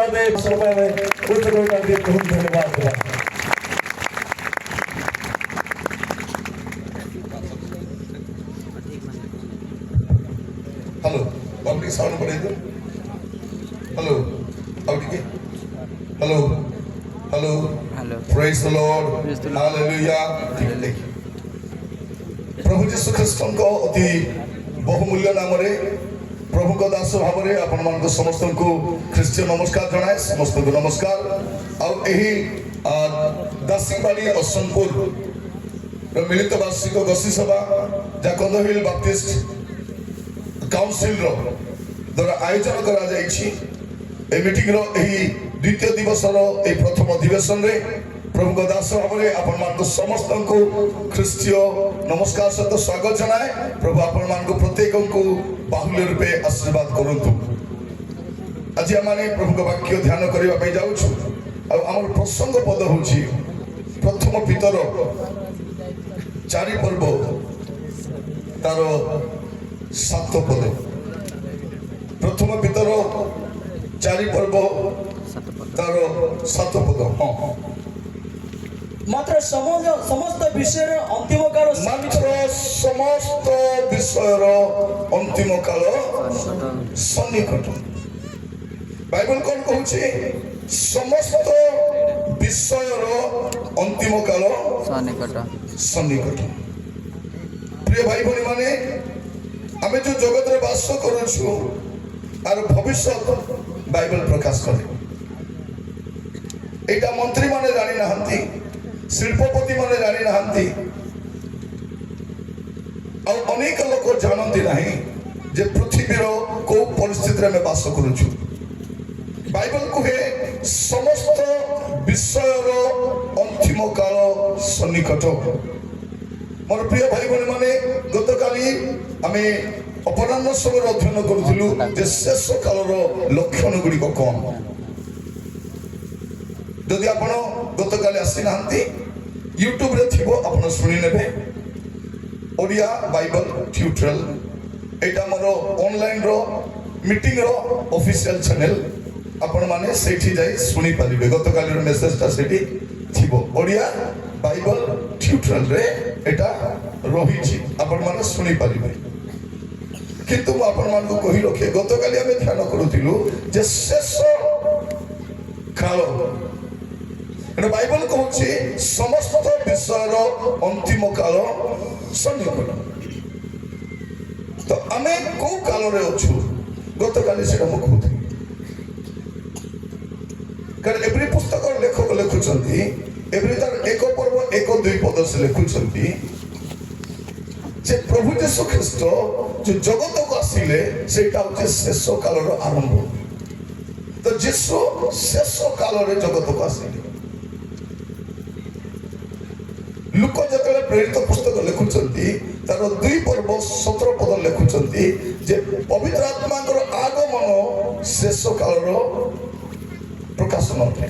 दे समय में बहुत धन्यवाद। हेलो पब्लिक साउंड बढ़े दो। Hello hello hello hello praise the lord hallelujah. प्रभु जीशु ख्रीष्ट को अति बहुमूल्य नाम रे प्रभु को दास भाव में आपण मान समस्त को ख्रीष्टीय नमस्कार जनाए। समस्त को नमस्कार। दासीबाड़ी असनपुर मिलित वार्षिक गोष्ठी सभा जहाँ कंदहिल बाप्टिस्ट काउंसिल द्वारा आयोजन करा मीटिंग द्वितीय दिवस प्रथम अधिवेशन रे प्रभु को दास भाव में आपण मान समस्त को ख्रीष्टीय नमस्कार सहित स्वागत जनाए। प्रभु आपण मान प्रत्येक को बाहुल्य रूपे आशीर्वाद करंतु। आज आम प्रभु को वाक्य ध्यान करने जाऊँ। आम प्रसंग पद हूँ प्रथम पितर 4 पर्व तार 7 पद। प्रथम पितर 4 पर्व तार 7 पद। हाँ मात्र समस्त विषय अंतिम काल मात्र समस्त विषयर अंतिम काल सन्निकट। बाइबल कौन कहूँ समस्त विषयर अंतिम काल सन्निकट। प्रिय भाई भाई माने आमे जो जगत रे वास करूछु आर भविष्य बाइबल प्रकाश करे। एटा मंत्री माने जानि नाहंती, शिल्पपति माने जानि नाहंती, और अनेक लोक जानती नहीं जे पृथ्वीर को परिस्थिति रे वास करूछु। बाइबल कहे समस्त विषयर अंतिम काल सन्निकट। मोर प्रिय भाई भाई माने गतकाली आमे अपराह्न समय अध्ययन करूथिलु जे शेष कालर लक्षण गुड़िक कौन। जदि आपण गतकाली आसी नाहंती यूट्यूब रे थिबो आपण सुनि नेबे ओडिया बाइबल ट्यूटोरियल। एटा मोर ऑनलाइन रो मीटिंग रो ऑफिशियल चैनल। आपण माने सेठी जाई सुनि पारिबे। गतकाली रो मेसेज ता सेठी थिबो ओडिया बाइबल ट्यूटोरियल रे एटा रहिछि। आपण माने सुनि पारिबे। किंतु आपण मान को कहि रखे गतकाली आमे ध्यान करूथिलु जे शेष काल बाइबल कहूँ समस्त विषयर अंतिम काल सन्निकट। तो आमे को काल रे अछु गतकाली से कहूँ कारण एवरी पुस्तक लेखक लिखुचंती एवरी तार 1 पर्व 1-2 पद से लिखुचंती जे प्रभु यीशु ख्रीष्ट जो जगत को आसिले सेटा होचे शेष काल रो आरंभ। तो यीशु शेष काल रे जगत को आसिले। लुक जतले प्रेरित पुस्तक लिखुचंती तार 2 पर्व 17 पद लिखुचंती जे पवित्र आत्मा को आगमन शेष काल रो प्रकाशन होते।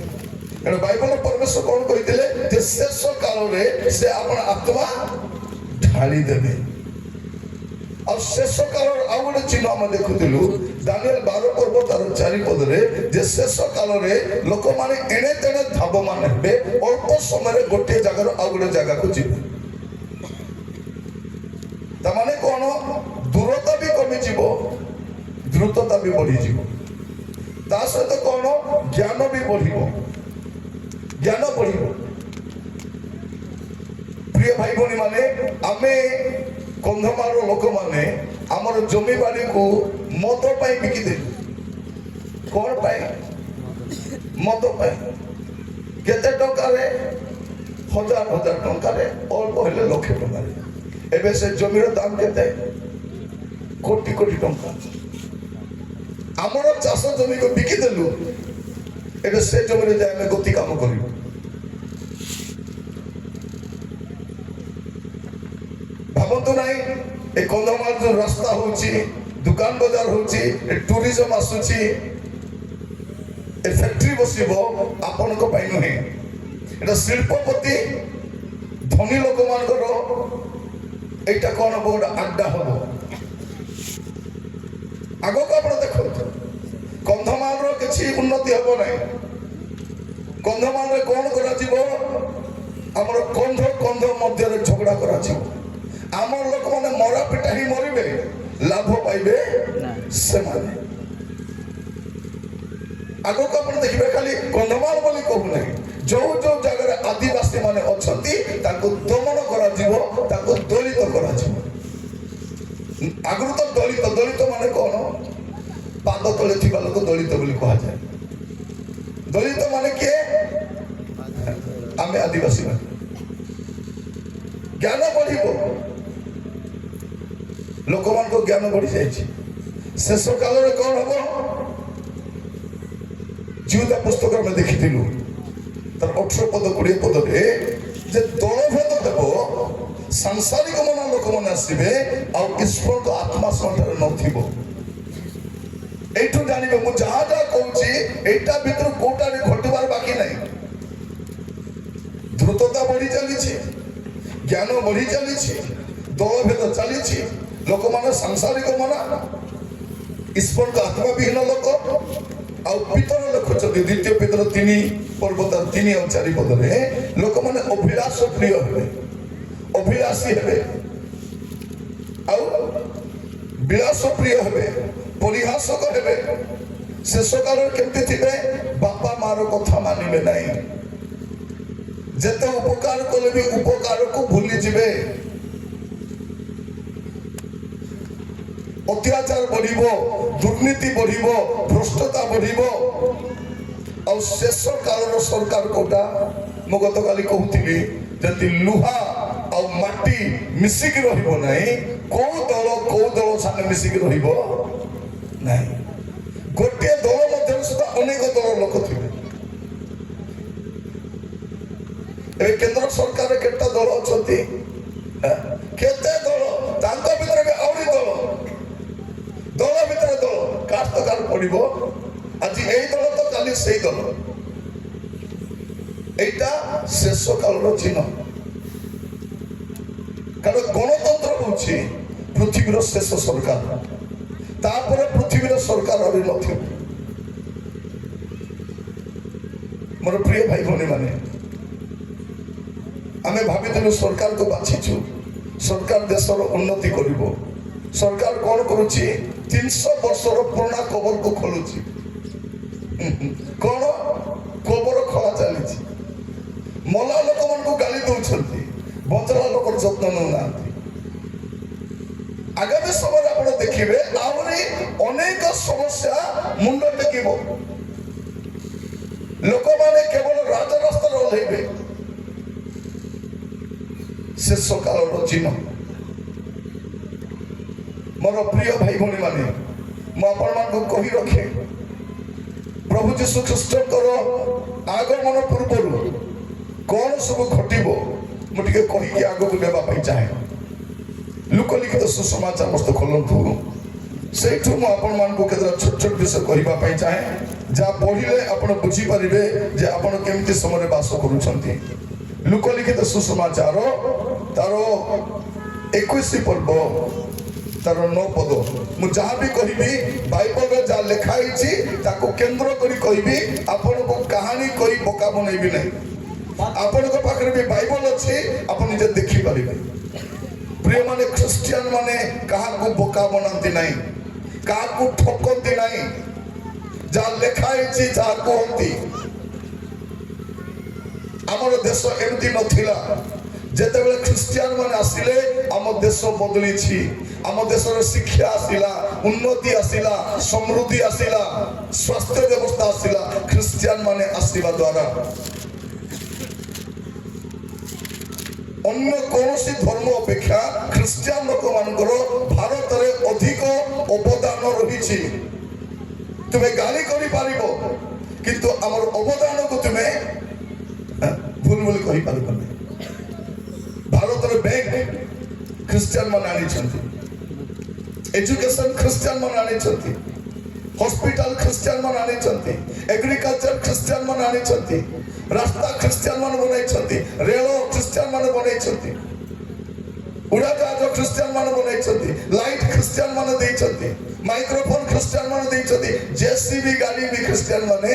एण बाइबल परमेश्वर कौन कहिथिले जे शेष काल रे से आपण आत्मा ढाली देबे। और शेष काल आ गोटे चिन्ह हम देखुथिलु दानिएल 12 पर्व तार 4 पद रे जे शेष काल रे लोक माने एणे तेणे धावमान हेबे। अल्प समय रे गोटे जगह आ गोटे जगह को जिबे। त माने कोन दूरता भी कमी जीवो द्रुतता भी बढ़ी जीवो। ता सहित कोन ज्ञान भी बढ़िबो ज्ञान बढ़िबो। प्रिय भाई भनी माने आमे कंधमार लोक माने आमर जमी बाड़ी को मद पाई बिकी दे। कौन पाई मद पाई केते टंका रे 1000 टंका रे अल्प हेले लक्ष टंका रे। एबे से जमीर दाम केते कोटी कोटी टंका। आमर चाष जमी को बिकी देलु एबे से जमी रे जाय में गति काम करियो। भावतु नहीं ए कंधमाल जो रास्ता होची दुकान बाजार होची टूरिज्म आसुची ए फैक्ट्री बसिबो आपण को पाई नहे। एटा शिल्पपति धनी लोक मानकर एटा कोन बोड अड्डा होबो। आगो को आपण देखो कंधमाल रो କିଛି ଉନ୍ନତି ହେବ ନାହିଁ। କନ୍ଧମାଳରେ କଣ କରାଯିବ? ଆମର କନ୍ଧ କନ୍ଧ ମଧ୍ୟରେ ଝଗଡ଼ା କରାଯିବ। ଆମର ଲୋକମାନେ ମରା ପିଟା ହିଁ ମରିବେ, ଲାଭ ପାଇବେ ସେମାନେ। ଆଗକୁ ଆପଣ ଦେଖିବେ ଖାଲି କନ୍ଧମାଳ ବୋଲି କହୁନାହିଁ, ଯୋଉ ଯୋଉ ଜାଗାରେ ଆଦିବାସୀ ମାନେ ଅଛନ୍ତି ତାଙ୍କୁ ଦମନ କରାଯିବ, ତାଙ୍କୁ ଦଳିତ କରାଯିବ। ଆଗରୁ ତ ଦଳିତ ମାନେ କଣ? ପାଦ ତଳେ ଥିବା ଲୋକ ଦଳିତ ବୋଲି କୁହାଯାଏ। ଦଳିତ ମାନେ କିଏ? ଆମେ ଆଦିବାସୀ ମାନେ। ଜ୍ଞାନ ବଢିବ, ଲୋକମାନଙ୍କ ଜ୍ଞାନ ବଢି ଯାଇଛି। ଶେଷ କାଳରେ କଣ ହବ? ଜିହୁଦା ପୁସ୍ତକ ଆମେ ଦେଖିଥିଲୁ ତାର 18 ପଦ 20 ପଦରେ ଯେ ଦଳଭେଦ ହେବ, ସାଂସାରିକ ମନ ଲୋକମାନେ ଆସିବେ, ଆଉ ଈଶ୍ୱରଙ୍କ ଆତ୍ମା ସେଠାରେ ନଥିବ। ଏଇଠୁ ଜାଣିବେ ମୁଁ ଯାହା ଯାହା କହୁଛି ଏଇଟା ଭିତରୁ କୋଉଟା ବି ଘଟିବାର ବାକି ନାହିଁ। ଦ୍ରୁତତା ବଢି ଚାଲିଛି, ଜ୍ଞାନ ବଢି ଚାଲିଛି, ଦଳଭେଦ ଚାଲିଛି, ଲୋକମାନେ ସାଂସାରିକ ମନା, ଈଶ୍ୱରଙ୍କ ଆତ୍ମା ବିହୀନ ଲୋକ। ଆଉ ପିତର ଲେଖୁଛନ୍ତି ଦ୍ୱିତୀୟ ପିତର 3 ପର୍ବ 3 ଆଉ 4 ପଦରେ ଲୋକମାନେ ଅଭିଳାଷ ପ୍ରିୟ ହେବେ, ଅଭିଳାଷୀ ହେବେ, ଆଉ ବିଳାସ ପ୍ରିୟ ହେବେ, ପରିହାସକ ହେବେ। ଶେଷ କାଳରେ କେମିତି ଥିବେ? ବାପା ମାର କଥା ମାନିବେ ନାହିଁ, ଯେତେ ଉପକାର କଲେ ବି ଉପକାରକୁ ଭୁଲିଯିବେ। ଅତ୍ୟାଚାର ବଢିବ, ଦୁର୍ନୀତି ବଢିବ, ଭ୍ରଷ୍ଟତା ବଢିବ। ଆଉ ଶେଷ କାଳର ସରକାର କୋଉଟା? ମୁଁ ଗତକାଲି କହୁଥିଲି ଯଦି ଲୁହା ଆଉ ମାଟି ମିଶିକି ରହିବ ନାହିଁ, କୋଉ ଦଳ ସାଙ୍ଗେ ମିଶିକି ରହିବ ନାହିଁ। ଗୋଟିଏ ଦଳ ମଧ୍ୟରେ ସୁଦ୍ଧା ଅନେକ ଦଳ ଲୋକ ଥିବେ। ଏବେ କେନ୍ଦ୍ର ସରକାରରେ କେତେଟା ଦଳ ଅଛନ୍ତି? କେତେ ଦଳ, ତାଙ୍କ ଭିତରେ ବି ଆହୁରି ଦଳ, ଦଳ ଭିତରେ ଦଳ, କାଟ ତ କାଟ ପଡିବ। ଆଜି ଏଇ ଦଳ ତ କାଲି ସେଇ ଦଳ। এইটা শেষ কালর চিহ্ন। কারণ গণতন্ত্র হচ্ছে পৃথিবীর শেষ সরকার, তারপরে পৃথিবীর সরকার আর নথিব। মোর প্রিয় ভাই ভনী মানে আমি ভাবিলু সরকারকে বাছিছু, সরকার দেশের উন্নতি করিব। সরকার কোন করুছি? 300 বর্ষর পুরোনা কবরকে খোলুছি। কোন কবর খোলা চালিছি। মলা লোক মানুষ গালি দৌঁଛନ୍ତି, বঞ্চলা লোক যত্ন নেউনাহাନ୍ତି। আগামী সময় আপনার দেখবে আহরি অনেক সমস্যা মুন্ড টেকিব। লোক মানে কেবল রাজরাস্তার ওহ্লাইবে। শেষ কালর চিহ্ন। মোর প্রিয় ভাই ভনী মানে মু আপনার কহি রখে, প্রভু যীশু খ্রিস্টଙ୍କର আগমন পূର୍ବରୁ କଣ ସବୁ ଘଟିବ ମୁଁ ଟିକେ କହିକି ଆଗକୁ ନେବା ପାଇଁ ଚାହେଁ। ଲୋକଲିଖିତ ସୁସମାଚାର ମସ୍ତ ଖୋଲନ୍ତୁ, ସେଇଠୁ ମୁଁ ଆପଣମାନଙ୍କୁ କେତେଟା ଛୋଟ ଛୋଟ ବିଷୟ କହିବା ପାଇଁ ଚାହେଁ, ଯାହା ପଢିଲେ ଆପଣ ବୁଝିପାରିବେ ଯେ ଆପଣ କେମିତି ସମୟରେ ବାସ କରୁଛନ୍ତି। ଲୋକଲିଖିତ ସୁସମାଚାର ତାର 21 ପର୍ବ ତାର 9 ପଦ। ମୁଁ ଯାହା ବି କହିବି ବାଇବଲରେ ଯାହା ଲେଖା ହେଇଛି ତାକୁ କେନ୍ଦ୍ର କରି କହିବି, ଆପଣଙ୍କୁ କାହାଣୀ କହି ବୋକା ବନେଇବି ନାହିଁ। ଆପଣଙ୍କ ପାଖରେ ବି ବାଇବଲ ଅଛି, ଆପଣ ନିଜେ ଦେଖିପାରିବେ। ପ୍ରିୟ ମାନେ ଖ୍ରୀଷ୍ଟିଆନ ମାନେ କାହାକୁ ବୋକା ବନାନ୍ତି ନାହିଁ, କାହାକୁ ଠକନ୍ତି ନାହିଁ। ଯାହା ଲେଖା ହେଇଛି ଯାହା କୁହନ୍ତି। ଆମର ଦେଶ ଏମିତି ନଥିଲା। ଯେତେବେଳେ ଖ୍ରୀଷ୍ଟିଆନ ମାନେ ଆସିଲେ ଆମ ଦେଶ ବଦଳିଛି। ଆମ ଦେଶର ଶିକ୍ଷା ଆସିଲା, ଉନ୍ନତି ଆସିଲା, ସମୃଦ୍ଧି ଆସିଲା, ସ୍ୱାସ୍ଥ୍ୟ ବ୍ୟବସ୍ଥା ଆସିଲା ଖ୍ରୀଷ୍ଟିଆନ ମାନେ ଆସିବା ଦ୍ୱାରା। ଅନ୍ୟ କୌଣସି ଧର୍ମ ଅପେକ୍ଷା ଖ୍ରୀଷ୍ଟିଆନ ଲୋକମାନଙ୍କର ଭାରତରେ ଅଧିକ ଅବଦାନ ରହିଛି। ତୁମେ ଗାଳି କରିପାରିବ କିନ୍ତୁ ଆମର ଅବଦାନକୁ ତୁମେ ଭୁଲ ବୋଲି କହିପାରିବନି। ଭାରତର ବ୍ୟାଙ୍କ ଖ୍ରୀଷ୍ଟିଆନ ମାନେ ଆଣିଛନ୍ତି, ଏଜୁକେସନ ଖ୍ରୀଷ୍ଟିଆନ ମାନେ ଆଣିଛନ୍ତି, ହସ୍ପିଟାଲ ଖ୍ରୀଷ୍ଟିଆନ ମାନେ ଆଣିଛନ୍ତି, ଏଗ୍ରିକଲଚର ଖ୍ରୀଷ୍ଟିଆନ ମାନେ ଆଣିଛନ୍ତି, ରାସ୍ତା ଖ୍ରୀଷ୍ଟିଆନ ମାନେ ବନେଇଛନ୍ତି, ରେଳ ଖ୍ରୀଷ୍ଟିଆନ ମାନେ ବନେଇଛନ୍ତି, ଉଡ଼ାଜାହାଜ ଖ୍ରୀଷ୍ଟିଆନ ମାନେ ବନେଇଛନ୍ତି, ଲାଇଟ ଖ୍ରୀଷ୍ଟିଆନ ମାନେ ଦେଇଛନ୍ତି, माइक्रोफोन ख्रिस्टियन माने देइछथि जेसीबी गाड़ी भी ख्रिस्टियन माने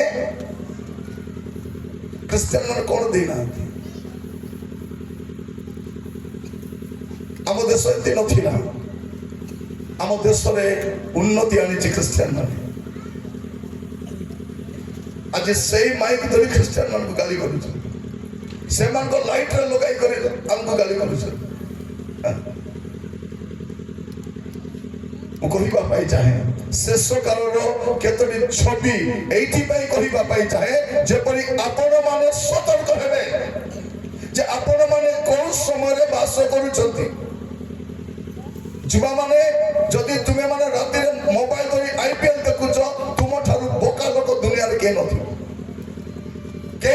कोन देना आम देश एमती नथिला आम देश रे उन्नति आनी ख्रिस्टियन माने आज से माइक धरी ख्रिस्टियन मान को गाली करूछ से मान को लाइट रे लगाई करे हमको गाली करूछ मु कहिबा पाई चाहे शेष कालर केतोटी छवि एठी पाई कहिबा पाई चाहे जेपरि आपण माने सतर्क हेबे जे आपण माने कोन समय रे वास करूछंती जुवा माने जदि तुमे माने राति रे मोबाइल धरि आईपीएल देखुछ तुम ठारू बोका लोक दुनिया रे के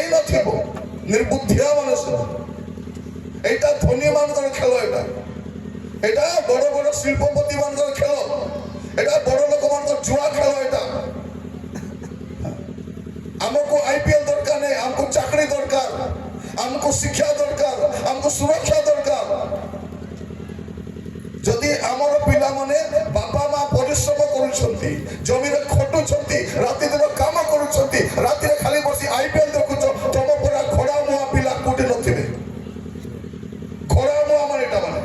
नथिबो निर्बुद्धिया मनुष्य एटा धनी मानकर खेल एटा बड़ बड़ शिल्पपति मानकर खेल एटा बड़ लोक मानकर जुआ खेल एटा हमको आईपीएल दरकार नहीं हमको चाकरी दरकार हमको शिक्षा दरकार हमको सुरक्षा दरकार जदि आमर पिला माने बापा माँ परिश्रम करूछंती जमी रे खटुछंती राति दिन काम करूछंती राति रे खाली बसी आईपीएल देखुछ तम परा घोड़ा मुआ पिला कोटी नथिबे घोड़ा मुआ माने एटा माने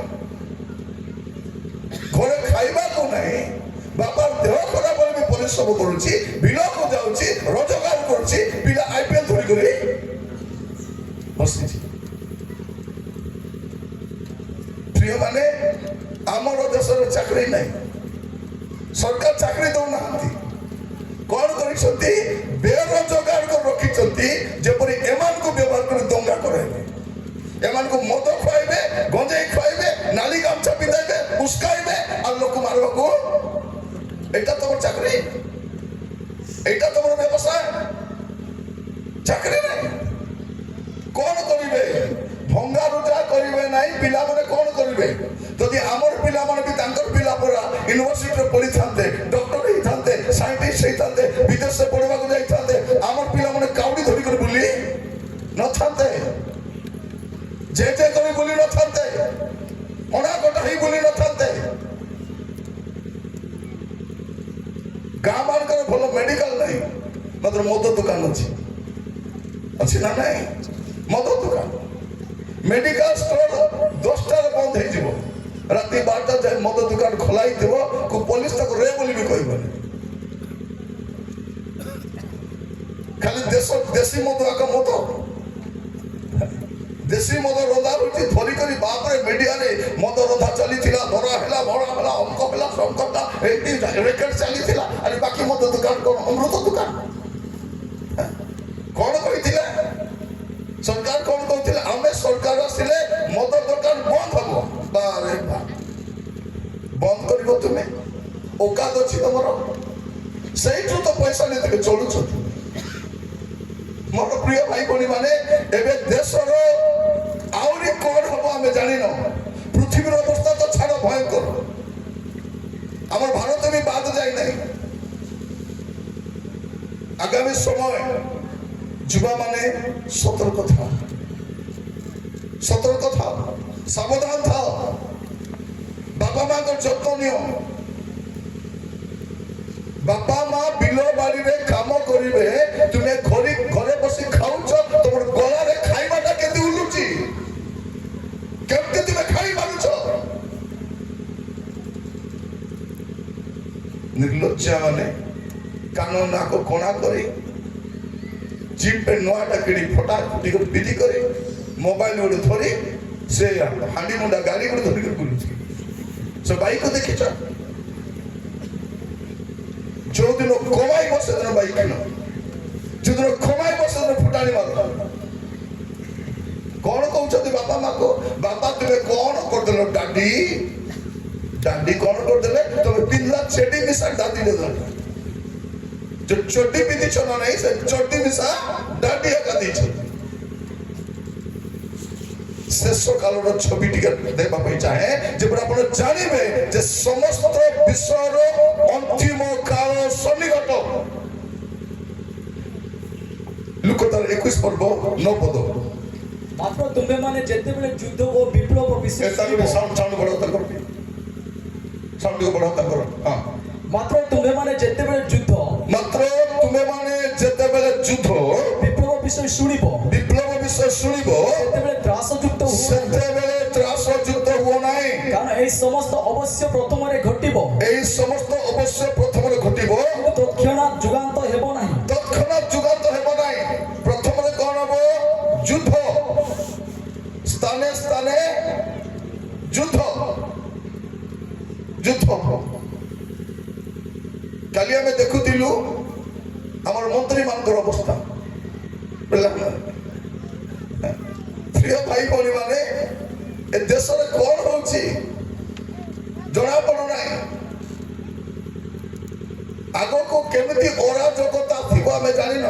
घरे खाइबा को नहीं बापा देह खराब बोले भी परिश्रम करूछि बिल को जाउछि रोजगार करूछि पिला आईपीएल धरि करे बसिछि प्रिय माने आमर देश चाकरी नहीं सरकार चाकरी दौना कौन कर बेरोजगार को रखी जेपरी एमान को व्यवहार कर दंगा कराइबे एमान को मद खुआइबे गंजेई खुआइबे नाली गामछा पिंधाइबे उस्काइबे और लोक मारबा को एटा तोर चाकरी एटा तोर व्यवसाय चाकरी नहीं कौन करिबे भंगा रुजा करिबे नहीं पिला माने कौन करिबे जदि आमर पिला माने भी तांकर पिला परा यूनिवर्सिटी रे पढ़ी थांते डॉक्टर ही थांते साइंटिस्ट ही थांते विदेश से पढ़वा को जाई थांते आमर पिला माने काउडी धरि कर बुली न थांते जे करी बुली न थांते ओना गोटा ही बुली न थांते गाँ मानकर भल मेडिकल नहीं मात्र मद दुकान अच्छी ना नहीं मद दुकान मेडिकल स्टोर 10टा बंद हो जीवो राति 12टा जाए मद दुकान खोलाई देव को पुलिस तक रे बोली भी कहबनी खाली देशी मद आका मद देशी मद रंधा होची धरी करी बाप रे मीडिया रे मद रंधा चली थिला धरा हैला भरा हैला हमको हैला संकटा एटी रेकर्ड चली थिला अरे बाकी मद दुकान कोन अमृत दुकान कोन कहिथिला सरकार कौन कहते आम सरकार आसिले मद दुकान बंद हम बारे बंद कर तुम्हें औकात अच्छी तुम से तो पैसा नहीं चलुच मोर प्रिय भाई भनी माने एबे देशर आउरी कौन हम आम जानी न पृथ्वी अवस्था तो छाड़ भयंकर आम भारत भी बाद जाए नहीं आगामी समय जुवा माने सतर्क था सावधान था बापा माँ को जत्न नियो बापा माँ बिल बाड़ी रे काम करिवे तुमे घरे बसी खाउछ तमर गला रे खाइबाटा केति उलुची केते तुमे खाइ पारुछ निर्लज्जा माने कानो नाको कोणा करे जीप पे नोआटा किड़ी फटा फुटी कर विधि करे मोबाइल गोटे धरी से हांडी मुंडा गाड़ी गोटे धरी कर बुलुची से बाइक को देखी जो दिन कमाई बसे दिन बाइक किन जो दिन कमाई बसे दिन फुटाणी मार कौन कहते बापा माँ को बापा तुम्हें कौन करदेल डाडी कौन करदेले तुम्हें पिंधला चेडी मिसा दादी दे जो चोटी पिंधि ना नहीं से चोटी मिसा डाडी हका दी शेष कालर छवि देखा चाहे जब आप जानवे जे समस्त विश्वर अंतिम काल सन्निकट लुकतार 21 पर्व 9 पद मात्र तुम्हें माने जेते बेले युद्ध ओ विप्लव विशेष साउंड बढ़ाता कर साउंड को बढ़ाता कर हां ମାତ୍ର ତୁମ୍ଭେମାନେ ଯେତେବେଳେ ଯୁଦ୍ଧ ମାତ୍ର ତୁମେମାନେ ଯେତେବେଳେ ଯୁଦ୍ଧ ବିପ୍ଳବ ବିଷୟ ଶୁଣିବ ବିପ୍ଳବ ବିଷୟ ଶୁଣିବ ସେତେବେଳେ ତ୍ରାସଯୁକ୍ତ ହୁଅ ନାହିଁ। ସେତେବେଳେ ତ୍ରାସଯୁକ୍ତ ହୁଅ ନାହିଁ। କାରଣ ଏହି ସମସ୍ତ ଅବଶ୍ୟ ପ୍ରଥମରେ ଘଟିବ এই সমস্ত অবশ্য প্রথমে ঘটিব, তৎକ୍ଷଣାତ୍ ଯୁଗାନ୍ତ ହେବ ନାହିଁ। তৎক্ষণাৎ যুগান্ত ହେବ ନାହିଁ। প্রথমে কଣ হব? যুদ্ধ, স্থানে স্থানে যুদ্ধ, যুদ্ধ। কালি আমি দেখুଥିଲୁ আমার মন্ত্রী মানଙ୍କର অবস্থা। প্রিয় ভাই ভଉଣୀ ମାନେ, ଏ ଦେଶରେ କଣ ହଉଛି ଜଣା ପଡୁନାହିଁ। ଆଗକୁ କେମିତି ଅରାଜକତା ଥିବ ଆମେ ଜାଣିନ।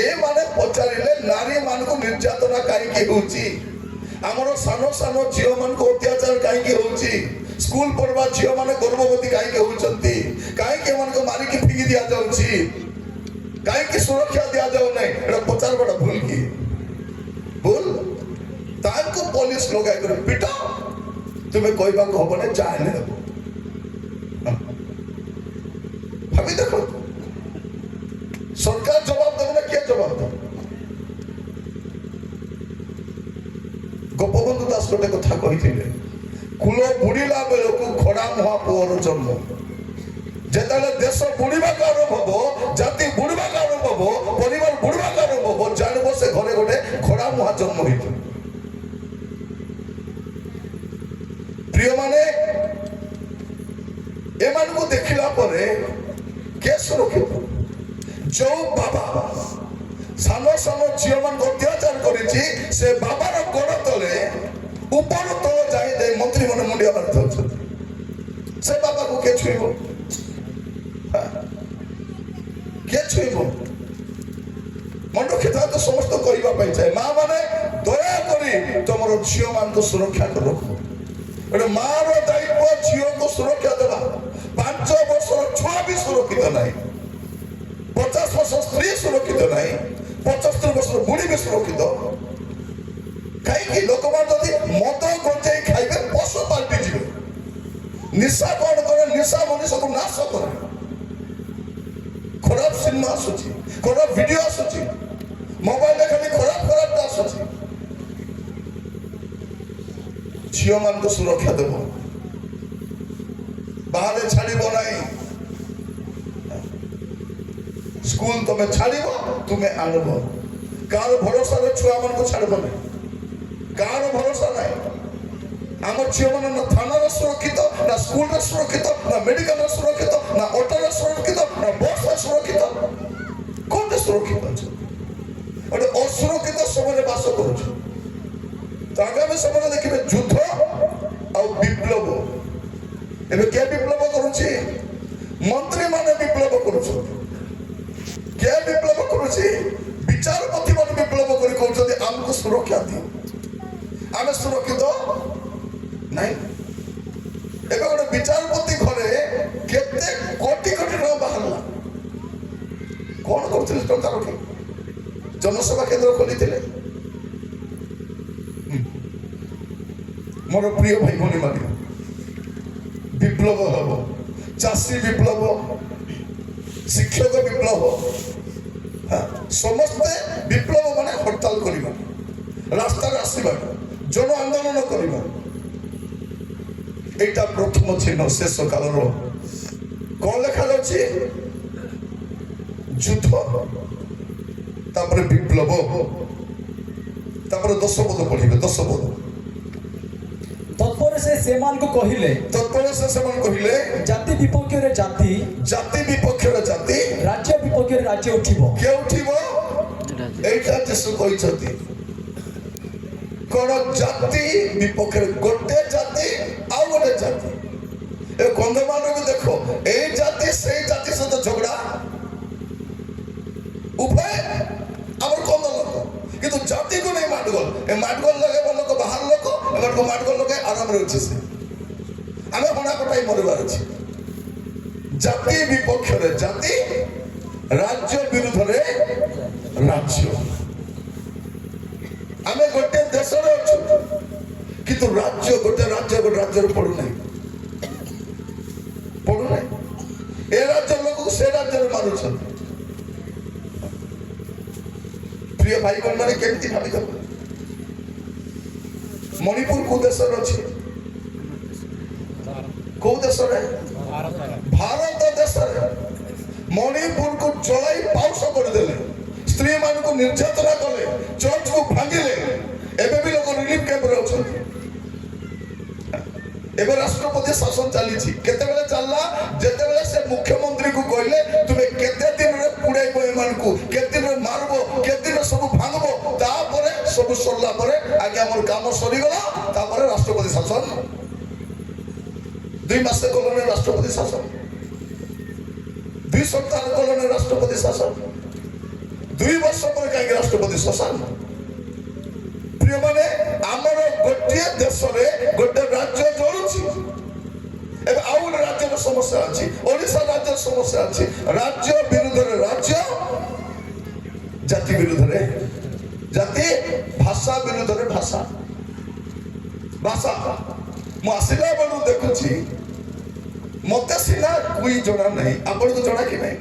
ଏମାନେ ପଚାରିଲେ ନାରୀ ମାନଙ୍କୁ ନିର୍ଯାତନା କାହିଁକି ହଉଛି, ଆମର ସାନ ସାନ ଝିଅ ମାନଙ୍କୁ ଅତ୍ୟାଚାର କାହିଁକି ହଉଛି, ସ୍କୁଲ ପଢିବା ଝିଅ ମାନେ ଗର୍ଭବତୀ କାହିଁକି ହଉଛନ୍ତି, କାହିଁକି ଏମାନଙ୍କୁ ମାରିକି ଫିଙ୍ଗି ଦିଆଯାଉଛି, କାହିଁକି ସୁରକ୍ଷା ଦିଆଯାଉ ନାହିଁ, ଏଟା ପଚାରବାଟା ଭୁଲ କି? ଭୁଲ। ତାଙ୍କୁ ପୋଲିସ ଲଗାଇ କରି ପିଟ, ତୁମେ କହିବାକୁ ହବନି, ଚାହିଁଲେ ହେବ। ଭାବି ଦେଖ, ସରକାର ଜବାବ ଦେବ ନା କିଏ ଜବାବ ଦେବ? ଗୋପବନ୍ଧୁ ଦାସ ଗୋଟେ କଥା କହିଥିଲେ, କୂଳ ବୁଡ଼ିଲା ବେଳକୁ ଖଡ଼ା ମୁହାଁ ପୁଅର ଜନ୍ମ। ଯେତେବେଳେ ଦେଶ ବୁଡ଼ିବାକୁ ଆରମ୍ଭ ହବ, ଜାତି ବୁଡ଼ିବାକୁ ଆରମ୍ଭ ହବ, ପରିବାର ବୁଡ଼ିବାକୁ ଆରମ୍ଭ ହବ, ଜାଣିବ ସେ ଘରେ ଗୋଟେ ଖଡ଼ା ମୁହାଁ ଜନ୍ମ ହେଇଥିବ। ପ୍ରିୟମାନେ, ଏମାନଙ୍କୁ ଦେଖିଲା ପରେ କେ ସୁରକ୍ଷିତ? ଯୋଉ ବାବା ସାନ ସାନ ଝିଅ ମାନଙ୍କୁ ଅତ୍ୟାଚାର କରିଛି, ସେ ବାବାର ଗୋଡ ତଳେ ଉପର ତଳ ଯାଇ ଦେଇ ମନ୍ତ୍ରୀ ମାନେ ମୁଣ୍ଡିଆ ମାରିଥାଉଛନ୍ତି। ସେ ବାବାକୁ କିଏ ଛୁଇଁବ? କିଏ ଛୁଇଁବ? ମନେ ରଖିଥାନ୍ତୁ, ସମସ୍ତ କହିବା ପାଇଁ ଚାହେଁ, ମା ମାନେ ଦୟାକରି ତମର ଝିଅ ମାନଙ୍କୁ ସୁରକ୍ଷା ରଖ। ଗୋଟେ ମାର ଦାୟିତ୍ୱ ଝିଅକୁ ସୁରକ୍ଷା ଦେବା। 5 ବର୍ଷର ଛୁଆ ବି ସୁରକ୍ଷିତ ନାହିଁ, 50 ବର୍ଷ ସ୍ତ୍ରୀ ସୁରକ୍ଷିତ ନାହିଁ, 75 ବର୍ଷର ବୁଢୀ ବି ସୁରକ୍ଷିତ। କାହିଁକି? ଲୋକମାନେ ଯଦି ମଦ ଗଞ୍ଜେଇ ଖାଇବେ ପଶୁ ପାଲଟି ଯିବେ। ନିଶା କଣ କରେ? ନିଶା ମଣିଷକୁ ନାଶ କରେ। ଖରାପ ସିନେମା ଆସୁଛି, ଖରାପ ଭିଡିଓ ଆସୁଛି, ମୋବାଇଲରେ ଖାଲି ଖରାପ ଖରାପ ଆସୁଛି। ଝିଅ ମାନଙ୍କୁ ସୁରକ୍ଷା ଦେବ, ବାହାରେ ଛାଡ଼ିବ ନାହିଁ। ସ୍କୁଲ ତମେ ଛାଡ଼ିବ, ତୁମେ ଆଣିବ। କାହାର ଭରସାରେ ଛୁଆ ମାନଙ୍କୁ ଛାଡ଼ିବ ନାହିଁ, କାହାର ଭରସା ନାହିଁ। ଆମ ଝିଅ ମାନେ ନା ଥାନାରେ ସୁରକ୍ଷିତ, ନା ସ୍କୁଲରେ ସୁରକ୍ଷିତ, ନା ମେଡିକାଲରେ ସୁରକ୍ଷିତ, ନା ଅଟୋରେ ସୁରକ୍ଷିତ, ନା ବସରେ ସୁରକ୍ଷିତ। କୋଉଠି ସୁରକ୍ଷିତ ଅଛି? ଗୋଟେ ଅସୁରକ୍ଷିତ ସମୟରେ ବାସ କରୁଛୁ। ତ ଆଗାମୀ ସମୟରେ ଦେଖିବେ ଯୁଦ୍ଧ ଆଉ ବିପ୍ଳବ। ଏବେ କିଏ ବିପ୍ଳବ କରୁଛି? ମନ୍ତ୍ରୀ ମାନେ ବିପ୍ଳବ କରୁଛନ୍ତି। କିଏ ବିପ୍ଳବ କରୁଛି? ବିଚାରପତି ମାନେ ବିପ୍ଳବ କରି କହୁଛନ୍ତି ଆମକୁ ସୁରକ୍ଷା ଦିଅ, ଆମେ ସୁରକ୍ଷିତ ନାହିଁ। ଏବେ ଗୋଟେ ବିଚାରପତି ଘରେ କେତେ କୋଟି କୋଟି ଟଙ୍କା ବାହାରିଲା। କଣ କରୁଥିଲେ? ଟଙ୍କା ରଖି ଜନସେବା କେନ୍ଦ୍ର ଖୋଲିଥିଲେ। ମୋର ପ୍ରିୟ ଭାଇ ଭଉଣୀ ମାନେ, ବିପ୍ଳବ ହବ। ଚାଷୀ ବିପ୍ଳବ, ଶିକ୍ଷକ ବିପ୍ଳବ, ସମସ୍ତେ ବିପ୍ଳବ ମାନେ ହରତାଲ କରିବା, ରାସ୍ତାରେ ଆସିବା, ଜନ ଆନ୍ଦୋଳନ କରିବା। এইটা প্রথম চিহ্ন শেষ কালর। কଣ লেখাযাଉଛି? যুদ্ধ, তারপরে বিপ্লব, তারপরে 10 পদ পড়িবে। 10 পদ। তৎপরে সে সেমানକୁ କହିଲେ, তৎপরে সে সেমান কহিলে, জাতি বিপক্ষରେ জাতি, জাতি বিপক্ষের জাতি, রাজ্য বিপক্ষରେ রাজ্য উঠিব। কে উঠিব? এইটা যিশু କହିଛନ୍ତି। কোন জাতি বিপক্ষের গোটে জাতি ଆଉ ଗୋଟେ ଜାତି। ଏ କନ୍ଧମାଳ ବି ଦେଖ, ଏଇ ଜାତି ସେଇ ଜାତି ସହିତ ଝଗଡ଼ା, ଉଭୟ ଆମର କନ୍ଧ ଲୋକ, କିନ୍ତୁ ଜାତିକୁ ନେଇ ମାଡଗୋଳ। ଏ ମାଡଗୋଳ ଲଗେଇବା ଲୋକ ବାହାର ଲୋକ, ଏମାନଙ୍କୁ ମାଡଗୋଳ ଲଗାଇ ଆରାମରେ ଅଛି। ସେ ଆମେ ହଣା କଟାଇ ମରିବାର ଅଛି। ଜାତି ବିପକ୍ଷରେ ଜାତି, ରାଜ୍ୟ ବିରୁଦ୍ଧରେ ରାଜ୍ୟ। ଆମେ ଗୋଟେ ଦେଶରେ ଅଛୁ, କିନ୍ତୁ ରାଜ୍ୟ ଗୋଟେ ରାଜ୍ୟରେ ପଡୁନାହିଁ, ପଡୁନାହିଁ। ମାରୁଛନ୍ତି। ପ୍ରିୟ ଭାଇ ବନ୍ଧୁମାନେ କେମିତି ଭାବିଦେବ ମଣିପୁର କୋଉ ଦେଶରେ ଅଛି? କୋଉ ଦେଶରେ? ଭାରତ ଦେଶରେ। ମଣିପୁରକୁ ଜଳାଇ ପାଉଶ କରିଦେଲେ, ସ୍ତ୍ରୀ ମାନଙ୍କୁ ନିର୍ଯାତନା କଲେ, ଚର୍ଚ୍ଚକୁ ଭାଙ୍ଗିଲେ। ଏବେ ବି ଲୋକ ରିଲିଫ କ୍ୟାମ୍ପରେ ଅଛନ୍ତି। ଏବେ ରାଷ୍ଟ୍ରପତି ଶାସନ ଚାଲିଛି। କେତେବେଳେ ଚାଲିଲା? ଯେତେବେଳେ ସେ ମୁଖ୍ୟମନ୍ତ୍ରୀକୁ କହିଲେ ତୁମେ କେତେ ଦିନରେ ପୁଡେଇବ ଏମାନଙ୍କୁ, କେତେ ଦିନରେ ମାରିବ, କେତେ ଦିନରେ ସବୁ ଭାଙ୍ଗିବ, ତାପରେ ସବୁ ସରିଲା ପରେ ଆଜ୍ଞା ଆମର କାମ ସରିଗଲା, ତାପରେ ରାଷ୍ଟ୍ରପତି ଶାସନ। 2 ମାସ କଲୋନି ରାଷ୍ଟ୍ରପତି ଶାସନ, 2 ସପ୍ତାହ କଲୋନି ରାଷ୍ଟ୍ରପତି ଶାସନ, 2 ବର୍ଷ ପରେ କାହିଁକି ରାଷ୍ଟ୍ରପତି ଶାସନ? ପ୍ରିୟମାନେ, ଆମର ଗୋଟିଏ ଦେଶରେ ଗୋଟେ ରାଜ୍ୟ ଜଳୁଛି। ଏବେ ଆଉ ଗୋଟେ ରାଜ୍ୟର ସମସ୍ୟା ଅଛି, ଓଡ଼ିଶା ରାଜ୍ୟର ସମସ୍ୟା ଅଛି। ରାଜ୍ୟ ବିରୁଦ୍ଧରେ ରାଜ୍ୟ, ଜାତି ବିରୁଦ୍ଧରେ ଜାତି, ଭାଷା ବିରୁଦ୍ଧରେ ଭାଷା। ଭାଷା ମୁଁ ଆସିଲା ବେଳୁ ଦେଖୁଛି, ମତେ ସିନା କୁଇ ଜଣା ନାହିଁ, ଆପଣଙ୍କୁ ଜଣା କି ନାହିଁ?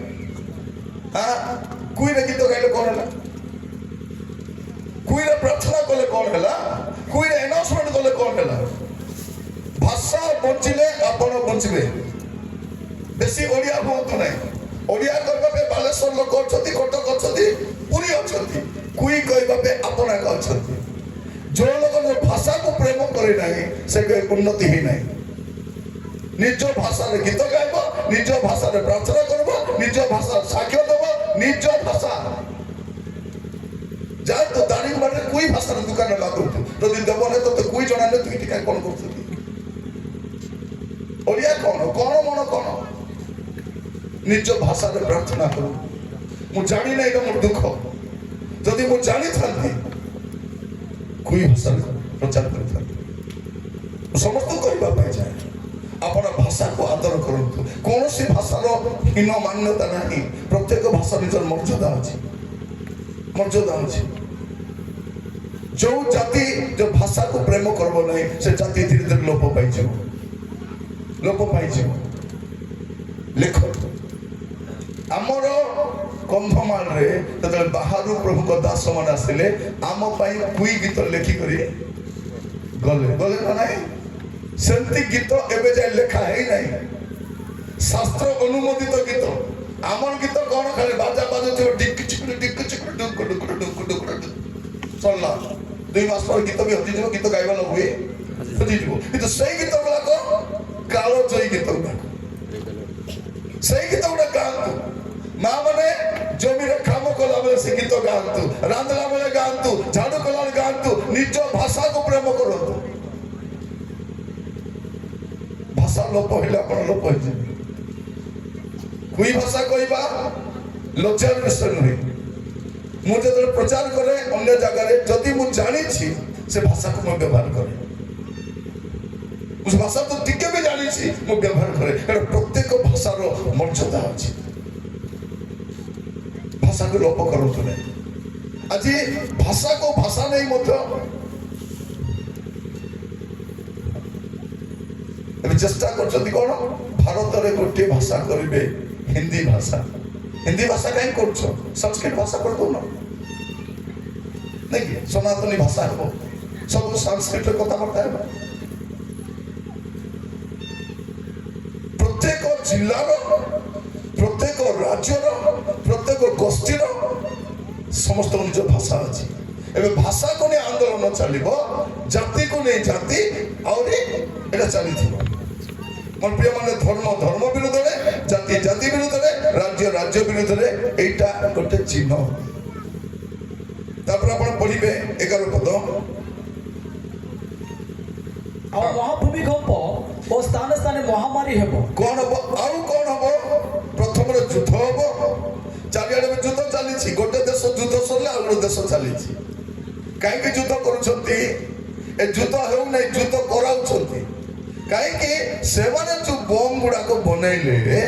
କୁଇରେ ଗୀତ ଗାଇଲେ କଣ ହେଲା? କୁଇରେ ପ୍ରାର୍ଥନା କଲେ କଣ ହେଲା? କୁଇରେ ଆନାଉନ୍ସମେଣ୍ଟ କଲେ କଣ ହେଲା? ଭାଷା ବଞ୍ଚିଲେ ଆପଣ ବଞ୍ଚିବେ। ବେଶୀ ଓଡ଼ିଆ ହୁଅନ୍ତୁ ନାହିଁ। ଓଡ଼ିଆ କହିବା ପାଇଁ ବାଲେଶ୍ୱର ଲୋକ ଅଛନ୍ତି, କଟକ ଅଛନ୍ତି, ପୁରୀ ଅଛନ୍ତି। କୁଇ କହିବା ପାଇଁ ଆପଣ ଏକା ଅଛନ୍ତି। ଯେଉଁ ଲୋକ ଭାଷାକୁ ପ୍ରେମ କରି ନାହିଁ, ସେ ଉନ୍ନତି ହିଁ ନାହିଁ। ନିଜ ଭାଷାରେ ଗୀତ ଗାଇବ, ନିଜ ଭାଷାରେ ପ୍ରାର୍ଥନା କରିବ, ନିଜ ଭାଷାର ସାକ୍ଷ୍ୟ ଦେବ, ନିଜ ଭାଷା। ଯାହା ତୁ ଦାରିଙ୍ଗବାଡ଼ିରେ କୁଇ ଭାଷାର ଦୋକାନ ଲାଗୁଛୁ, ଯଦି ଦେବ ନାହିଁ ତତେ କୁଇ ଜଣାଲେ ତୁଇ ଟିକେ କଣ କରୁଛନ୍ତି? ଓଡ଼ିଆ କଣ, କଣ ମନ କଣ? ନିଜ ଭାଷାରେ ପ୍ରାର୍ଥନା କରୁ। ମୁଁ ଜାଣି ନାହିଁ, ମୋର ଦୁଃଖ। ଯଦି ମୁଁ ଜାଣିଥାନ୍ତି କୁଇ ଭାଷାରେ ପ୍ରଚାର କରିଥାନ୍ତି। ସମସ୍ତଙ୍କୁ କହିବା ପାଇଁ ଚାହେଁ, ଆପଣ ଭାଷାକୁ ଆଦର କରନ୍ତୁ। କୌଣସି ଭାଷାର ହୀନ ମାନ୍ୟତା ନାହିଁ। ପ୍ରତ୍ୟେକ ଭାଷା ନିଜର ମର୍ଯ୍ୟାଦା ଅଛି, ମର୍ଯ୍ୟାଦା ଅଛି। ଯୋଉ ଜାତି ଯୋଉ ଭାଷାକୁ ପ୍ରେମ କରିବ ନାହିଁ, ସେ ଜାତି ଧୀରେ ଧୀରେ ଲୋପ ପାଇଯିବ, ଲୋପ ପାଇଯିବ। ଲେଖନ୍ତୁ, ଆମର କନ୍ଧମାଳରେ ଯେତେବେଳେ ବାହାରୁ ପ୍ରଭୁଙ୍କ ଦାସମାନେ ଆସିଲେ, ଆମ ପାଇଁ କୁଇ ଗୀତ ଲେଖିକରି ଗଲେ, ଗଲେ ନା ନାହିଁ? ସେମିତି ଗୀତ ଏବେ ଯାଏ ଲେଖା ହେଇନାହିଁ। ଶାସ୍ତ୍ର ଅନୁମୋଦିତ ଗୀତ। ଆମର ଗୀତ କଣ? ଖାଲି ବାଜା ବାଜୁଥିବ, ଡିକି ଚିକୁଡି ଡିକି ଚିକୁଡି ଡୁକୁ ଡୁକୁ ଡୁକୁ ଡୁକୁ ଡୁକୁ ସରିଲା। 2 ମାସ ପରେ ଗୀତ ବି ହଜିଯିବ, ଗୀତ ଗାଇବା ନ ହୁଏ, ହଜିଯିବ। କିନ୍ତୁ ସେଇ ଗୀତ ଗୁଡାକ କାଳଜୟୀ ଗୀତ ଗୁଡାକ, ସେଇ ଗୀତ ଗୁଡା ଗାଆନ୍ତୁ। ମା ମାନେ ଜମିରେ କାମ କଲା ବେଳେ ସେ ଗୀତ ଗାଆନ୍ତୁ, ରାନ୍ଧିଲା ବେଳେ ଗାଆନ୍ତୁ, ଝାଡୁ କଲା ବେଳେ ଗାଆନ୍ତୁ। ନିଜ ଭାଷାକୁ ପ୍ରେମ କରନ୍ତୁ। ଭାଷା ଲୋପ ହେଲେ ଆପଣ ଲୋପ ହେଇଯିବେ। କୁଇ ଭାଷା କହିବା ଲଜ୍ଜାର ବିଷୟ ନୁହେଁ। ମୁଁ ଯେତେବେଳେ ପ୍ରଚାର କରେ ଅନ୍ୟ ଜାଗାରେ, ଯଦି ମୁଁ ଜାଣିଛି ସେ ଭାଷାକୁ ମୁଁ ବ୍ୟବହାର କରେ। ଭାଷା ତ ଟିକେ ବି ଜାଣିଛି ମୁଁ ବ୍ୟବହାର କରେ, କାରଣ ପ୍ରତ୍ୟେକ ଭାଷାର ମର୍ଯ୍ୟାଦା ଅଛି। ଭାଷାକୁ ଲୋପ କରନ୍ତୁ ନାହିଁ। ଆଜି ଭାଷାକୁ ଭାଷା ନେଇ ମଧ୍ୟ ଏବେ ଚେଷ୍ଟା କରୁଛନ୍ତି କଣ? ଭାରତରେ ଗୋଟିଏ ଭାଷା କରିବେ, ହିନ୍ଦୀ ଭାଷା। ହିନ୍ଦୀ ଭାଷା କାହିଁ କରୁଛ? ସଂସ୍କୃତ ଭାଷା କରିଦଉନ ନାଇଁ କି? ସନାତନୀ ଭାଷା ହେବ, ସବୁ ସଂସ୍କୃତରେ କଥାବାର୍ତ୍ତା ହେବ। ପ୍ରତ୍ୟେକ ଜିଲ୍ଲାର, ପ୍ରତ୍ୟେକ ରାଜ୍ୟର, ପ୍ରତ୍ୟେକ ଗୋଷ୍ଠୀର ସମସ୍ତଙ୍କ ନିଜ ଭାଷା ଅଛି। ଏବେ ଭାଷାକୁ ନେଇ ଆନ୍ଦୋଳନ ଚାଲିବ, ଜାତିକୁ ନେଇ ଜାତି, ଆହୁରି ଏଇଟା ଚାଲିଥିବ। ମୋର ପ୍ରିୟ ମାନେ, ଧର୍ମ ଧର୍ମ ବିରୁଦ୍ଧରେ, ଜାତି ଜାତି ବିରୁଦ୍ଧରେ, ରାଜ୍ୟ ରାଜ୍ୟ ବିରୁଦ୍ଧରେ, ଏଇଟା ଗୋଟେ ଚିହ୍ନ। ତାପରେ ଆପଣ ପଢିବେ 11 ପଦ। ଆଉ ମହାଭୂମିକମ୍ପ ଓ ସ୍ଥାନେ ସ୍ଥାନେ ମହାମାରୀ ହେବ। କଣ ହବ? ଆଉ କଣ ହବ? ପ୍ରଥମରେ ଯୁଦ୍ଧ ହବ। ଚାରିଆଡେ ଯୁଦ୍ଧ ଚାଲିଛି। ଗୋଟେ ଦେଶ ଯୁଦ୍ଧ ସରିଲେ ଆଉ ଗୋଟେ ଦେଶ ଚାଲିଛି। କାହିଁକି ଯୁଦ୍ଧ କରୁଛନ୍ତି? ଏ ଯୁଦ୍ଧ ହେଉନାହିଁ, ଯୁଦ୍ଧ କରାଉଛନ୍ତି। କାହିଁକି? ସେମାନେ ଯୋଉ ବମ୍ ଗୁଡାକ ବନେଇଲେ,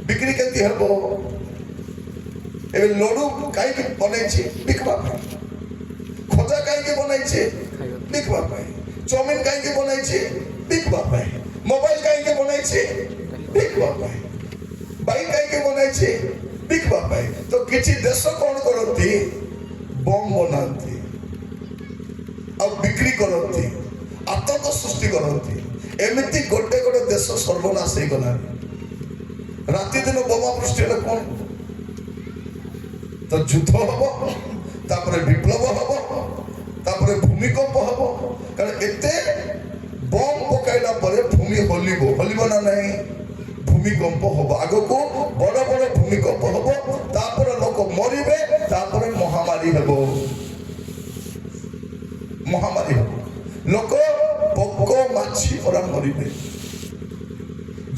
ବିକ୍ରି କେମିତି ହେବ? ଏବେ ଲଡୁ କାହିଁକି ବନେଇଛି? ବିକବା ପାଇଁ। ଖଜା କାହିଁକି ବନେଇଛି? ବିକବା ପାଇଁ। ଚାଉମିନ କାହିଁକି ବନେଇଛି? ବିକବା ପାଇଁ। ମୋବାଇଲ କାହିଁକି ବନେଇଛି? ବିକବା ପାଇଁ। ବାଇକ୍ କାହିଁକି ବନେଇଛି? ବନାଇଛି ବିକିବା ପାଇଁ। ତ କିଛି ଦେଶ କଣ କରନ୍ତି, ବମ୍ ବନାନ୍ତି ଆଉ ବିକ୍ରି କରନ୍ତି, ଆତଙ୍କ ସୃଷ୍ଟି କରନ୍ତି। ଏମିତି ଗୋଟେ ଗୋଟେ ଦେଶ ସର୍ବନାଶ ହେଇଗଲାଣି। ରାତି ଦିନ ବୋମା ବୃଷ୍ଟି ହେଲେ କଣ, ତ ଯୁଦ୍ଧ ହବ, ତାପରେ ବିପ୍ଳବ ହବ, ତାପରେ ଭୂମିକମ୍ପ ହବ। କାରଣ ଏତେ ବମ୍ ପକାଇଲା ପରେ ଭୂମି ହଲିବ ନା ନାହିଁ, ଭୂମିକମ୍ପ ହବ। ଆଗକୁ ବଡ ବଡ ଭୂମିକମ୍ପ ହବ, ତାପରେ ଲୋକ ମରିବେ, ତାପରେ ମହାମାରୀ ହେବ। ଲୋକ ପୋକ ମାଛି ପରା ମରିବେ,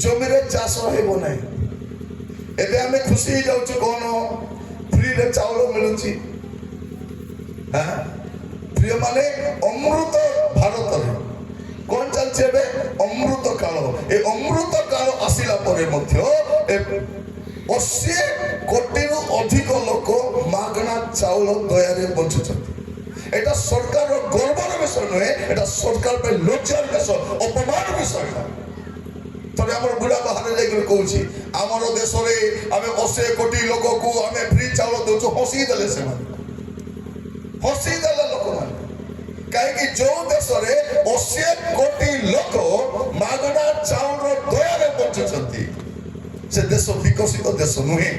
ଜମିରେ ଚାଷ ହେବ ନାହିଁ। ଏବେ ଆମେ ଖୁସି ହେଇଯାଉଛୁ, କଣ ଫ୍ରିରେ ଚାଉଳ ମିଳୁଛି। ପ୍ରିୟ ମାନେ ଅମୃତ ଭାରତରେ କଣ ଚାଲିଛି ଏବେ, ଅମୃତ କାଳ। ଏ ଅମୃତ କାଳ ଆସିଲା ପରେ ମଧ୍ୟ 80 କୋଟିରୁ ଅଧିକ ଲୋକ ମାଗଣା ଚାଉଳ ଦୟାରେ ବଞ୍ଚୁଛନ୍ତି। এটা সরকারের গর্বর বিষয় নয়, এটা সরকার ପାଇଁ লজ্জার বিষয়, অপমান বিষয়। তবে আমার বুড়া বাহারে যাই কହୁଛି আমার দেশরে আমি 80 কোটি লোকକୁ ଆମେ ফ্রি চাউল ଦଉଛୁ। ହସି ଦେଲେ ସେମାନେ, ହସି ଦେଲେ ଲୋକମାନେ। କାହିଁକି ଯୋଉ ଦେଶରେ 80 କୋଟି ଲୋକ ମାଗଣା ଚାଉଳ ଦୟାରେ ବଞ୍ଚୁଛନ୍ତି, ସେ ଦେଶ ବିକଶିତ ଦେଶ ନୁହେଁ।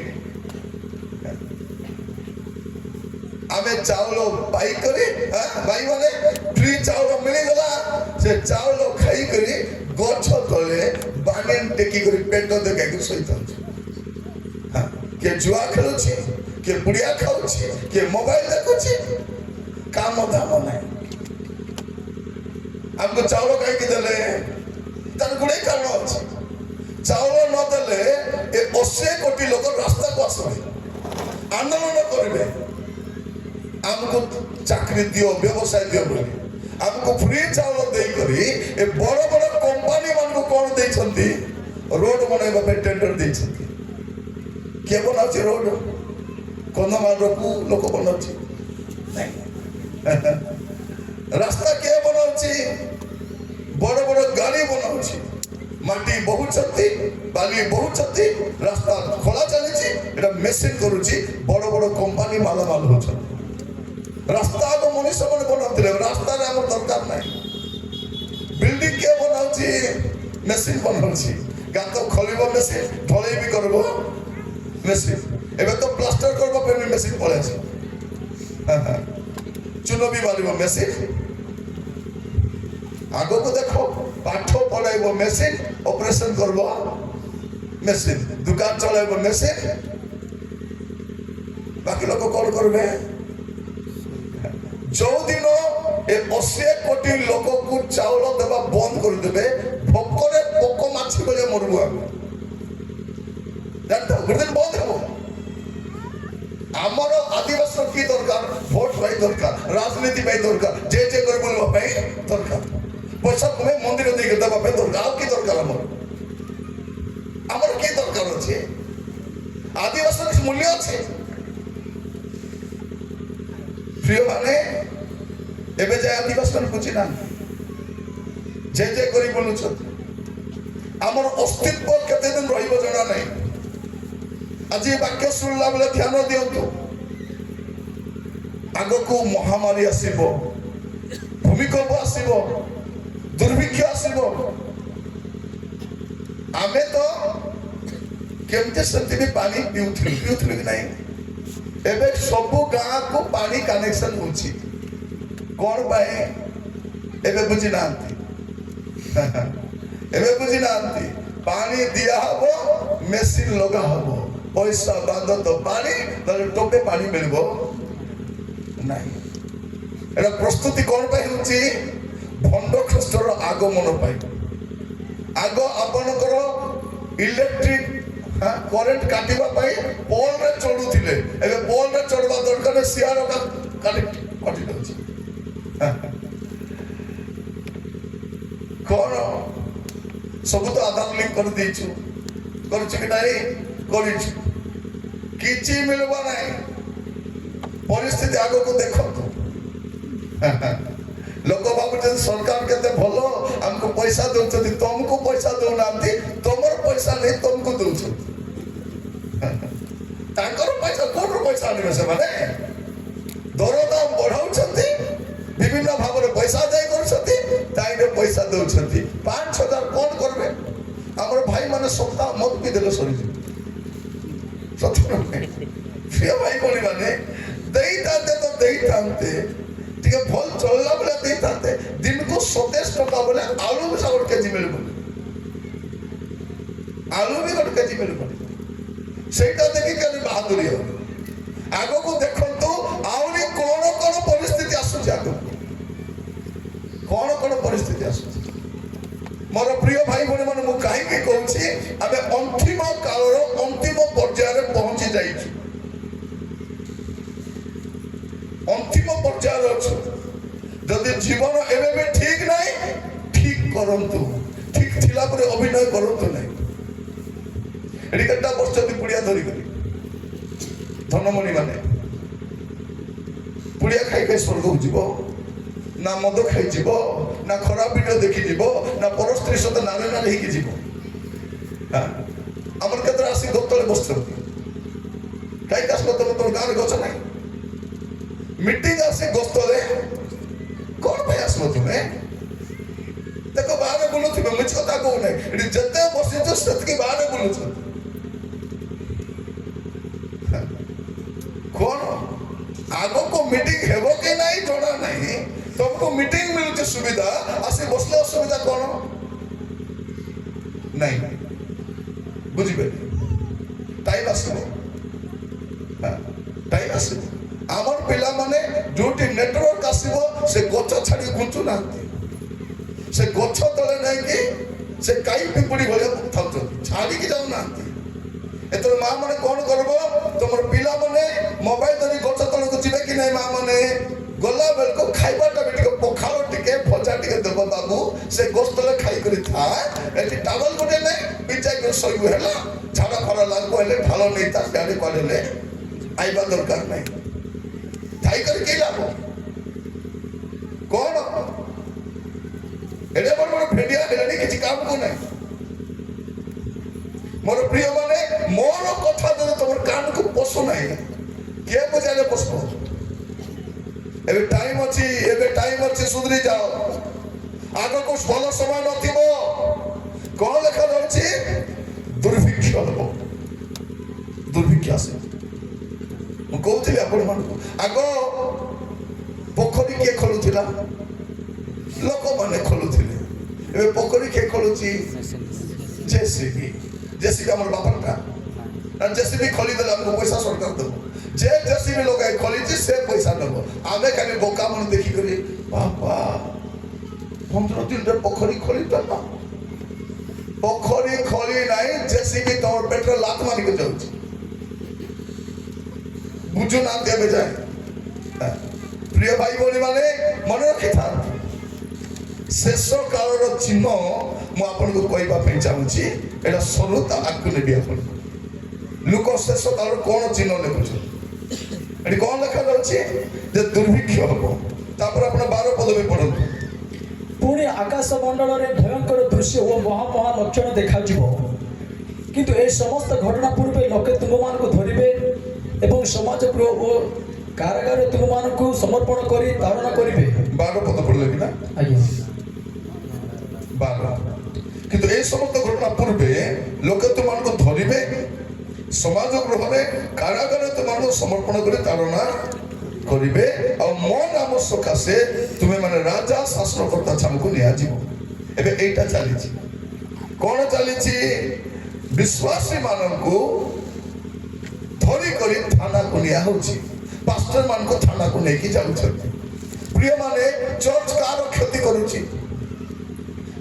ଆମେ ଚାଉଳ ପାଇକରି ଭାଇ ମାନେ ଫ୍ରି ଚାଉଳ ମିଳିଗଲା, ସେ ଚାଉଳ ଖାଇକରି ଗଛ ତଳେ ବାନିଆନ ଟେକିକରି ପେଟ ଦେଖାଇକି ଶୋଇଥାଉଛି। କିଏ ଜୁଆ ଖେଳୁଛି, କିଏ ପୁଡ଼ିଆ ଖାଉଛି, କିଏ ମୋବାଇଲ ଦେଖୁଛି, କାମ ଦାମ ନାହିଁ। ଆମକୁ ଚାଉଳ କାହିଁକି ଦେଲେ, ତାର ଗୁଡ଼େ କାରଣ ଅଛି। ଚାଉଳ ନଦେଲେ ଏ 80 କୋଟି ଲୋକ ରାସ୍ତାକୁ ଆସିବେ, ଆନ୍ଦୋଳନ କରିବେ, ଆମକୁ ଚାকরি ଦିଅ, ବ୍ୟବସାୟ ଦିଅ ବୋଲି। ଆମକୁ ଫ୍ରି ଚାଉଳ ଦେଇକରି ଏ ବଡ଼ ବଡ଼ କମ୍ପାନୀ ମାନଙ୍କୁ କଣ ଦେଇଛନ୍ତି, ରୋଡ ବନାଇବା ପାଇଁ ଟେଣ୍ଡର ଦେଇଛନ୍ତି। କିଏ ବନାଉଛି ରୋଡ, କନ୍ଧମାଳର ଲୋକ ବନାଉଛି ରାସ୍ତା, କିଏ ବନାଉଛି, ବଡ଼ ବଡ଼ ଗାଡ଼ି ବନାଉଛି। ମାଟି ବହୁଛନ୍ତି, ବାଲି ବହୁଛନ୍ତି, ରାସ୍ତା ଖୋଳା ଚାଲିଛି, এটা ମେସିନ କରୁଛି, ବଡ଼ ବଡ଼ କମ୍ପାନୀ ମାଲାମାଲ ହଉଛନ୍ତି। ରାସ୍ତା ଆଗ ମଣିଷ ମାନେ ବନାଉଥିଲେ, ରାସ୍ତାରେ ଆମର ଦରକାର ନାହିଁ। ବିଲ୍ଡିଂ କିଏ ବନାଉଛି, ମେସିନ ବନାଉଛି। ଗାତ ଖୋଳିବ ମେସିନ, ଢଳେଇ ବି କରିବ ମେସିନ। ଏବେ ତ ପ୍ଲାଷ୍ଟର କରିବା ପାଇଁ ବି ମେସିନ ପଳେଇଛି, ଚୂନ ବି ମାରିବ ମେସିନ। ଆଗକୁ ଦେଖ, ପାଠ ପଢାଇବ ମେସିନ, ଅପରେସନ କରିବ ମେସିନ, ଦୋକାନ ଚଳାଇବ ମେସିନ। ବାକି ଲୋକ କଣ କରିବେ, ଯୋଉଦିନ ଏ 80 କୋଟି ଲୋକକୁ ଚାଉଳ ଦେବା ବନ୍ଦ କରିଦେବେ, ଭୋକରେ ପୋକ ମାଛି ଭଳିଆ ମରିବୁ ଆମେ, ଜାଣିଛ। ଗୋଟେ ଦିନ ବନ୍ଦ ହେବ। ଆମର ଆଦିବାସୀର କି ଦରକାର, ଭୋଟ ପାଇଁ ଦରକାର, ରାଜନୀତି ପାଇଁ ଦରକାର, ଯେ କରି ବୁଲିବା ପାଇଁ ଦରକାର, ପଇସା କମେଇ ମନ୍ଦିର ଦେଇକି ଦେବା ପାଇଁ ଦରକାର। ଆଉ କି ଦରକାର ଆମର କି ଦରକାର ଅଛି? ଆଦିବାସୀର କିଛି ମୂଲ୍ୟ ଅଛି? ପ୍ରିୟ ମାନେ ଏବେ ଯାଏ ଆଦିବାସୀ ମାନେ ବୁଝି ନାହାନ୍ତି, ଯେ କରି ବୁଲୁଛନ୍ତି। ଆମର ଅସ୍ତିତ୍ୱ କେତେ ଦିନ ରହିବ ଜଣା ନାହିଁ। ଆଜି ବାକ୍ୟ ଶୁଣିଲା ବେଳେ ଧ୍ୟାନ ଦିଅନ୍ତୁ, ଆଗକୁ ମହାମାରୀ ଆସିବ, ଭୂମିକମ୍ପ ଆସିବ, ଦୁର୍ଭିକ୍ଷ ଆସିବ। ଆମେ ତ କେମିତି ସେମିତି ବି ପାଣି ପିଉଥିଲୁ କି ନାହିଁ। ଏବେ ସବୁ ଗାଁକୁ ପାଣି କନେକ୍ସନ ହଉଛି, କଣ ପାଇଁ? ଏବେ ବୁଝି ନାହାନ୍ତି, ଏବେ ବୁଝି ନାହାନ୍ତି। ପାଣି ଦିଆହବ, ମେସିନ ଲଗା ହବ, ପଇସା ବାନ୍ଧ ତ ପାଣି, ନହେଲେ ଟୋପେ ପାଣି ମିଳିବ ନାହିଁ। এটা ପ୍ରସ୍ତୁତି କଣ ପାଇଁ ହେଉଛି? ଭଣ୍ଡ ଖ୍ରୀଷ୍ଟର ଆଗମନ ପାଇଁ। ଆଗ ଆପଣଙ୍କର ଇଲେକ୍ଟ୍ରିକ କରେଣ୍ଟ କାଟିବା ପାଇଁ ପୋଲରେ ଚଢୁଥିଲେ, ଏବେ ପୋଲରେ ଚଢବା ଦରକାର, ସିଆର କଟି ଯାଉଛି। କଣ ସବୁ ତ ଆଧାର ଲିଙ୍କ କରିଦେଇଛୁ, କରିଛୁ କି ନାହିଁ? କରିଛୁ, କିଛି ମିଳିବ ନାହିଁ। ପରିସ୍ଥିତି ଆଗକୁ ଦେଖନ୍ତୁ। ଲୋକ ଭାବୁଛନ୍ତି ସରକାର କେତେ ଭଲ, ଆମକୁ ପଇସା ଦଉଛନ୍ତି। ତମକୁ ପଇସା ଦଉନାହାନ୍ତି, ତମର ପଇସା ନେଇ ତମକୁ ଦଉଛନ୍ତି। ତାଙ୍କର ପଇସା କୋଉଠୁ ପଇସା ଆଣିବେ ସେମାନେ? ଦରଦାମ ବଢାଉଛନ୍ତି, ବିଭିନ୍ନ ଭାବରେ ପଇସା ଆଦାୟ କରୁଛନ୍ତି, ତାଇରେ ପଇସା ଦଉଛନ୍ତି। 5,000 କଣ କରିବେ? ଆମର ଭାଇମାନେ ସପ୍ତାହ ମଦ ପିଇ ଦେଲେ ସରିଯିବ। ସତ ନୁହେଁ? ପ୍ରିୟ ଭାଇ ଭଉଣୀ ମାନେ, ଦେଇଥାନ୍ତେ ତ ଦେଇଥାନ୍ତେ, ଟିକେ ଭଲ ଚଳିଲା ବେଳେ ଦେଇଥାନ୍ତେ। ଦିନକୁ 27 ଟଙ୍କା ବୋଲେ ଆଳୁ ବି ଗୋଟେ କେଜି ମିଳିବନି, ଆଳୁ ବି ଗୋଟେ କେଜି ମିଳିବନି। ସେଇଟା ଦେଖିକି ଆମେ ବାହାଦୁରୀ ହବ। ଆଗକୁ ଦେଖନ୍ତୁ ଆହୁରି କଣ କଣ ପରିସ୍ଥିତି ଆସୁଛି, ଆଗକୁ କଣ କଣ ପରିସ୍ଥିତି ଆସୁଛି। ମୋର ପ୍ରିୟ ଭାଇ ଭଉଣୀ ମାନେ, ମୁଁ କାହିଁକି କହୁଛି, ଆମେ ଅନ୍ତିମ କାଳର ଅନ୍ତିମ ପର୍ଯ୍ୟାୟରେ ପହଞ୍ଚି ଯାଇଛୁ, ଅନ୍ତିମ ପର୍ଯ୍ୟାୟରେ ଅଛୁ। ଯଦି ଜୀବନ ଏବେ ବି ଠିକ ନାହିଁ, ଠିକ କରନ୍ତୁ। ଠିକ ଥିଲା ପରେ ଅଭିନୟ କରନ୍ତୁ ନାହିଁ। ଏଠି କେତେଟା ବସିଛନ୍ତି ପୁଡ଼ିଆ ଧରିକରି, ଧନମଣି ମାନେ। ପୁଡ଼ିଆ ଖାଇ ଖାଇ ସ୍ୱର୍ଗକୁ ଯିବ ନା ମଦ ଖାଇଯିବ, ନା ଖରାପ ଭିଡ଼ିଓ ଦେଖିଯିବ, ନା ପର ସ୍ତ୍ରୀ ସହିତ ନାରେ ନାରେ ହେଇକି ଯିବ? ଆମର କେତେଟା ଆସି ଗତଳେ ବସିଛନ୍ତି? କାହିଁକି ଆସିଲ ତମେ? ତମ ଗାଁରେ ଗଛ ନାହିଁ? ମିଟିଂ ଆସି ଗସ୍ତରେ କଣ ପାଇଁ ଆସିଲ ତୁମେ? ଦେଖ ବାହାରେ ବୁଲୁଥିବେ, ମିଛ କଥା କହୁନାହିଁ। ଏଠି ଯେତେ ବସିଛ ସେତିକି ବାହାରେ ବୁଲୁଛ। କଣ ଆଗକୁ ମିଟିଂ ହେବ କି ନାହିଁ ଜଣା ନାହିଁ। ତମକୁ ମିଟିଂ ମିଳୁଛି ସୁବିଧା, ଆସି ବସିଲେ ଅସୁବିଧା କଣ ନାହିଁ? ବୁଝିବେ? ଟାଇମ ଆସିବ, ଟାଇମ ଆସିବ। ଆମର ପିଲାମାନେ ଯୋଉଠି ନେଟୱାର୍କ ଆସିବ ସେ ଗଛ ଛାଡି ଘୁଞ୍ଚୁ ନାହାନ୍ତି। ସେ ଗଛ ତଳେ ନାଇକି ସେ କାଇ ପିମ୍ପୁଡି ଭଳିଆ ଥାଉଛନ୍ତି, ଛାଡିକି ଯାଉନାହାନ୍ତି। ଏଥର ମା ମାନେ କଣ କରିବ? ତମର ପିଲାମାନେ ମୋବାଇଲ ଧରି ଗଛ ତଳକୁ ଯିବେ କି ନାହିଁ? ମା ମାନେ ଗଲା ବେଳକୁ ଖାଇବାଟା ବି ଟିକେ ପଖାଳ ଟିକେ ଭଜା ଟିକେ ଦେବ ବାବୁ, ସେ ଗଛ ତଳେ ଖାଇକରି ଥା। ଏଠି ଟାୱଲ ଗୋଟେ ନେଇ ବିଚାଇ କରି ଶୋଇବୁ ହେଲା। ଝାଡା ଫାଡା ଲାଗୁ ହେଲେ ଢାଳ ନେଇ ତା ସିଆଡେ କୁଆଡେ ଆଇବା ଦରକାର ନାହିଁ। ଥାଇକରି କି ଲାଭ କଣ? ଏଡେ ବଡ ବଡ ଭେଣ୍ଡିଆ ହେଲେଣି, କିଛି କାମକୁ ନାହିଁ। ମୋର ପ୍ରିୟ ମାନେ, ମୋର କଥା ଯଦି ତମର କାନକୁ ପଶୁ ନାହିଁ, କିଏ ବୁଝାଇଲେ ପଶୁ? ଏବେ ଟାଇମ ଅଛି, ଏବେ ଟାଇମ ଅଛି, ସୁଧୁରି ଯାଅ। ଆଗକୁ ଭଲ ସମୟ ନଥିବ। କଣ ଲେଖା ରହିଛି? ଦୁର୍ଭିକ୍ଷ ହବ, ଦୁର୍ଭିକ୍ଷ ଆସିବ। ମୁଁ କହୁଥିଲି ଆପଣମାନଙ୍କୁ, ଆଗ ପୋଖରୀ କିଏ ଖୋଲୁଥିଲା? ଲୋକମାନେ ଖୋଲୁଥିଲେ। ଏବେ ପୋଖରୀ କିଏ ଖୋଲୁଛି? ଜେସିବି। ଜେସିବି ଆମର ବାପାଟା, ଜେସିବି ଖୋଲିଦେଲେ ଆମକୁ ପଇସା ସରକାର ଦେବ। ଯେ ଜେସିବି ଲଗାଇ ଖୋଲିଛି ସେ ପଇସା ଦେବ। ଆମେ ଖାଲି ବୋକା ମନ ଦେଖିକରି ବାପା 15 ଦିନରେ ପୋଖରୀ ଖୋଲିଦେଲା। ପୋଖରୀ ଖୋଲି ନାହିଁ, ଜେସିବି ତମର ପେଟରେ ଲାତ ମାରିକି ଯାଉଛି। ବୁଝୁନାହାନ୍ତି ଏବେ ଯାଏ। ପ୍ରିୟ ଭାଇ ଭଉଣୀ ମାନେ, ମନେ ରଖିଥାନ୍ତି, ଶେଷ କାଳର ଚିହ୍ନ ମୁଁ ଆପଣଙ୍କୁ କହିବା ପାଇଁ ଚାହୁଁଛି। ଏଇଟା ସରୁତା ଆଗକୁ ନେବି ଆପଣ। ଲୋକ ଶେଷ କାଳର କଣ ଚିହ୍ନ ଲେଖୁଛନ୍ତି? ଏଠି କଣ ଲେଖା ଯାଉଛି? ଯେ ଦୁର୍ଭିକ୍ଷ ହବ। ତାପରେ ଆପଣ 12 ପଦବୀ ପଢନ୍ତୁ। ପୁଣି ଆକାଶ ମଣ୍ଡଳରେ ଭୟଙ୍କର ଦୃଶ୍ୟ ଓ ମହାମହା ଲକ୍ଷଣ ଦେଖାଯିବ। କିନ୍ତୁ ଏ ସମସ୍ତ ଘଟଣା ପୂର୍ବେ ଲୋକେ ତୁମମାନଙ୍କୁ ଧରିବେ ଏବଂ ସମାଜ ଗୃହ ଓ କାରାଗାରରେ ତୁମମାନଙ୍କୁ ସମର୍ପଣ କରି ତାଡ଼ନା କରିବେ। 12 ପଦ ପଢିଲେ କି ନା? ଆଜ୍ଞା। 12। କିନ୍ତୁ এই সমস্ত ঘটনা পূর্বে লোকে তোমাকে ধরিবে, সমাজ গৃহরে কারাগারে তোমাকে সমর্পণ করে তাড়না করিবে, আর মো নাম সকাশে তুমি মানে রাজা শাসনকর্তা ছামুকু নিয়াଯିବ। ଏବେ এইটা চালিছি। কোন চালিছি? বিশ্বাসী মানকু ধরি করে থানাকু নিয়া হচ্ছে। পাস্টর মানকু থানাকু নেকি যাউଛନ୍ତି। প্রিয় মানে, চর্চ কার ক্ষতি করুছি?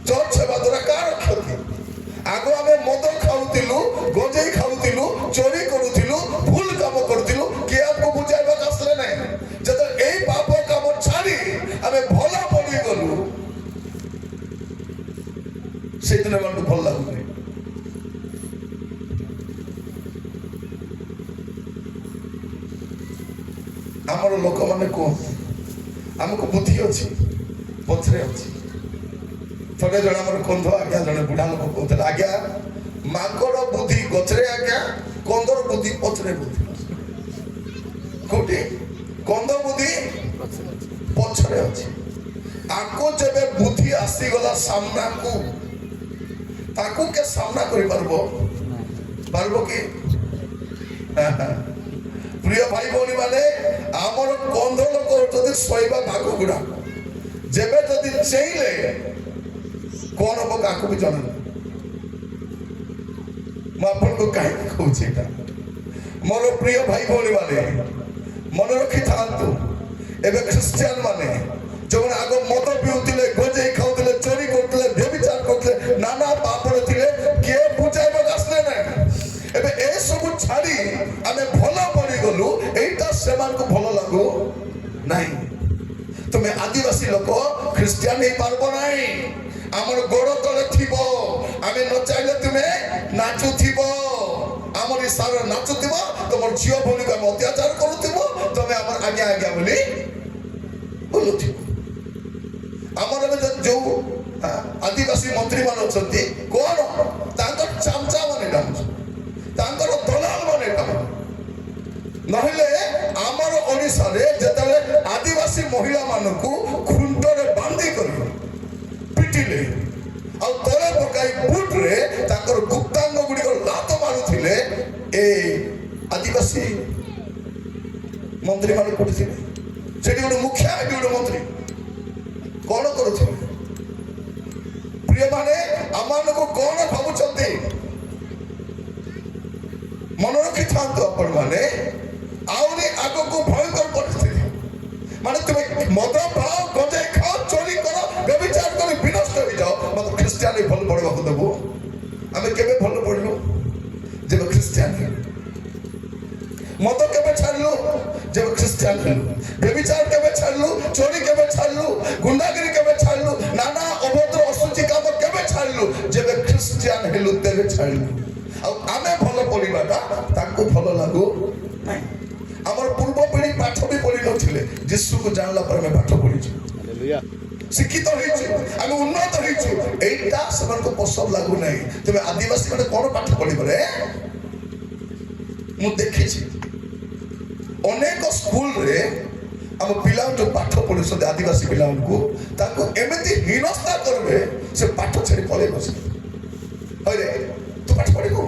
চর্চ সেবা দ্বারা কার ক্ষতি? আগ আমি মদ খাউলু, গঞ্জেই খাউলু, চোরি করুলু, ভুল কাম করুলু, কে আমাকে বুঝাইবা আসলে নাই। যেত এই পাপ কাম ছাড়ি আমি ভলা পড়ি গলু, সেদিন আমার ভাল লাগুনি। আমার লোক মানে কুহতি আমাকে বুদ্ধি ଅଛି, ପଛରେ ଅଛି। ଥରେ ଜଣେ ଆମର କନ୍ଧ ଆଜ୍ଞା, ଜଣେ ବୁଢା ଲୋକ କହୁଥିଲେ, ଆଜ୍ଞା ମାଙ୍କଡ ବୁଦ୍ଧି ଗଛରେ, ଆଜ୍ଞା କନ୍ଧର ବୁଦ୍ଧି ପଛରେ ବୁଦ୍ଧି। କୋଉଠି କନ୍ଧ ବୁଦ୍ଧି ପଛରେ ଅଛି। ଆକୁ ଯେବେ ବୁଦ୍ଧି ଆସିଗଲା ସାମ୍ନାକୁ ତାକୁ କେ ସାମ୍ନା କରିପାରିବ କି? ପ୍ରିୟ ଭାଇ ଭଉଣୀ ମାନେ ଆମର କନ୍ଧ ଲୋକ ହଉଛନ୍ତି ଶୋଇବା ଭାଗ ଗୁଡା। ଯେବେ ଯଦି ଚେଇଁଲେ କଣ ହବ କାହାକୁ ବି ଜଣା ନାହିଁ। ମୁଁ ଆପଣଙ୍କୁ କାହିଁକି କହୁଛି ଏଇଟା? ମୋର ପ୍ରିୟ ଭାଇ ଭଉଣୀ ମାନେ ମନେ ରଖିଥାନ୍ତୁ, ଏବେ ଖ୍ରୀଷ୍ଟିଆନ ମାନେ ଯେଉଁମାନେ ଆଗ ମଦ ପିଉଥିଲେ, ଗଞ୍ଜେଇ ଖାଉଥିଲେ, ଚୋରି କରୁଥିଲେ, ବ୍ୟଭିଚାର କରୁଥିଲେ, ନାନା ପାପରେ ଥିଲେ, କିଏ ବୁଝାଇବାକୁ ଆସିଲେ ନାହିଁ। ଏବେ ଏସବୁ ଛାଡି ଆମେ ଭଲ ପଡ଼ିଗଲୁ, ଏଇଟା ସେମାନଙ୍କୁ ଭଲ ଲାଗୁ ନାହିଁ। ତୁମେ ଆଦିବାସୀ ଲୋକ ଖ୍ରୀଷ୍ଟିଆନ ହେଇପାରିବ ନାହିଁ। ଆମର ଗୋଡ଼ ତଳେ ଥିବ, ଆମେ ନ ଚାହିଁଲେ ତୁମେ ନାଚୁଥିବ, ଆମର ଇଶାରା ନାଚୁଥିବ, ତମର ଝିଅ ଭଉଣୀକୁ ଆମେ ଅତ୍ୟାଚାର କରୁଥିବ, ତମେ ଆମର ଆଜ୍ଞା ଆଜ୍ଞା ବୋଲି ବୁଲୁଥିବ। ଆମର ଏବେ ଯୋଉ ଆଦିବାସୀ ମନ୍ତ୍ରୀ ମାନେ ଅଛନ୍ତି, କଣ ତାଙ୍କର ଚାମଚା ମାନେ ଡାକୁଛୁ, ତାଙ୍କର ଦଲାଲ ମାନେ ଡାକୁଛୁ। ନହେଲେ ଆମର ଓଡ଼ିଶାରେ ଯେତେବେଳେ ଆଦିବାସୀ ମହିଳା ମାନଙ୍କୁ ଖୁଣ୍ଟରେ ବାନ୍ଧି କରି ପିଟିଲେ ଆଉ ତଳେ ପକାଇ ବୁଟରେ ତାଙ୍କର ଗୁପ୍ତାଙ୍ଗ ଗୁଡ଼ିକ ଲାତ ମାରୁଥିଲେ, ଏ ଆଦିବାସୀ ମନ୍ତ୍ରୀ ମାନେ କୋଉଠି ଥିଲେ? ସେଠି ଗୋଟେ ମୁଖିଆ, ଏଠି ଗୋଟେ ମନ୍ତ୍ରୀ କଣ କରୁଥିଲେ? ପ୍ରିୟ ମାନେ ଆମମାନଙ୍କୁ କଣ ଭାବୁଛନ୍ତି? ମନେ ରଖିଥାନ୍ତୁ ଆପଣ ମାନେ, ଆହୁରି ଆଗକୁ ଭୟଙ୍କର ପରିସ୍ଥିତି। ମାନେ ତୁମେ ମଦ ପାଅ, ଗଞ୍ଜେଇ ଖାଅ, ଚୋରି କର, ବ୍ୟଭିଚାର କରି ବିନଷ୍ଟ ହେଇଯାଅ, ମତେ ଖ୍ରୀଷ୍ଟିଆନ ଭଲ ପଢିବାକୁ ଦେବୁ। ଆମେ କେବେ ଭଲ ପଢିଲୁ? ଯେବେ ଖ୍ରୀଷ୍ଟିଆନ ହେଲୁ। ମଦ କେବେ ଛାଡ଼ିଲୁ? ଯେବେ ଖ୍ରୀଷ୍ଟିଆନ ହେଲୁ। ବ୍ୟଭିଚାର କେବେ ଛାଡ଼ିଲୁ? ଚୋରି କେବେ ଛାଡ଼ିଲୁ? ଗୁଣ୍ଡାଗିରି କେବେ ଛାଡ଼ିଲୁ? ନାନା ଅଭଦ୍ର ଅଶୁଚି କାମ କେବେ ଛାଡ଼ିଲୁ? ଯେବେ ଖ୍ରୀଷ୍ଟିଆନ ହେଲୁ ତେବେ ଛାଡ଼ିଲୁ। ଆଉ ଆମେ ଭଲ ପଢିବାଟା ତାଙ୍କୁ ଭଲ ଲାଗୁ ନାହିଁ। ଆମର ପୂର୍ବ ପିଢି ପାଠ ବି ପଢି ନଥିଲେ, ଯୀଶୁକୁ ଜାଣିଲା ପରେ ଆମେ ପାଠ ପଢିଛୁ, ଶିକ୍ଷିତ ହେଇଛୁ, ଆମେ ଉନ୍ନତ ହେଇଛୁ, ଏଇଟା ସେମାନଙ୍କୁ ପସନ୍ଦ ଲାଗୁନାହିଁ। ତେବେ ଆଦିବାସୀ ମାନେ କଣ ପାଠ ପଢିବରେ? ମୁଁ ଦେଖିଛି ଅନେକ ସ୍କୁଲରେ ଆମ ପିଲାଙ୍କୁ ଯୋଉ ପାଠ ପଢୁଛନ୍ତି ଆଦିବାସୀ ପିଲାମାନଙ୍କୁ, ତାଙ୍କୁ ଏମିତି ହୀନସ୍ତା କରିବେ, ସେ ପାଠ ଛାଡି ପଳେଇ ବସିବେ। ହଇରେ ତୁ ପାଠ ପଢିବୁ?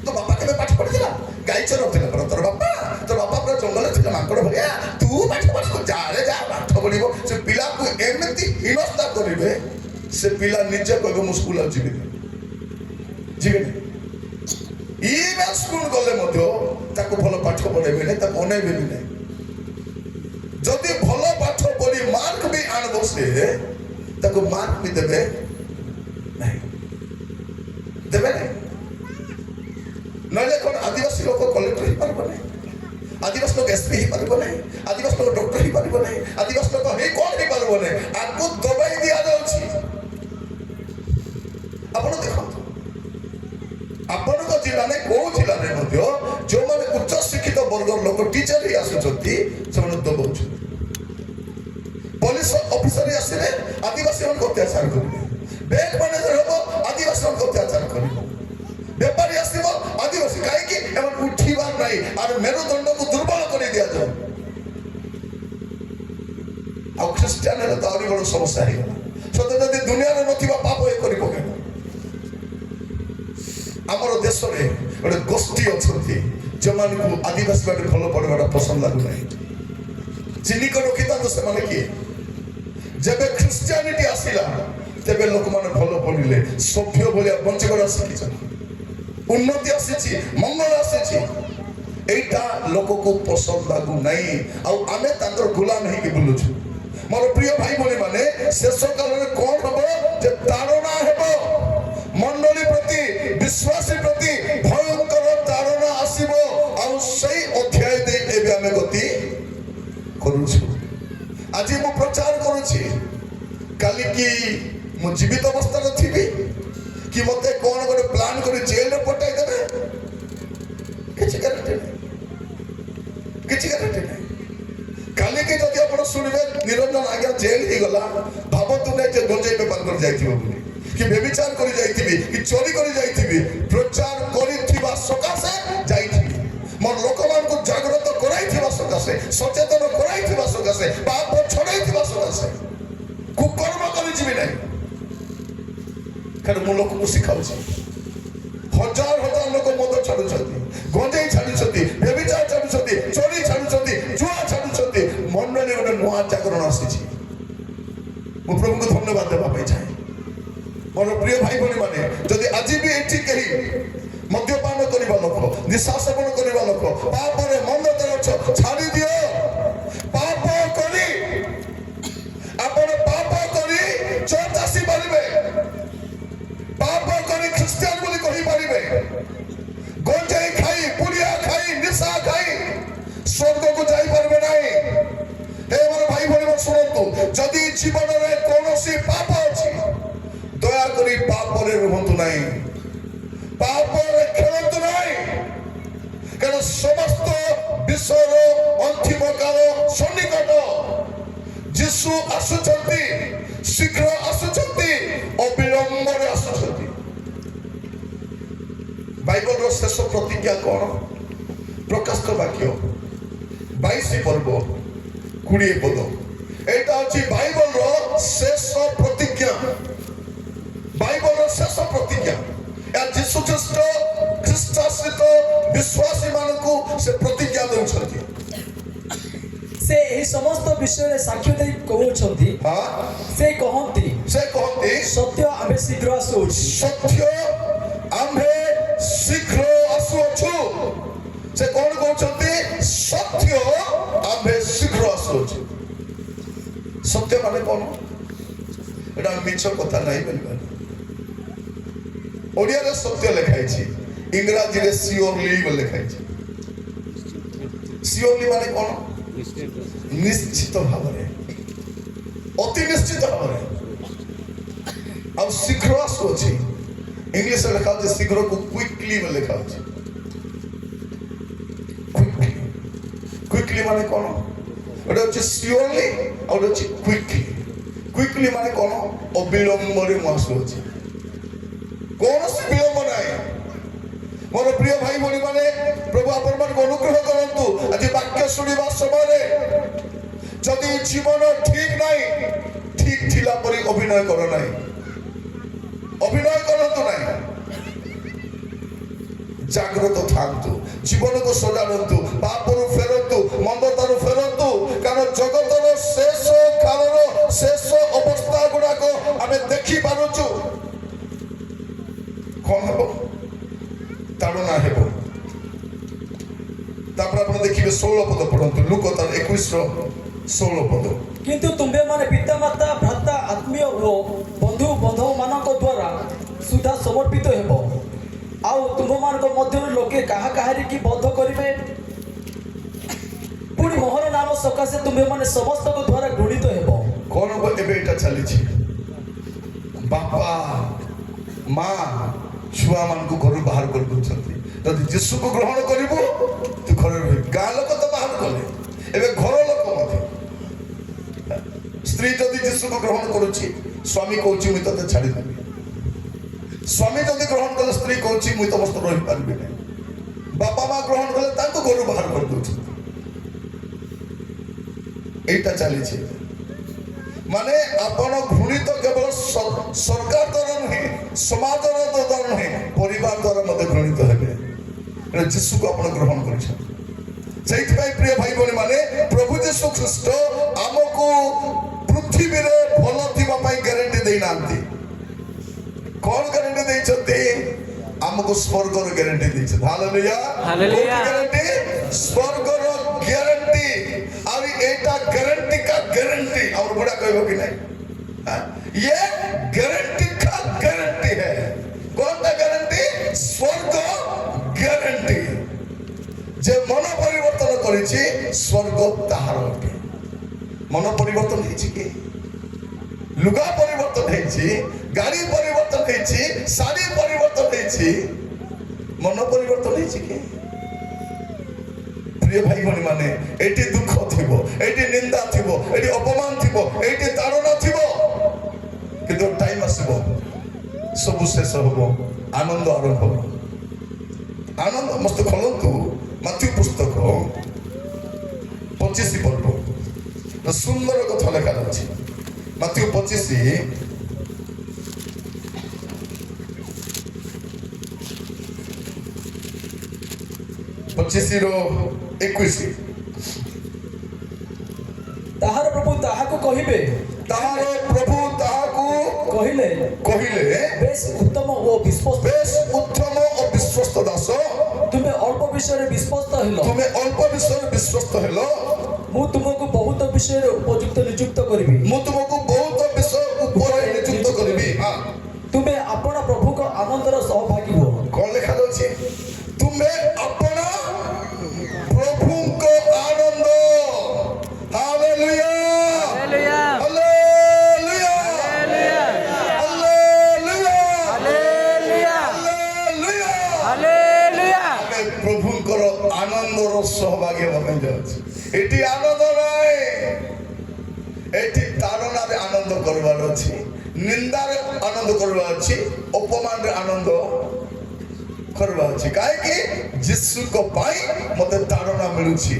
ତୋ ବାପା କେବେ ପାଠ ପଢିଥିଲା? ଗାଈ ଚରଉଥିଲା ପରା ତୋର ବାପା? ତୋର ବାପା ପୁରା ଜଙ୍ଗଲରେ ଥିଲା ମାଙ୍କଡ ଭଳିଆ, ତୁ ପାଠ ପଢିବୁ? ଯାରେ ଯା ପାଠ ପଢିବ। ସେ ପିଲାକୁ ଏମିତି ହୀନସ୍ତା କରିବେ, ସେ ପିଲା ନିଜେ କହିବ ମୁଁ ସ୍କୁଲ ଆଉ ଯିବିନି। ଇଭେନ୍ ସ୍କୁଲ ଗଲେ ମଧ୍ୟ ତାକୁ ଭଲ ପାଠ ପଢେଇବେ ନାହିଁ, ତାକୁ ଅନେଇବେ ବି ନାହିଁ। ଯଦି ଭଲ ପାଠ ପଢି ମାର୍କ ବି ଆଣିବ, ସେ ତାକୁ ମାର୍କ ବି ଦେବେ ନାହିଁ, ଦେବେ ନାହିଁ। ନହେଲେ କଣ ଆଦିବାସୀ ଲୋକ କଲେକ୍ଟର ହେଇପାରିବ ନାହିଁ, ଆଦିବାସୀ ଲୋକ ଏସପି ହେଇପାରିବ ନାହିଁ, ଆଦିବାସୀ ଲୋକ ଡକ୍ଟର ହେଇପାରିବ ନାହିଁ, ଆଦିବାସୀ ଲୋକ ହେଇ କଣ ହେଇପାରିବ ନାହିଁ? ଆକୁ ଦବାଇ ଦିଆଯାଉଛି। ଆପଣ ଦେଖନ୍ତୁ, ଆପଣଙ୍କ ଜିଲ୍ଲାରେ କୋଉ ଜିଲ୍ଲାରେ ମଧ୍ୟ ଯେଉଁମାନେ ଉଚ୍ଚ ଶିକ୍ଷିତ ବର୍ଗର ଲୋକ ଟିଚର ହେଇ ଆସୁଛନ୍ତି, ସେମାନେ ଦବାଉଛନ୍ତି। ପୋଲିସ ଅଫିସର ଆସିଲେ ଆଦିବାସୀ ମାନଙ୍କୁ ଅତ୍ୟାଚାର କରିବେ, ବ୍ୟାଙ୍କ ମ୍ୟାନେଜର ହବ ଆଦିବାସୀ ମାନଙ୍କୁ ଅତ୍ୟାଚାର କରିବ, ବେପାରୀ ଆସିବ ଆଦିବାସୀ। କାହିଁକି? ଏମାନଙ୍କୁ ଉଠିବାର ନାହିଁ, ଆଉ ମେରୁଦଣ୍ଡକୁ ଦୁର୍ବଳ କରି ଦିଆଯାଉ। ଆଉ ଖ୍ରୀଷ୍ଟିଆନ ହେଲେ ତ ଆହୁରି ବଡ଼ ସମସ୍ୟା ହେଇଗଲା। ସତେ ଯଦି ଦୁନିଆରେ ନଥିବା ପାପ ଏ କରି ପକେଇବ। ଆମର ଦେଶରେ ଗୋଟେ ଗୋଷ୍ଠୀ ଅଛନ୍ତି ଯେଉଁମାନଙ୍କୁ ଆଦିବାସୀ ମାନେ ଭଲ ପଢିବାଟା ପସନ୍ଦ ଲାଗୁନାହିଁ। ଚିହ୍ନିକ ରଖିଥାନ୍ତୁ ସେମାନେ କିଏ? ଯେବେ ଖ୍ରୀଷ୍ଟିଆନିଟି ଆସିଲା, ତେବେ ଲୋକମାନେ ଭଲ ପଢିଲେ, ସଭ୍ୟ ଭଳିଆ ବଞ୍ଚିବାର ଶିଖିଛନ୍ତି, ଉନ୍ନତି ଆସିଛି, ମଙ୍ଗଳ ଆସିଛି। এইটা লোকକୁ ପସନ୍ଦ ଲାଗୁନାହିଁ, ଆଉ ଆମେ ତାଙ୍କର ଗୁଲାମ ହେଇକି ବୁଲୁଛୁ। ମୋର ପ୍ରିୟ ଭାଇ ଭଉଣୀ ମାନେ, ଶେଷ କାଳରେ କଣ ହବ? ଯେ ତାଡ଼ନା ହେବ, ମଣ୍ଡଳୀ ପ୍ରତି, ବିଶ୍ୱାସୀ ପ୍ରତି ଭୟଙ୍କର ତାଡ଼ନା ଆସିବ। ଆଉ ସେଇ ଅଧ୍ୟାୟ ଦେଇ ଏବେ ଆମେ ଗତି କରୁଛୁ। ଆଜି ମୁଁ ପ୍ରଚାର କରୁଛି, କାଲିକି ମୁଁ ଜୀବିତ ଅବସ୍ଥାରେ ଥିବି କି ମତେ କଣ ଗୋଟେ ପ୍ଲାନ କରି ଜେଲରେ ପଠାଇ ଦେବେ, କିଛି ଗ୍ୟାରେଣ୍ଟି ନାହିଁ, କିଛି ଗ୍ୟାରେଣ୍ଟି ନାହିଁ। କାଲିକି ଯଦି ଆପଣ ଶୁଣିବେ ନିରଞ୍ଜନ ଆଜ୍ଞା ଜେଲ ହେଇଗଲା, ଭାବନ୍ତୁ ନାହିଁ ଯେ ଗଞ୍ଜେଇ ବେପାର କରି ଯାଇଥିବ ବୋଲି, କି ବ୍ୟଭିଚାର କରି ଯାଇଥିବି, କି ଚୋରି କରି ଯାଇଥିବି, ପ୍ରଚାର କରିଥିବା ସକାଶେ ଯାଇଥିବି, ମୋର ଲୋକମାନଙ୍କୁ ଜାଗ୍ରତ କରାଇଥିବା ସକାଶେ ସକାଶେ ସଚେତନ କରାଇଥିବା ସକାଶେ ପାପ ଛଡ଼ାଇଥିବା ସକାଶେ କୁକର୍ମ କରିଯିବି ନାହିଁ। କାରଣ ମୁଁ ଲୋକକୁ ଶିଖାଉଛି ହଜାର ହଜାର ଲୋକ ମଦ ଛାଡୁଛନ୍ତି, ଗଞ୍ଜେଇ ଛାଡୁଛନ୍ତି, ବ୍ୟଭିଚାର ଛାଡୁଛନ୍ତି, ଚୋରି ଛାଡୁଛନ୍ତି, ଜୁଆ ଛାଡୁଛନ୍ତି। ମଣ୍ଡଳୀ ଗୋଟେ ନୂଆ ଜାଗରଣ ଆସିଛି। ମୁଁ ପ୍ରଭୁଙ୍କୁ ଧନ୍ୟବାଦ ଦେବା ପାଇଁ ଚାହେଁ। ମୋର ପ୍ରିୟ ଭାଇ ଭଉଣୀ ମାନେ, ଯଦି ଆଜି ବି ଏଠି କେହି ମଦ୍ୟପାନ କରିବା ଲୋକ, ନିଶା ସେବନ କରିବା ଲୋକ, ପାପରେ ମନ୍ଦରେ ଅଛ, ଛାଡି ଦିଅ। ପାପ କରି ଆପଣ ପାପ କରି ଚର୍ଚ୍ଚ ଆସିପାରିବେ, ପାପ କରି ଖ୍ରୀଷ୍ଟିଆନ ବୋଲି କହିପାରିବେ। ଗଞ୍ଜେଇ ଖାଇ, ପୁଡ଼ିଆ ଖାଇ, ନିଶା ଖାଇ ସ୍ୱର୍ଗକୁ ଯାଇପାରିବେ ନାହିଁ। ହେ ମୋର ଭାଇ ଭଉଣୀ ଶୁଣନ୍ତୁ, ଯଦି ଜୀବନରେ କୌଣସି ପାପ ଅଛି, ଦୟାକରି ପାପରେ ରୁହନ୍ତୁ ନାହିଁ, ପାପରେ ଖେଳନ୍ତୁ ନାହିଁ। କାରଣ ସମସ୍ତ ବିଷୟର ଅନ୍ତିମ କାଳ ସନ୍ନିକଟ। ଯୀଶୁ ଆସୁଛନ୍ତି, ଶୀଘ୍ର ଆସୁଛନ୍ତି, ଅବିଳମ୍ବରେ ଆସୁଛନ୍ତି। ବାଇବଲର ଶେଷ ପ୍ରତିଜ୍ଞା କଣ? ପ୍ରକାଶିତ ବାକ୍ୟ 22 ପର୍ବ 20 ପଦ। ଏଇଟା ହଉଛି ବାଇବଲର ଶେଷ ପ୍ରତିଜ୍ଞା। ବାଇବଲର ଶେଷ ପ୍ରତିଜ୍ଞା। ଏହା ଯୀଶୁ ଖ୍ରୀଷ୍ଟାଶ୍ରିତ ବିଶ୍ୱାସୀ ମାନଙ୍କୁ ସେ ପ୍ରତିଜ୍ଞା ଦେଉଛନ୍ତି। ସେ ଏହି ସମସ୍ତ ବିଷୟରେ ସାକ୍ଷ୍ୟ ଦେଇ କହୁଛନ୍ତି, ସେ କହନ୍ତି ସତ୍ୟ ଆମ୍ଭେ ଶୀଘ୍ର ଆସୁଅଛୁ। ସତ୍ୟ ଆମ୍ଭେ ଶୀଘ୍ର ଆସୁଅଛୁ। ସେ କଣ କହୁଛନ୍ତି? ସତ୍ୟ ଆମ୍ଭେ ଶୀଘ୍ର ଆସୁଅଛୁ। ସତ୍ୟ ମାନେ କଣ? এটা ମିଛ କଥା ନାହିଁ ବୋଲିପାରେ। ଓଡ଼ିଆରେ ସତ୍ୟ ଲେଖା ହେଇଛି, ଇଂରାଜୀରେ ସିଓରଲି ବୋଲି ଲେଖା ହେଇଛି। ସିଓରଲି ମାନେ କଣ? ନିଶ୍ଚିତ ଭାବରେ, ଅତି ନିଶ୍ଚିତ ଭାବରେ। ଆଉ ଶୀଘ୍ର ଆସୁଅଛି, ଇଂଲିଶରେ ଲେଖା ହଉଛି ଶୀଘ୍ରକୁ କ୍ୱିକଲି ବୋଲି ଲେଖା ହଉଛି। କ୍ୱିକଲି ମାନେ କଣ? ଗୋଟେ ହଉଛି ସିଓରଲି, ଆଉ ଗୋଟେ ହଉଛି କ୍ୱିକଲି। କ୍ୱିକଲି ମାନେ କଣ? ଅବିଳମ୍ବରେ ମୁଁ ଆସୁଅଛି, କୌଣସି ବିଳମ୍ବ ନାହିଁ। ମୋର ପ୍ରିୟ ଭାଇ ଭଉଣୀ ମାନେ, ପ୍ରଭୁ ଆପଣମାନଙ୍କୁ ଅନୁଗ୍ରହ କରନ୍ତୁ। ଆଜି ବାକ୍ୟ ଶୁଣିବା ସମୟରେ ଯଦି ଜୀବନ ଠିକ ନାହିଁ, ଠିକ ଥିଲା ପରି ଅଭିନୟ କର ନାହିଁ, ଅଭିନୟ କରନ୍ତୁ ନାହିଁ। ଜାଗ୍ରତ ଥାନ୍ତୁ, ଜୀବନକୁ ସଜାଡ଼ନ୍ତୁ, ପାପରୁ ଫେରନ୍ତୁ, ମନ୍ଦତାରୁ ଫେରନ୍ତୁ। କାରଣ ଜଗତର ଶେଷ କାଳର ଶେଷ ଅବସ୍ଥା ଗୁଡାକ ଆମେ ଦେଖିପାରୁଛୁ। କଣ ହେବ? ତାଡ଼ନା ହେବ। ତାପରେ ଆପଣ ଦେଖିବେ 16 ପଦ ପଢନ୍ତୁ, ଲୁକ ତାର 21:16 ପଦ। କିନ୍ତୁ ତୁମ୍ଭେମାନେ ପିତାମାତା, ଭ୍ରାତା, ଆତ୍ମୀୟ ଓ ବନ୍ଧୁ ବାନ୍ଧବ ମାନଙ୍କ ଦ୍ୱାରା ସୁଦ୍ଧା ସମର୍ପିତ ହେବ। ଆଉ ତୁମ୍ଭମାନଙ୍କ ମଧ୍ୟରୁ ଲୋକେ କାହା କାହାରିକି ବଦ୍ଧ କରିବେ। ପୁଣି ମୋହର ନାମ ସକାଶେ ତୁମ୍ଭେମାନେ ସମସ୍ତଙ୍କ ଦ୍ୱାରା ଘୃଣିତ ହେବ। କଣ ଏବେ ଏଇଟା ଚାଲିଛି? ବାପା ମା ଛୁଆମାନଙ୍କୁ ଘରୁ ବାହାର କରିଦେଉଛନ୍ତି। ଯଦି ଯୀଶୁକୁ ଗ୍ରହଣ କରିବୁ, ତୁ ଘରେ ରହିବୁ। ଗାଁ ଲୋକ ତ ବାହାର କଲେ, ଏବେ ଘର ଲୋକ ମଧ୍ୟ। ସ୍ତ୍ରୀ ଯଦି ଯୀଶୁକୁ ଗ୍ରହଣ କରୁଛି, ସ୍ୱାମୀ କହୁଛି ମୁଁ ତତେ ଛାଡ଼ିଦେବି। ସ୍ୱାମୀ ଯଦି ଗ୍ରହଣ କଲେ, ସ୍ତ୍ରୀ କହୁଛି ମୁଁ ତମ ସହିତ ରହିପାରିବି ନାହିଁ। ବାପା ମା ଗ୍ରହଣ କଲେ, ତାଙ୍କୁ ଘରୁ ବାହାର କରିଦେଉଛନ୍ତି। এইটা চালিছে। মানে ଆପଣ ଘୃଣିତ କେବଳ ସରକାର ଦ୍ୱାରା ନୁହେଁ, ସମାଜର ଦ୍ୱାରା ନୁହେଁ, ପରିବାର ଦ୍ୱାରା ମଧ୍ୟ ଘୃଣିତ ହେବେ। ଯୀଶୁକୁ ଆପଣ ଗ୍ରହଣ କରିଛନ୍ତି। ସେଇଥିପାଇଁ ପ୍ରିୟ ଭାଇ ଭଉଣୀ ମାନେ, ପ୍ରଭୁ ଯୀଶୁ ଖ୍ରୀଷ୍ଟ ଆମକୁ ପୃଥିବୀରେ ଭଲ ଥିବା ପାଇଁ ଗ୍ୟାରେଣ୍ଟି ଦେଇନାହାନ୍ତି। କଣ ଗ୍ୟାରେଣ୍ଟି ଦେଇଛନ୍ତି? ଆମକୁ ସ୍ୱର୍ଗର ଗ୍ୟାରେଣ୍ଟି ଦେଇଛନ୍ତି। Hallelujah, hallelujah. ଗ୍ୟାରେଣ୍ଟି ସ୍ୱର୍ଗର ଗ୍ୟାରେଣ୍ଟି। ଆଉ ଏଇଟା ଗ୍ୟାରେଣ୍ଟି का गारंटी। और बड़ा कहबो कि नहीं, ये गारंटी का गारंटी है। कौन सा गारंटी? स्वर्ग गारंटी। जे मन परिवर्तन करिछि, स्वर्ग ताहार अटे। मन परिवर्तन ହେଇछि कि? लुगा परिवर्तन ହେଇछि, गाड़ी परिवर्तन ହେଇछि, साड़ी परिवर्तन ହେଇछि, मन परिवर्तन ହେଇछि कि? प्रिय भाई भौणी माने, एटी दुख थिबो, एटी निंदा थिबो, एटी अपमान थिबो, एटी ताड़ना थिबो, किंतु टाइम आसीबो, सब शेष होबो, आनंद आरंभ होबो। आनंद मस्त खोलंतु मत्ती पुस्तक ସୁନ୍ଦର କଥା ଲେଖା ଅଛି ମାଥ୍ୟୁ 25:21 ତାହାର ପ୍ରଭୁ ତାହାକୁ କହିବେ ତାହାର ପ୍ରଭୁ ତାହାକୁ କହିଲେ କହିଲେ ବେଶ ଉତ୍ତମ ଓ ବିଶ୍ୱସ୍ତ ବେଶ ଉତ୍ତମ ଓ ବିଶ୍ୱସ୍ତ ଦାସ ତୁମେ ଅଳ୍ପ ବିଷୟରେ ବିଶ୍ୱସ୍ତ ହେଲ ତୁମେ ଅଳ୍ପ ବିଷୟରେ ବିଶ୍ୱସ୍ତ ହେଲ ମୁଁ ତୁମକୁ ବହୁତ ବିଷୟରେ ଉପଯୁକ୍ତ ନିଯୁକ୍ତ କରିବି ମୁଁ ତୁମକୁ ବହୁତ ବିଷୟ ଉପରେ ନିଯୁକ୍ତ କରିବି ତୁମେ ଆପଣ ପ୍ରଭୁଙ୍କ ଆନନ୍ଦର ସହଭାଗୀ ହୁଅ କଣ ଲେଖା ଅଛି ତୁମେ ଆପଣ ପ୍ରଭୁଙ୍କ ଆନନ୍ଦ ହାଲେଲୁୟା ହାଲେଲୁୟା ହାଲେଲୁୟା ହାଲେଲୁୟା ଆମେ ପ୍ରଭୁଙ୍କର ଆନନ୍ଦର ସହଭାଗୀ ହେବା ପାଇଁ ଯାଉଛୁ ଏଠି ଆନନ୍ଦ ନାହିଁ ଏଠି ତାରଣାରେ ଆନନ୍ଦ କରିବାର ଅଛି ନିନ୍ଦାରେ ଆନନ୍ଦ କରିବାର ଅଛି ଅପମାନରେ ଆନନ୍ଦ କରିବାର ଅଛି କାହିଁକି ଯୀଶୁଙ୍କ ପାଇଁ ମତେ ତାରଣା ମିଳୁଛି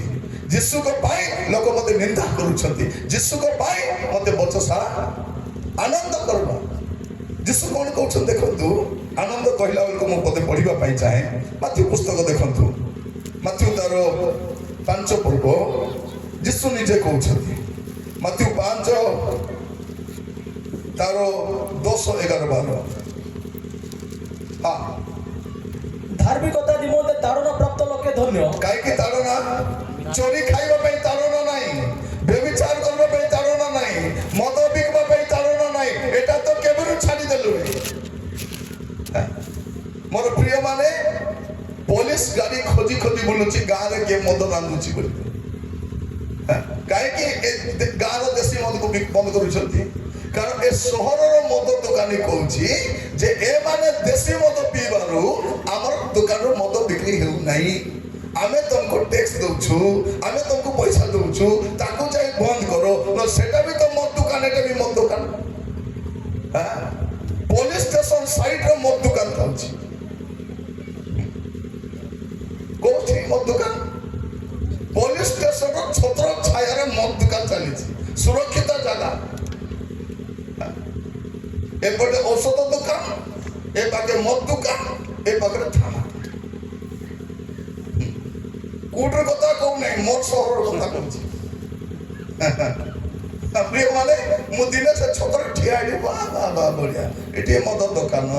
ଯୀଶୁଙ୍କ ପାଇଁ ଲୋକ ମତେ ନିନ୍ଦା କରୁଛନ୍ତି ଯୀଶୁଙ୍କ ପାଇଁ ମତେ ବଚସା ଆନନ୍ଦ କରିବା ଯୀଶୁ କଣ କହୁଛନ୍ତି ଦେଖନ୍ତୁ ଆନନ୍ଦ କହିଲା ବେଳକୁ ମୁଁ ପଦେ ପଢିବା ପାଇଁ ଚାହେଁ ମାଥ୍ୟୁ ପୁସ୍ତକ ଦେଖନ୍ତୁ ମାଥ୍ୟୁ ତାର 5 ପର୍ବ ଯୀଶୁ ନିଜେ କହୁଛନ୍ତି ମାଥ୍ୟୁ 5 ତାର 10, 11, 12 ଧାର୍ମିକତା ନିମନ୍ତେ ତାରଣ ପ୍ରାପ୍ତ ଲୋକେ ଧନ୍ୟ କାହିଁକି ତାରଣା ଚୋରି ଖାଇବା ପାଇଁ ତାରଣା ନାହିଁ ବ୍ୟଭିଚାର କରିବା ପାଇଁ ତାରଣା ନାହିଁ ମଦ ବିକିବା ପାଇଁ ତାରଣା ନାହିଁ ଏଟା ତ କେବେରୁ ଛାଡ଼ିଦେଲୁ ମୋର ପ୍ରିୟ ମାନେ ପୋଲିସ ଗାଡି ଖୋଜି ଖୋଜି ବୁଲୁଛି ଗାଁରେ କିଏ ମଦ ରାନ୍ଧୁଛି ବୋଲି କାହିଁକି ଗାଁର ଦେଶୀ ମଦକୁ ବନ୍ଦ କରୁଛନ୍ତି କାରଣ ଏ ସହରର ମଦ ଦୋକାନୀ କହୁଛି ଯେ ଏମାନେ ଦେଶୀ ମଦ ପିଇବାରୁ ଆମର ଦୋକାନର ମଦ ବିକ୍ରି ହେଉନାହିଁ ଆମେ ତମକୁ ଟ୍ୟାକ୍ସ ଦଉଛୁ ଆମେ ତମକୁ ପଇସା ଦଉଛୁ ତାକୁ ଯାଇ ବନ୍ଦ କର ସେଟା ବି ତ ମଦ ଦୋକାନ ଏଟା ବି ମଦ ଦୋକାନ ପୋଲିସ ଷ୍ଟେସନ ସାଇଡରେ ମଦ ଦୋକାନ ଥାଉଛି କୋଉଠି ମଦ ଦୋକାନ ପୋଲିସ ଷ୍ଟେସନର ଛତ୍ର ଛାୟାରେ ମଦ ଦୋକାନ ଚାଲିଛି ସୁରକ୍ଷିତ ଜାଗା ଏପଟେ ଔଷଧ ଦୋକାନ ଏ ପାଖେ ମଦ ଦୋକାନ ଏ ପାଖରେ ଥାନା କୋଉଠର କଥା କହୁନାହିଁ ମୋର ସହରର କଥା କହୁଛି ପ୍ରିୟ ମାନେ ମୁଁ ଦିନେ ସେ ଛତରେ ଠିଆ ହେଲି ବା ବଢିଆ ଏଠି ମଦ ଦୋକାନ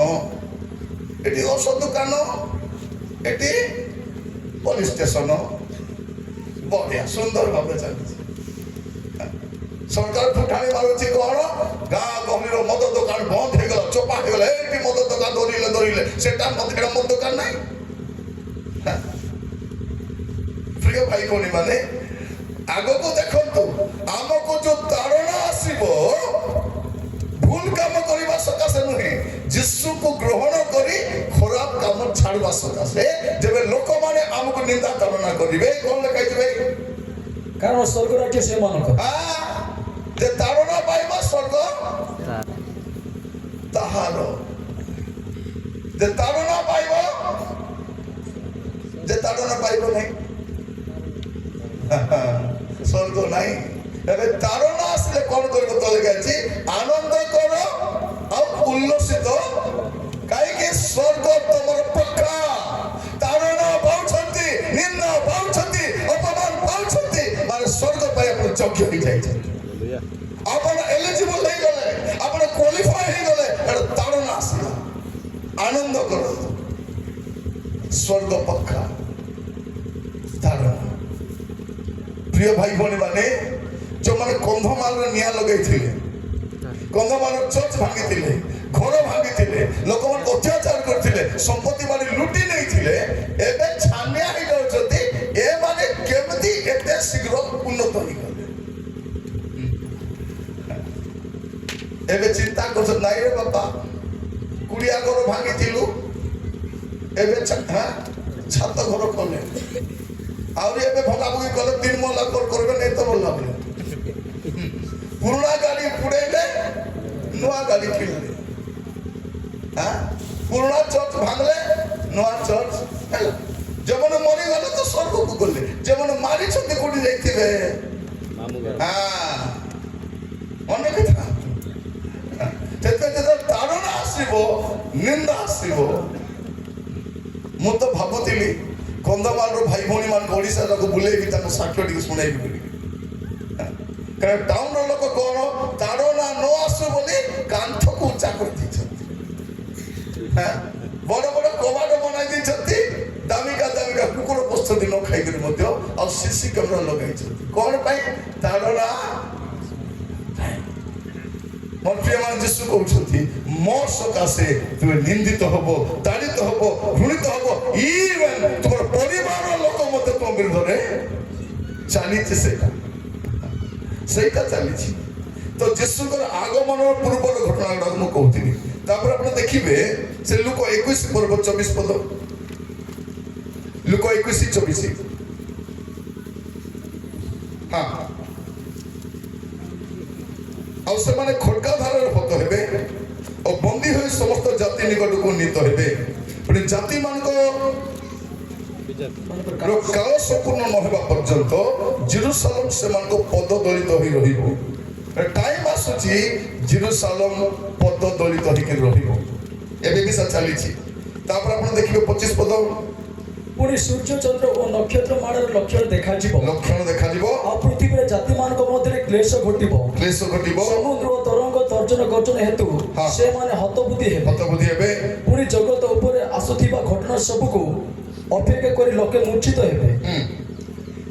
ଏଠି ଔଷଧ ଦୋକାନ ଏଠି ପୋଲିସ ଷ୍ଟେସନ ବଢିଆ ସୁନ୍ଦର ଭାବେ ଚାଲିଛି ସରକାର ଠୁଠାଣି ମାରୁଛି କଣ ଗାଁ ଗହଳିର ମଦ ଦୋକାନ ବନ୍ଦ ହେଇଗଲା ଚୋପା ହେଇଗଲା ଏଠି ମଦ ଦୋକାନ ଧରିଲେ ସେଟା ମଦ ଦୋକାନ ନାହିଁ ପ୍ରିୟ ଭାଇ ଭଉଣୀ ମାନେ ଆଗକୁ ଦେଖନ୍ତୁ ଆମକୁ ଯୋଉ ତାରଣା ଆସିବ ଭୁଲ କାମ କରିବା ସକାଶେ ନୁହେଁ ଯୀଶୁକୁ ଗ୍ରହଣ କରି ଖରାପ କାମ ଛାଡିବା ସକାଶେ ଯେବେ ଲୋକମାନେ ଆମକୁ ନିନ୍ଦା ତାରଣା କରିବେ କଣ ଲେଖାଇଥିବେ କାରଣ ସ୍ୱର୍ଗ ରାଜ୍ୟ ସେମାନଙ୍କର ଯେ ତାରଣା ପାଇବା ସ୍ୱର୍ଗ ତାହାର ଯେ ତାରଣା ପାଇବ ନାହିଁ ସ୍ୱର୍ଗ ନାହିଁ ଏବେ ତାରଣା ଆସିଲେ କଣ କରିବ ତ ଲେଖାଇଛି ଆନନ୍ଦ କର ଆଉ ଉଲ୍ଲସିତ କାହିଁକି ସ୍ୱର୍ଗ ତମର ପକ୍କା ତାରଣା ପାଉଛନ୍ତି ନିନ୍ଦା ପାଉଛନ୍ତି ଅପମାନ ପାଉଛନ୍ତି ମାନେ ସ୍ୱର୍ଗ ପାଇଁ ଆପଣ ଯୋଗ୍ୟ ହେଇଯାଇଛନ୍ତି ଆପଣ ଏଲିଜିବଲ ହେଇଗଲେ ଆପଣ କ୍ୱାଲିଫାଏ ହେଇଗଲେ ଏଟା ତାରଣା ଆସିଲା ଆନନ୍ଦ କରନ୍ତୁ ସ୍ୱର୍ଗ ପକ୍କା ତାରଣା ପ୍ରିୟ ଭାଇ ଭଉଣୀ ମାନେ ଯୋଉମାନେ କନ୍ଧମାଲରେ ନିଆଁ ଲଗେଇଥିଲେ କନ୍ଧମାଲର ଚର୍ଚ୍ଚ ଭାଙ୍ଗିଥିଲେ ଘର ଭାଙ୍ଗିଥିଲେ ଲୋକମାନଙ୍କୁ ଅତ୍ୟାଚାର କରିଥିଲେ ସମ୍ପତ୍ତି ବାଡ଼ି ଲୁଟି ନେଇଥିଲେ ଏବେ ଛାନିଆ ହେଇଯାଉଛନ୍ତି ଏମାନେ କେମିତି ଏତେ ଶୀଘ୍ର ଉନ୍ନତ ହେଇଗଲେ ଏବେ ଚିନ୍ତା କରୁଛନ୍ତି ନାଇଁ ରେ ବାପା କୁଡ଼ିଆ ଘର ଭାଙ୍ଗିଥିଲୁ ଏବେ ଛାତ ଘର କଲେ ଆହୁରି ଏବେ ଭଗାଭଗି କଲେ 3 ମହଲା କରିବେ ନାଇଁ ତ ଭଲ ଭାବରେ ପୁରୁଣା ଗାଡି ପୁଡେଇଲେ ନୂଆ ଗାଡି କିଣିଲେ ପୁରୁଣା ଚର୍ଚ୍ଚ ଭାଙ୍ଗଲେ ନୂଆ ଚର୍ଚ୍ଚ ହେଲା ଯେମାନେ ମରିଗଲେ ତ ସ୍ୱର୍ଗକୁ ଗଲେ ଯେମାନେ ମାରିଛନ୍ତି କୋଉଠି ଯାଇଥିବେ ଆସିବ ନିନ୍ଦା ଆସିବ। ମୁଁ ତ ଭାବୁଥିଲି କନ୍ଧମାଳର ଭାଇ ଭଉଣୀ ମାନଙ୍କୁ ଓଡ଼ିଶା ଯାକ ବୁଲେଇକି ତାଙ୍କୁ ସାକ୍ଷ୍ୟ ଟିକେ ଶୁଣେଇବି ବୋଲି। କାରଣ ଟାଉନର ଲୋକ କଣ ତାଡ଼ନା ନ ଆସୁ ବୋଲି କାନ୍ଥକୁ ଉଚ୍ଚା କରିଦେଇଛନ୍ତି। ବଡ ବଡ କବାଟ ବନାଇ ଦେଇଛନ୍ତି, ଦାମିକା ଦାମିକା କୁକୁର ପୋଷନ୍ତି ନ ଖାଇକରି ମଧ୍ୟ, ଆଉ ସିସି କ୍ୟାମେରା ଲଗାଇଛନ୍ତି। କଣ ପାଇଁ? ତାଡ଼ନା। ମୋର ପ୍ରିୟମାନ ଯୀଶୁ କହୁଛନ୍ତି ମୋ ସକାଶେ ତୁମେ ନିନ୍ଦିତ ହବ, ତାଡ଼ିତ ହବ, ଘୃଣିତ ହବ, ଇଭେନ୍ ତୁମର ପରିବାର ଲୋକ ମଧ୍ୟ ତୁମ ବିରୁଦ୍ଧରେ ଚାଲିଛି। ସେଇଟା ଚାଲିଛି। ତ ଯୀଶୁଙ୍କର ଆଗମନର ପୂର୍ବର ଘଟଣା ଗୁଡାକ ମୁଁ କହୁଥିଲି। ତାପରେ ଆପଣ ଦେଖିବେ ସେ ଲୁକ 21 ପର୍ବ 24 ପଦ, ଲୁକ 21:24। ହଁ, ଆଉ ସେମାନେ ଖଡ୍ଗାଧାରରେ ହତ ହେବେ ଆଉ ବନ୍ଦୀ ହୋଇ ସମସ୍ତ ଜାତି ନିକଟକୁ ନୀତ ହେବେ। ପୁଣି ଜାତି ମାନଙ୍କ କାଳ ସମ୍ପୂର୍ଣ୍ଣ ନ ହେବା ପର୍ଯ୍ୟନ୍ତ ଜେରୁସାଲେମ ସେମାନଙ୍କ ପଦ ଦଳିତ ହୋଇ ରହିବ। ଟାଇମ ଆସୁଛି ଜେରୁସାଲେମ ପଦ ଦଳିତ ହେଇକି ରହିବ। ଏବେ ବି ଚାଲିଛି। ତାପରେ ଆପଣ ଦେଖିବେ 25 ପଦ, ପୁଣି ସୂର୍ଯ୍ୟ ଚନ୍ଦ୍ର ଓ ନକ୍ଷତ୍ର ମାଳର ଲକ୍ଷଣ ଦେଖାଯିବ। ଆଉ ପୃଥିବୀରେ ଜାତିମାନଙ୍କ ମଧ୍ୟରେ କ୍ଲେଶ ଘଟିବ। ସମୁଦ୍ର ଓ ତରଙ୍ଗ ତର୍ଜନ ଗର୍ଜନ ହେତୁ ସେମାନେ ହତବୁଦ୍ଧି ହେବେ। ପୁଣି ଜଗତ ଉପରେ ଆସୁଥିବା ଘଟଣା ସବୁକୁ ଅପେକ୍ଷା କରି ଲୋକେ ମୂର୍ଚ୍ଛିତ ହେବେ।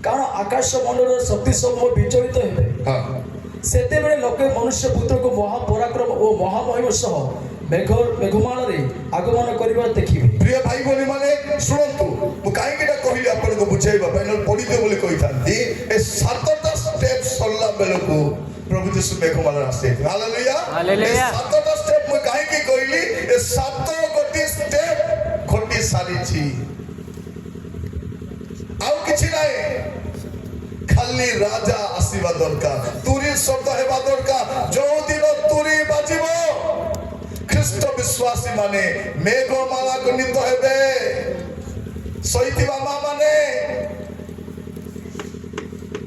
କାରଣ ଆକାଶ ମଣ୍ଡଳର ଶକ୍ତି ସମୂହ ବିଚଳିତ ହେବେ। ସେତେବେଳେ ଲୋକେ ମନୁଷ୍ୟ ପୁତ୍ରକୁ ମହାପରାକ୍ରମ ଓ ମହାମହିମ ସହ ମେଘମାଳରେ ଆଗମନ କରିବା ଦେଖିବେ। ପ୍ରିୟ ଭାଇ ଭଉଣୀ ମାନେ ଶୁଣନ୍ତୁ, ମୁଁ କାହିଁକି ଏଟା କହିଲି ଆପଣଙ୍କୁ ବୁଝାଇବା ପାଇଁ, ପଢିବେ ବୋଲି କହିଥାନ୍ତି। ଏ 7ଟା ଷ୍ଟେପ ସରିଲା ବେଳକୁ ପ୍ରଭୁ ଯୀଶୁ ମେଘମାଳରେ ଆସିବେ। ହାଲେଲୁୟା। ଏ 7ଟା ଷ୍ଟେପ ମୁଁ କାହିଁକି କହିଲି, ଏ 7ଗୋଟି ଷ୍ଟେପ ଘଟି ସାରିଛି। ଆଉ କିଛି ନାହିଁ, ଖାଲି ରାଜା ଆସିବା ଦରକାର, ତୁରୀ ଶବ୍ଦ ହେବା ଦରକାର। ଯୋଉ ଦିନ ତୁରୀ ବାଜିବ ଖ୍ରୀଷ୍ଟ ବିଶ୍ୱାସୀ ମାନେ ମେଘମାଳା ଗଣିତ ହେବେ। ଶୋଇଥିବା ମା ମାନେ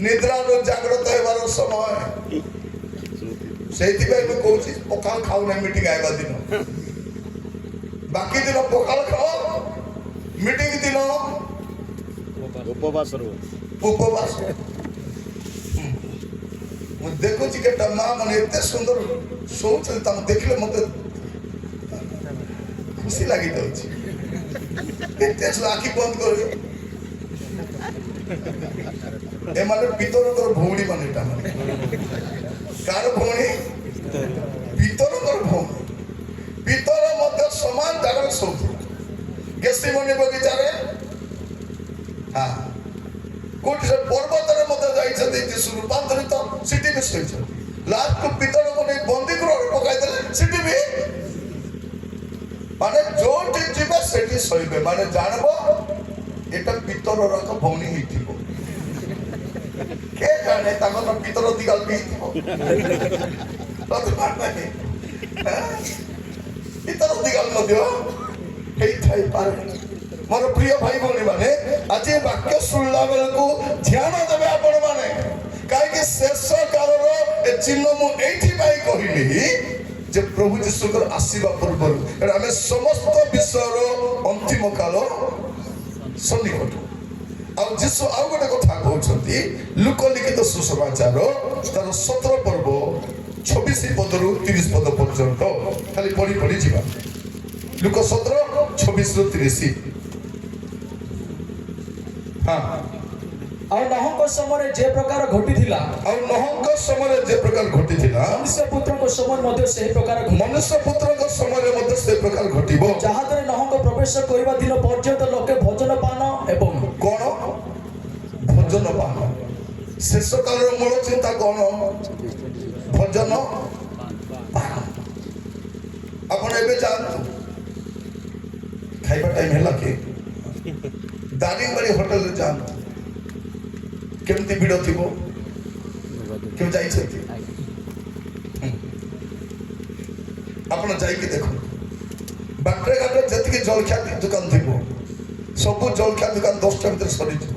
ନିଦ୍ରାରୁ ଜାଗ୍ରତ ହେବାର ସମୟ। ସେଇଥିପାଇଁ ମୁଁ କହୁଛି ପଖାଳ ଖାଉନା ମିଟିଂ ଆଇବା ଦିନ, ବାକି ଦିନ ପଖାଳ ଖାଅ, ମିଟିଂ ଦିନ ଉପବାସ। ମୁଁ ଦେଖୁଛି କେଟା ମା ମାନେ ଏତେ ସୁନ୍ଦର ଶୋଉଛନ୍ତି, ତାଙ୍କୁ ଦେଖିଲେ ମତେ ଖୁସି ଲାଗିଯାଉଛି। ଏତେ ଆଖି ବନ୍ଦ କରିବେ। ଏମାନେ ପିତରଙ୍କର ଭଉଣୀ ମାନେ, ଏଟା ମାନେ କାର ଭଉଣୀ? ପିତରଙ୍କର ଭଉଣୀ। ପିତର ମଧ୍ୟ ସମାନ ଜାଗାରେ ଶୋଉଥିଲା, ଗେସିମନି ବଗିଚାରେ। କୋଉଠି ସେ ପର୍ବତରେ ମଧ୍ୟ ଯାଇଛନ୍ତି, ଯୀଶୁ ରୂପାନ୍ତରିତ, ସେଠି ବି ଶୋଇଛନ୍ତି। ଲାଷ୍ଟକୁ ପିତରକୁ ନେଇ ବନ୍ଦୀ ଗୃହରେ ପକାଇଦେଲେ, ସେଠି ବି ମାନେ ଯୋଉଠି ଯିବେ ସେଠି ଶୋଇବେ। ମାନେ ଜାଣିବ এটা পিতরর এক ভৌণী হইଥିବ। কে জানে তাଙ୍କର ପିତର ଦିଗାଲ ବି ହେଇଥିବ। ପିତର ଦିଗାଲ ମଧ୍ୟ ହେଇଥାଇପାରେ। ମୋର ପ୍ରିୟ ଭାଇ ଭଉଣୀ ମାନେ, ଆଜି ବାକ୍ୟ ଶୁଣିଲା ବେଳକୁ ଧ୍ୟାନ ଦେବେ ଆପଣ ମାନେ, କାହିଁକି ଶେଷ କାଳର ଏ ଚିହ୍ନ ମୁଁ ଏଇଥିପାଇଁ କହିଲି ଯେ ପ୍ରଭୁ ଯୀଶୁଙ୍କର ଆସିବା ପୂର୍ବରୁ ଆମେ ସମସ୍ତ ବିଷୟର ଅନ୍ତିମ କାଳ ସନ୍ନିକଟ। ଆଉ ଯୀଶୁ ଆଉ ଗୋଟେ କଥା କହୁଛନ୍ତି, ଲୁକ ଲିଖିତ ସୁସମାଚାର ତାର 17 ପର୍ବ 26 ପଦରୁ 30 ପଦ ପର୍ଯ୍ୟନ୍ତ ଖାଲି ପଢି ପଢି ଯିବା। ଲୁକ 17 26 ରୁ 30। ଆଉ ନହଙ୍କ ସମୟରେ ଯେ ପ୍ରକାର ଘଟିଥିଲା, ମନୁଷ୍ୟ ପୁତ୍ରଙ୍କ ସମୟରେ ମଧ୍ୟ ସେହି ପ୍ରକାର ଘଟିବ। ଯାହାଦ୍ୱାରା ନହଙ୍କ ପ୍ରବେଶ କରିବା ଦିନ ପର୍ଯ୍ୟନ୍ତ ଲୋକେ ଭୋଜନ ପାନ ଏବଂ କଣ ଭୋଜନ ପାନ। ଶେଷ କାଳର ମୂଳ ଚିନ୍ତା କଣ? ଭୋଜନ ପାନ। ଆପଣ ଏବେ ଯାଆନ୍ତୁ, ଖାଇବା ଟାଇମ ହେଲା କି ଦାରିଙ୍ଗବାଡ଼ି ହୋଟେଲରେ ଯାଆନ୍ତୁ, କେମିତି ଭିଡ଼ ଥିବ। କେବେ ଯାଇଛନ୍ତି? ଆପଣ ଯାଇକି ଦେଖନ୍ତୁ, ବାଟରେ ଘାଟରେ ଯେତିକି ଜଳଖିଆ ଦୋକାନ ଥିବ ସବୁ ଜଳଖିଆ ଦୋକାନ 10ଟା ଭିତରେ ସରିଯିବ।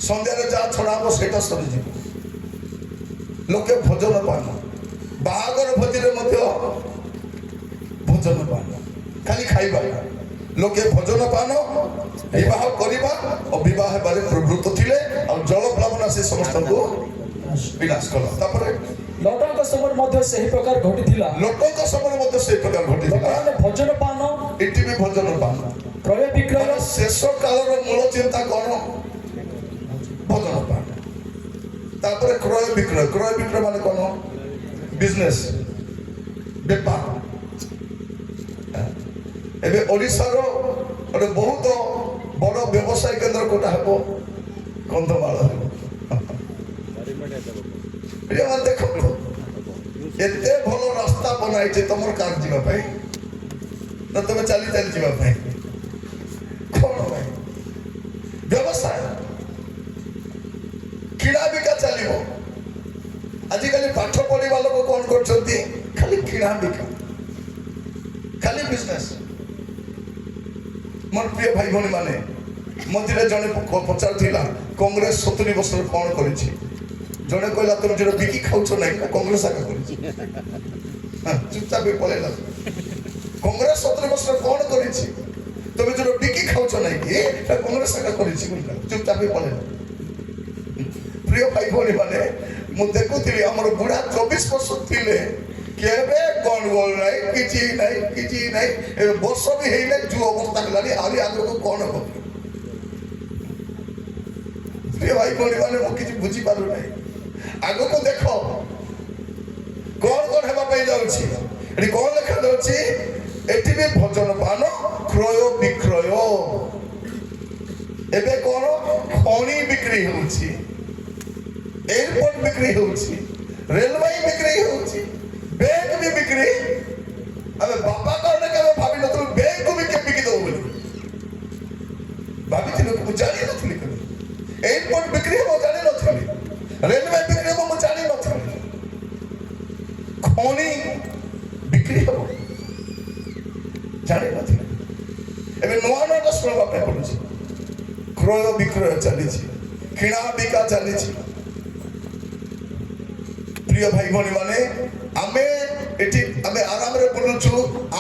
ସନ୍ଧ୍ୟାରେ ଯାହା ଛଡ଼ା ହବ ସେଇଟା ସରିଯିବ। ଲୋକେ ଭୋଜନ ପାନ, ବାହାଘର ଭୋଜିରେ ମଧ୍ୟ ଭୋଜନ ପାନ ଖାଲି ଖାଇବା ଲୋକେ ଭୋଜନ ପାନ ବିବାହ କରିବା ଓ ବିବାହ ହେବାରେ ପ୍ରବୃତ୍ତ ଥିଲେ ଆଉ ଜଳ ପ୍ଲାବନ ସେ ସମସ୍ତଙ୍କୁ ବିନାଶ କଲା। ତାପରେ ଲଟଙ୍କ ସମୟରେ ମଧ୍ୟ ସେହି ପ୍ରକାର ଘଟିଥିଲା। ଲୋକଙ୍କ ସମୟରେ ମଧ୍ୟ ସେଇ ପ୍ରକାର ଘଟିଥିଲା। ଲୋକମାନେ ଭୋଜନ ପାନ ଏଠି ବି ଭୋଜନ ପାନ କ୍ରୟ ବିକ୍ରୟ ମାନେ ଶେଷ କାଳର ମୂଳ ଚିନ୍ତା କଣ? ଭୋଜନ ପାନ। ତାପରେ କ୍ରୟ ବିକ୍ରୟ ମାନେ କଣ? ବିଜନେସ୍ ବେପାର। ଏବେ ଓଡ଼ିଶାର ଗୋଟେ ବହୁତ ବଡ଼ ବ୍ୟବସାୟ କେନ୍ଦ୍ର କୋଉଟା ହେବ? କନ୍ଧମାଳ ହେବ। ପିଲାମାନେ ଦେଖନ୍ତୁ ଏତେ ଭଲ ରାସ୍ତା ବନାଇছে ତମର କାର ଯିବା ପାଇଁ ନା ତମେ ଚାଲି ଚାଲି ଯିବା ପାଇଁ? କଣ ପାଇଁ? ବ୍ୟବସାୟ କିଣା ବିକା ଚାଲିବ। ଆଜିକାଲି ପାଠ ପଢିବା ଲୋକ କଣ କରୁଛନ୍ତି? ଖାଲି କିଣା ବିକା, ଖାଲି ବିଜନେସ୍। ମୋର ପ୍ରିୟ ଭାଇ ଭଉଣୀ ମାନେ, ମଝିରେ ଜଣେ ପଚାରୁଥିଲା କଂଗ୍ରେସ 70 ବର୍ଷରେ କଣ କରିଛି? ଜଣେ କହିଲା ତମେ ଯୋଉଟା ବିକି ଖାଉଛ ନାହିଁ ନା କଂଗ୍ରେସ ଆକା କରିଛି। ଚୁପଚାପ ପଳେଇଲା। କଂଗ୍ରେସ 70 ବର୍ଷରେ କଣ କରିଛି? ତମେ ଯୋଉଟା ବିକି ଖାଉଛ ନାହିଁ କି କଂଗ୍ରେସ ଆକା କରିଛି। ଚୁପଚାପ ପଳେଇଲା। ପ୍ରିୟ ଭାଇ ଭଉଣୀ ମାନେ, ମୁଁ ଦେଖୁଥିଲି ଆମର ବୁଢା 24 ବର୍ଷ ଥିଲେ କେବେ ଗଣ୍ଡଗୋଳ ନାହିଁ, କିଛି ନାହିଁ। ଏବେ ବର୍ଷ ବି ହେଇନାହିଁ, ଯୋଉ ଅବସ୍ଥା ହେଲାଣି ଆହୁରି ଆଗକୁ କଣ ହବ? ପ୍ରିୟ ଭାଇ ଭଉଣୀ ମାନେ, ମୁଁ କିଛି ବୁଝିପାରୁନାହିଁ। ଆଗକୁ ଦେଖ କଣ ହେବା ପାଇଁ ଯାଉଛି। ଏଠି କଣ ଲେଖାଯାଉଛି? ଏଠି ବି ଭୋଜନ ପାନ କ୍ରୟ ବିକ୍ରୟ। ଏବେ କଣ? ଖଣି ବିକ୍ରି ହେଉଛି, ଏୟାରପୋର୍ଟ ବିକ୍ରି ହେଉଛି, ରେଲବାଇ ବିକ୍ରି ହେଉଛି, ବ୍ୟାଙ୍କ ବି ବିକ୍ରି। ଆମେ ବାପା କଣ କେବେ ଭାବିନଥିଲୁ ବ୍ୟାଙ୍କକୁ ବି ବିକି ଦବ ବୋଲି। ଭାବିଥିଲୁ? ମୁଁ ଜାଣିନଥିଲି କେବେ ଏୟାରପୋର୍ଟ ବିକ୍ରି ହେବ, ଜାଣିନଥିଲି। ରେଲୱେ ବିକ୍ରି ହେବ, ମୁଁ ଜାଣିନଥିଲି। ଖଣି ବିକ୍ରି ହେବ, ଜାଣିନଥିଲି। ଏବେ ନୂଆ ଶୁଣିବା ପାଇଁ ପଡୁଛି। କ୍ରୟ ବିକ୍ରୟ ଚାଲିଛି, କିଣା ବିକା ଚାଲିଛି। ପ୍ରିୟ ଭାଇ ଭଉଣୀ ମାନେ, ଆମେ ଆରାମରେ ବୁଲୁଛୁ।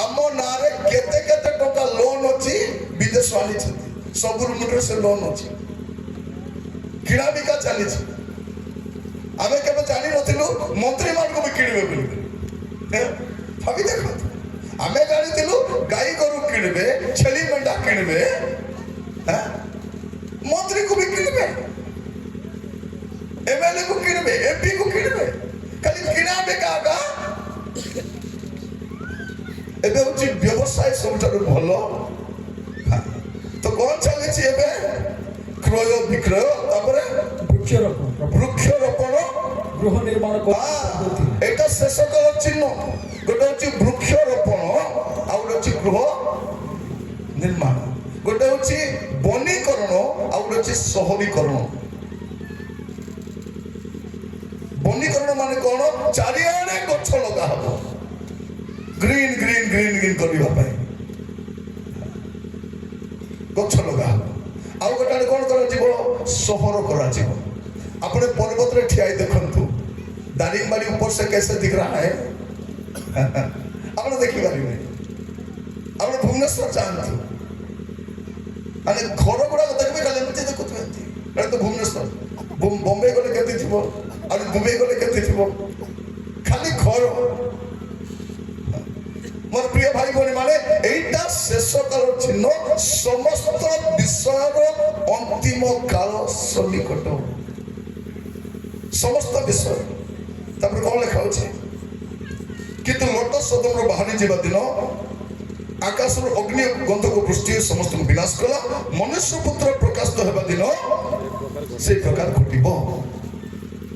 ଆମ ନାଁରେ କେତେ କେତେ ଟଙ୍କା ଲୋନ୍ ଅଛି, ବିଦେଶ ଆଣିଛନ୍ତି। ସବୁ ରୁମରେ ସେ ଲୋନ୍ ଅଛି, କିଣା ବିକା ଚାଲିଛି। ଆମେ କେବେ ଜାଣିନଥିଲୁ ମନ୍ତ୍ରୀ ମାନଙ୍କୁ ବି କିଣିବେ ବୋଲି। ଭାବି ଦେଖନ୍ତୁ, ଆମେ ଜାଣିଥିଲୁ ଗାଈ ଗୋରୁ କିଣିବେ, ଛେଳି ମେଣ୍ଢା କିଣିବେ, ମନ୍ତ୍ରୀକୁ ବି କିଣିବେ, ଏମଏଲଏ କୁ କିଣିବେ, ଏମପି କୁ କିଣିବେ। ଖାଲି କିଣା ବିକା ଆକା। ଏବେ ହଉଛି ବ୍ୟବସାୟ ସବୁଠାରୁ ଭଲ। ତ କଣ ଚାଲିଛି ଏବେ? କ୍ରୟ ବିକ୍ରୟ, ତାପରେ ବୃକ୍ଷରୋପଣ, ଗୃହ ନିର୍ମାଣ। ଏଇଟା ଶେଷ କାଳ ଚିହ୍ନ। ଗୋଟେ ହଉଛି ବୃକ୍ଷରୋପଣ, ଆଉ ଗୋଟେ ହଉଛି ଗୃହ ନିର୍ମାଣ। ଗୋଟେ ହଉଛି ବନୀକରଣ, ଆଉ ଗୋଟେ ହଉଛି ସହରୀକରଣ। ବନୀକରଣ ମାନେ କଣ? ଚାରିଆଡେ ଗଛ ଲଗା ହବ, ଗ୍ରୀନ କରିବା ପାଇଁ ଗଛ ଲଗା ହବ। ଆଉ ଗୋଟେ ଆଡେ କଣ କରାଯିବ? ସହର କରାଯିବ। ଆପଣ पर्वत ठिया देखु दारिंगबाड़ी ऊपर से कैसे दिख रहा है आप देखिए आप भुवनेश्वर जातु घर गुड़ा देखिए खाली एमती देखुए तो भुवनेश्वर बॉम्बे गले केमती थी दुबई गले केमती थी खाली घर मोर प्रिय भाई भौणी माने एटा शेष काल चिन्ह समस्त विषयर अंतिम काल सन्निकट समस्त विषय तापर कौन लिखा किंतु लोटस सदम बाहरी जावा दिन आकाश अग्नि गंध को वृष्टि समस्त विनाश कला मनुष्य पुत्र प्रकाशित होगा दिन से प्रकार घटिबो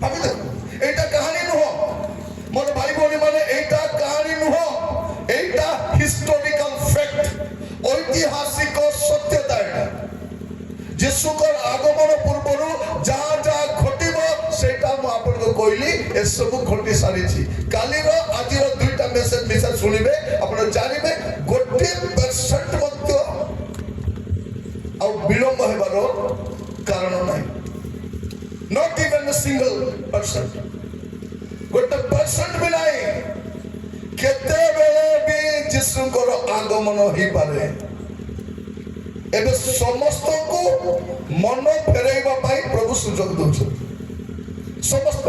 भाभी देखो एटा कहानी नुह मोर भाई भौणी माने एटा कहानी नुह एटा हिस्टोरिकल फैक्ट ऐतिहासिक सत्यता एटा यीशुकर आगमन पूर्व जहाँ जहाँ घटिबो सेटा मु आपन को कहली ए सब घटी सारी छी काली रो आज रो दुईटा मेसेज मिसा सुनिबे आपण जानिबे 1% मध्य आ विलंब हेबारो कारण नाही not even a single percent 1% भी नहीं केते बेले भी ଯୀଶୁଙ୍କର ଆଗମନ ହେଇପାରେ। ଏବେ ସମସ୍ତଙ୍କୁ ମନ ଫେରାଇବା ପାଇଁ ପ୍ରଭୁ ସୁଯୋଗ ଦଉଛନ୍ତି। ସମସ୍ତ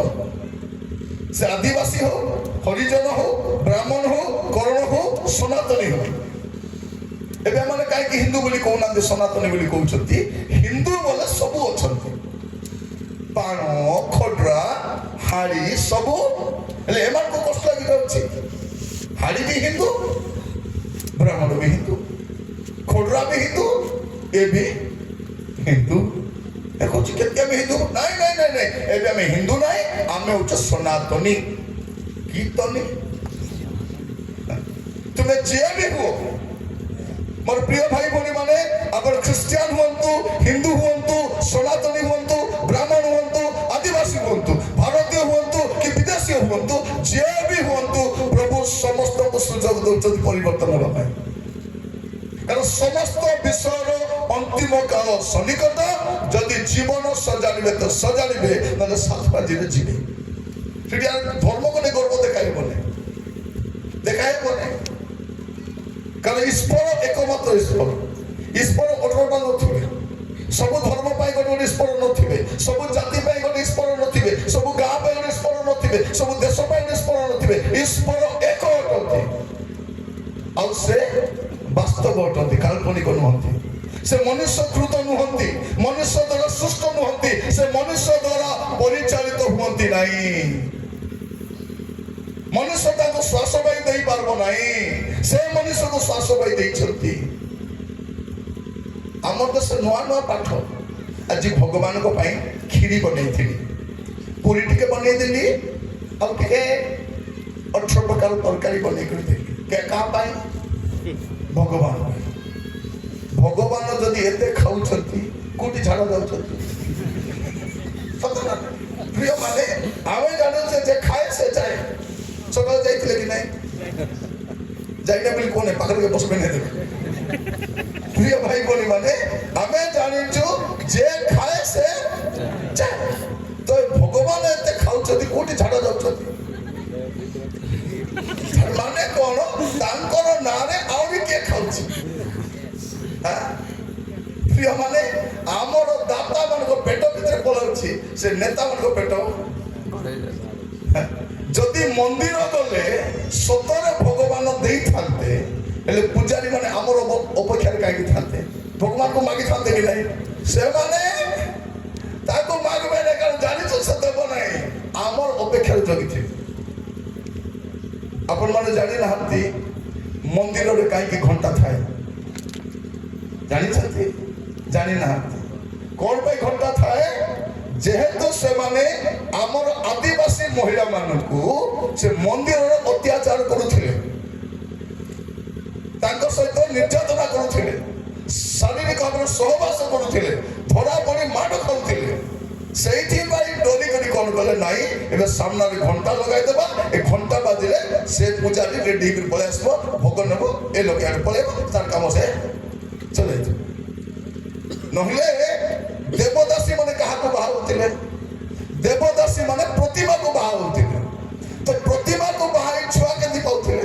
ସେ ଆଦିବାସୀ ହଉ, ହରିଜନ ହଉ, ବ୍ରାହ୍ମଣ ହଉ, କରଣ ହଉ, ସନାତନୀ ହଉ। ଏବେ ଆମେ କାହିଁକି ହିନ୍ଦୁ ବୋଲି କହୁନାହାନ୍ତି, ସନାତନୀ ବୋଲି କହୁଛନ୍ତି? ହିନ୍ଦୁ ବୋଲେ ସବୁ ଅଛନ୍ତି, ପାଣ, ଖଡ୍ରା, ହାଡି ସବୁ। ହେଲେ ଏମାନଙ୍କୁ କଷ୍ଟ ଲାଗିଯାଉଛି। ହାଡି ବି ହିନ୍ଦୁ, ବ୍ରାହ୍ମଣ ବି ହିନ୍ଦୁ, ଖଡ୍ରା ବି ହିନ୍ଦୁ, ଏ ବି ହିନ୍ଦୁ। ଦେଖୁଛି କେତେ ଆମେ ହିନ୍ଦୁ? ନାଇଁ ନାଇଁ ନାଇଁ ନାଇଁ, ଏବେ ଆମେ ହିନ୍ଦୁ ନାଇଁ, ଆମେ ହଉଛୁ ସନାତନୀ। କି ତନି? ତୁମେ ଯିଏ ବି ହୁଅ, ମୋର ପ୍ରିୟ ଭାଇ ଭଉଣୀ ମାନେ, ଆପଣ ଖ୍ରୀଷ୍ଟିଆନ ହୁଅନ୍ତୁ, ହିନ୍ଦୁ ହୁଅନ୍ତୁ, ସନାତନୀ ହୁଅନ୍ତୁ, ବ୍ରାହ୍ମଣ ହୁଅନ୍ତୁ, ଆଦିବାସୀ ହୁଅନ୍ତୁ, ଭାରତୀୟ ହୁଅନ୍ତୁ କି ବିଦେଶୀ ହୁଅନ୍ତୁ, ଯିଏ ବି ହୁଅନ୍ତୁ, ପ୍ରଭୁ ସମସ୍ତଙ୍କୁ ସୁଯୋଗ ଦଉଛନ୍ତି ପରିବର୍ତ୍ତନ ହେବା ପାଇଁ। କାରଣ ସମସ୍ତ ବିଷୟର ଅନ୍ତିମ କାଳ ସନ୍ନିକଟ। ଯଦି ଜୀବନ ସଜାଡ଼ିବେ ତ ସଜାଡ଼ିବେ, ନହେଲେ ସାତବାଜିରେ ଯିବେ। ସେଠି ଆଉ ଧର୍ମକୁ ନେଇ ଗର୍ବ ଦେଖାଇବନି, ଦେଖାଇବନି। କାରଣ ଈଶ୍ୱର ଏକମାତ୍ର ଈଶ୍ୱର। ଈଶ୍ୱର ଅଠରଟା ନଥିବେ, ସବୁ ଧର୍ମ ପାଇଁ ଗୋଟେ ଗୋଟେ ଈଶ୍ୱର ନଥିବେ, ସବୁ ଜାତି ପାଇଁ ଗୋଟେ ଈଶ୍ୱର ନଥିବେ, ସବୁ ଗାଁ ପାଇଁ ଗୋଟେ ଈଶ୍ୱର ନଥିବେ, ସବୁ ଦେଶ ପାଇଁ ଗୋଟେ ଈଶ୍ୱର ନଥିବେ। ଈଶ୍ୱର ଏକ ଅଟନ୍ତି, ଆଉ ସେ ବାସ୍ତବ ଅଟନ୍ତି, କାଳ୍ପନିକ ନୁହନ୍ତି। ସେ ମନୁଷ୍ୟକୃତ ନୁହନ୍ତି, ମନୁଷ୍ୟ ଦ୍ୱାରା ସୃଷ୍ଟ ନୁହନ୍ତି, ସେ ମନୁଷ୍ୟ ଦ୍ୱାରା ପରିଚାଳିତ ହୁଅନ୍ତି ନାହିଁ। ମନୁଷ୍ୟ ତାଙ୍କୁ ଶ୍ୱାସ ବାୟୁ ଦେଇପାରିବ ନାହିଁ, ସେ ମନୁଷ୍ୟକୁ ଶ୍ୱାସ ବାୟୁ ଦେଇଛନ୍ତି। ଆମର ଦେଶ ନୂଆ ନୂଆ ପାଠ। ଆଜି ଭଗବାନଙ୍କ ପାଇଁ କ୍ଷୀରି ବନେଇଥିଲି, ପୁରୀ ଟିକେ ବନେଇଦେଲି, ଆଉ ଟିକେ 18 ପ୍ରକାର ତରକାରୀ ବନେଇକରି ଦେଲି। କାହା ପାଇଁ? ଭଗବାନ। ଭଗବାନ ଯଦି ଏତେ ଖାଉଛନ୍ତି, କୋଉଠି ଝାଡ଼ା ଯାଉଛନ୍ତି? ସତ ନା? ପ୍ରିୟ ମାନେ, ଆମେ ଜାଣୁଛେ ଯେ ଖାଏ ସେ ଯାଏ। ସକାଳେ ଯାଇଥିଲେ କି ନାଇଁ? ଯାଇନା ବୋଲି କୋଉ ନାହିଁ, ପାଖରେ ବସବେ ନାହିଁ। ପ୍ରିୟ ଭାଇ ଭଉଣୀ ମାନେ, ଆମେ ଜାଣିଛୁ ଯେ ଖାଏ ସେ ଯାଏ। ତ ଭଗବାନ ଏତେ ଖାଉଛନ୍ତି, କୋଉଠି ଝାଡ଼ା ଯାଉଛନ୍ତି? ମାନେ କଣ? ତାଙ୍କର ନାଁରେ ଆହୁରି କିଏ ଖାଉଛି? ପ୍ରିୟ ମାନେ, ଆମର ଦାତା ମାନଙ୍କ ପେଟ ଭିତରେ ପଳାଉଛି, ସେ ନେତା ମାନଙ୍କ ପେଟ। ଯଦି ମନ୍ଦିର ଗଲେ ସତରେ ଭଗବାନ ଦେଇଥାନ୍ତେ, ହେଲେ ପୂଜାରୀ ମାନେ ଆମର ଅପେକ୍ଷାରେ କାହିଁକି ଥାନ୍ତେ? ଭଗବାନଙ୍କୁ ମାଗିଥାନ୍ତେ କି ନାହିଁ? ସେମାନେ ତାକୁ ମାଗିବେ ନାହିଁ, କାରଣ ଜାଣିଛୁ ସେ ଦେବ ନାହିଁ। ଆମର ଅପେକ୍ଷାରେ ଜଗିଥିବେ। ଆପଣ ମାନେ ଜାଣିନାହାନ୍ତି ମନ୍ଦିରରେ କାହିଁକି ଘଣ୍ଟା ଥାଏ? ଜାଣିଛନ୍ତି? ଜାଣିନାହାନ୍ତି। କଣ ପାଇଁ ଘଣ୍ଟା ଥାଏ? ଯେହେତୁ ସେମାନେ ଆମର ଆଦିବାସୀ ମହିଳା ମାନଙ୍କୁ ସେ ମନ୍ଦିରରେ ଅତ୍ୟାଚାର କରୁଥିଲେ, ତାଙ୍କ ସହିତ ନିର୍ଯାତନା କରୁଥିଲେ, ଶାରୀରିକ ଭାବରେ ସହବାସ କରୁଥିଲେ, ଧରା ପଡ଼ି ମାଡ଼ ଖାଉଥିଲେ। ସେଇଥିପାଇଁ ଡରି କରି କଣ କଲେ? ନାଇଁ, ଏବେ ସାମ୍ନାରେ ଘଣ୍ଟା ଲଗାଇଦେବା, ଏ ଘଣ୍ଟା ବାଜିଲେ ସେ ପୂଜାରୀ ରେଡି ହେଇକି ପଳେଇ ଆସିବ, ଭୋଗ ନେବ, ଏ ଲୋକ ଆଡେ ପଳେଇବ, ତାର କାମ ସେ ଚଲେଇଥିବ। ନହେଲେ ଦେବଦାସୀ ମାନେ କାହାକୁ ବାହା ହଉଥିଲେ? ଦେବଦାସୀ ମାନେ ପ୍ରତିମାକୁ ବାହା ହଉଥିଲେ। ତ ପ୍ରତିମାକୁ ବାହା ହେଇ ଛୁଆ କେମିତି ପାଉଥିଲେ?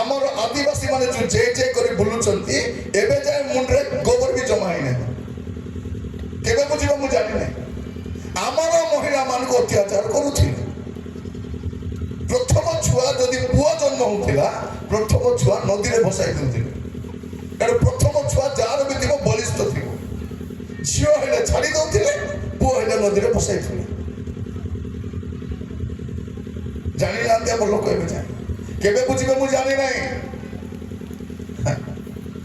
ଆମର ଆଦିବାସୀ ମାନେ ଯୋଉ ଯେ କରି ବୁଲୁଛନ୍ତି, ଏବେ ଯାଏ ମୁଣ୍ଡରେ ଗୋବର ବି ଜମା ହେଇନାହିଁ। କେବେ ବୁଝିବ ମୁଁ ଜାଣିନାହିଁ। ଆମର ମହିଳା ମାନଙ୍କୁ ଅତ୍ୟାଚାର କରୁଥିଲେ। ପ୍ରଥମ ଛୁଆ ଯଦି ପୁଅ ଜନ୍ମ ହଉଥିଲା, ପ୍ରଥମ ଛୁଆ ନଦୀରେ ଭସାଇ ଦେଉଥିଲେ। କାରଣ ପ୍ରଥମ ଛୁଆ ଯାହାର ବି ଥିବ ବଳିଷ୍ଠ ଥିବ। ଝିଅ ହେଲେ ଛାଡ଼ି ଦଉଥିଲେ, ପୁଅ ହେଲେ ନଦୀରେ ଭସାଇଥିଲେ। ଜାଣିନାହାନ୍ତି ଆମ ଲୋକ ଏବେ ଯାଏ। କେବେ ବୁଝିବେ ମୁଁ ଜାଣିନାହିଁ।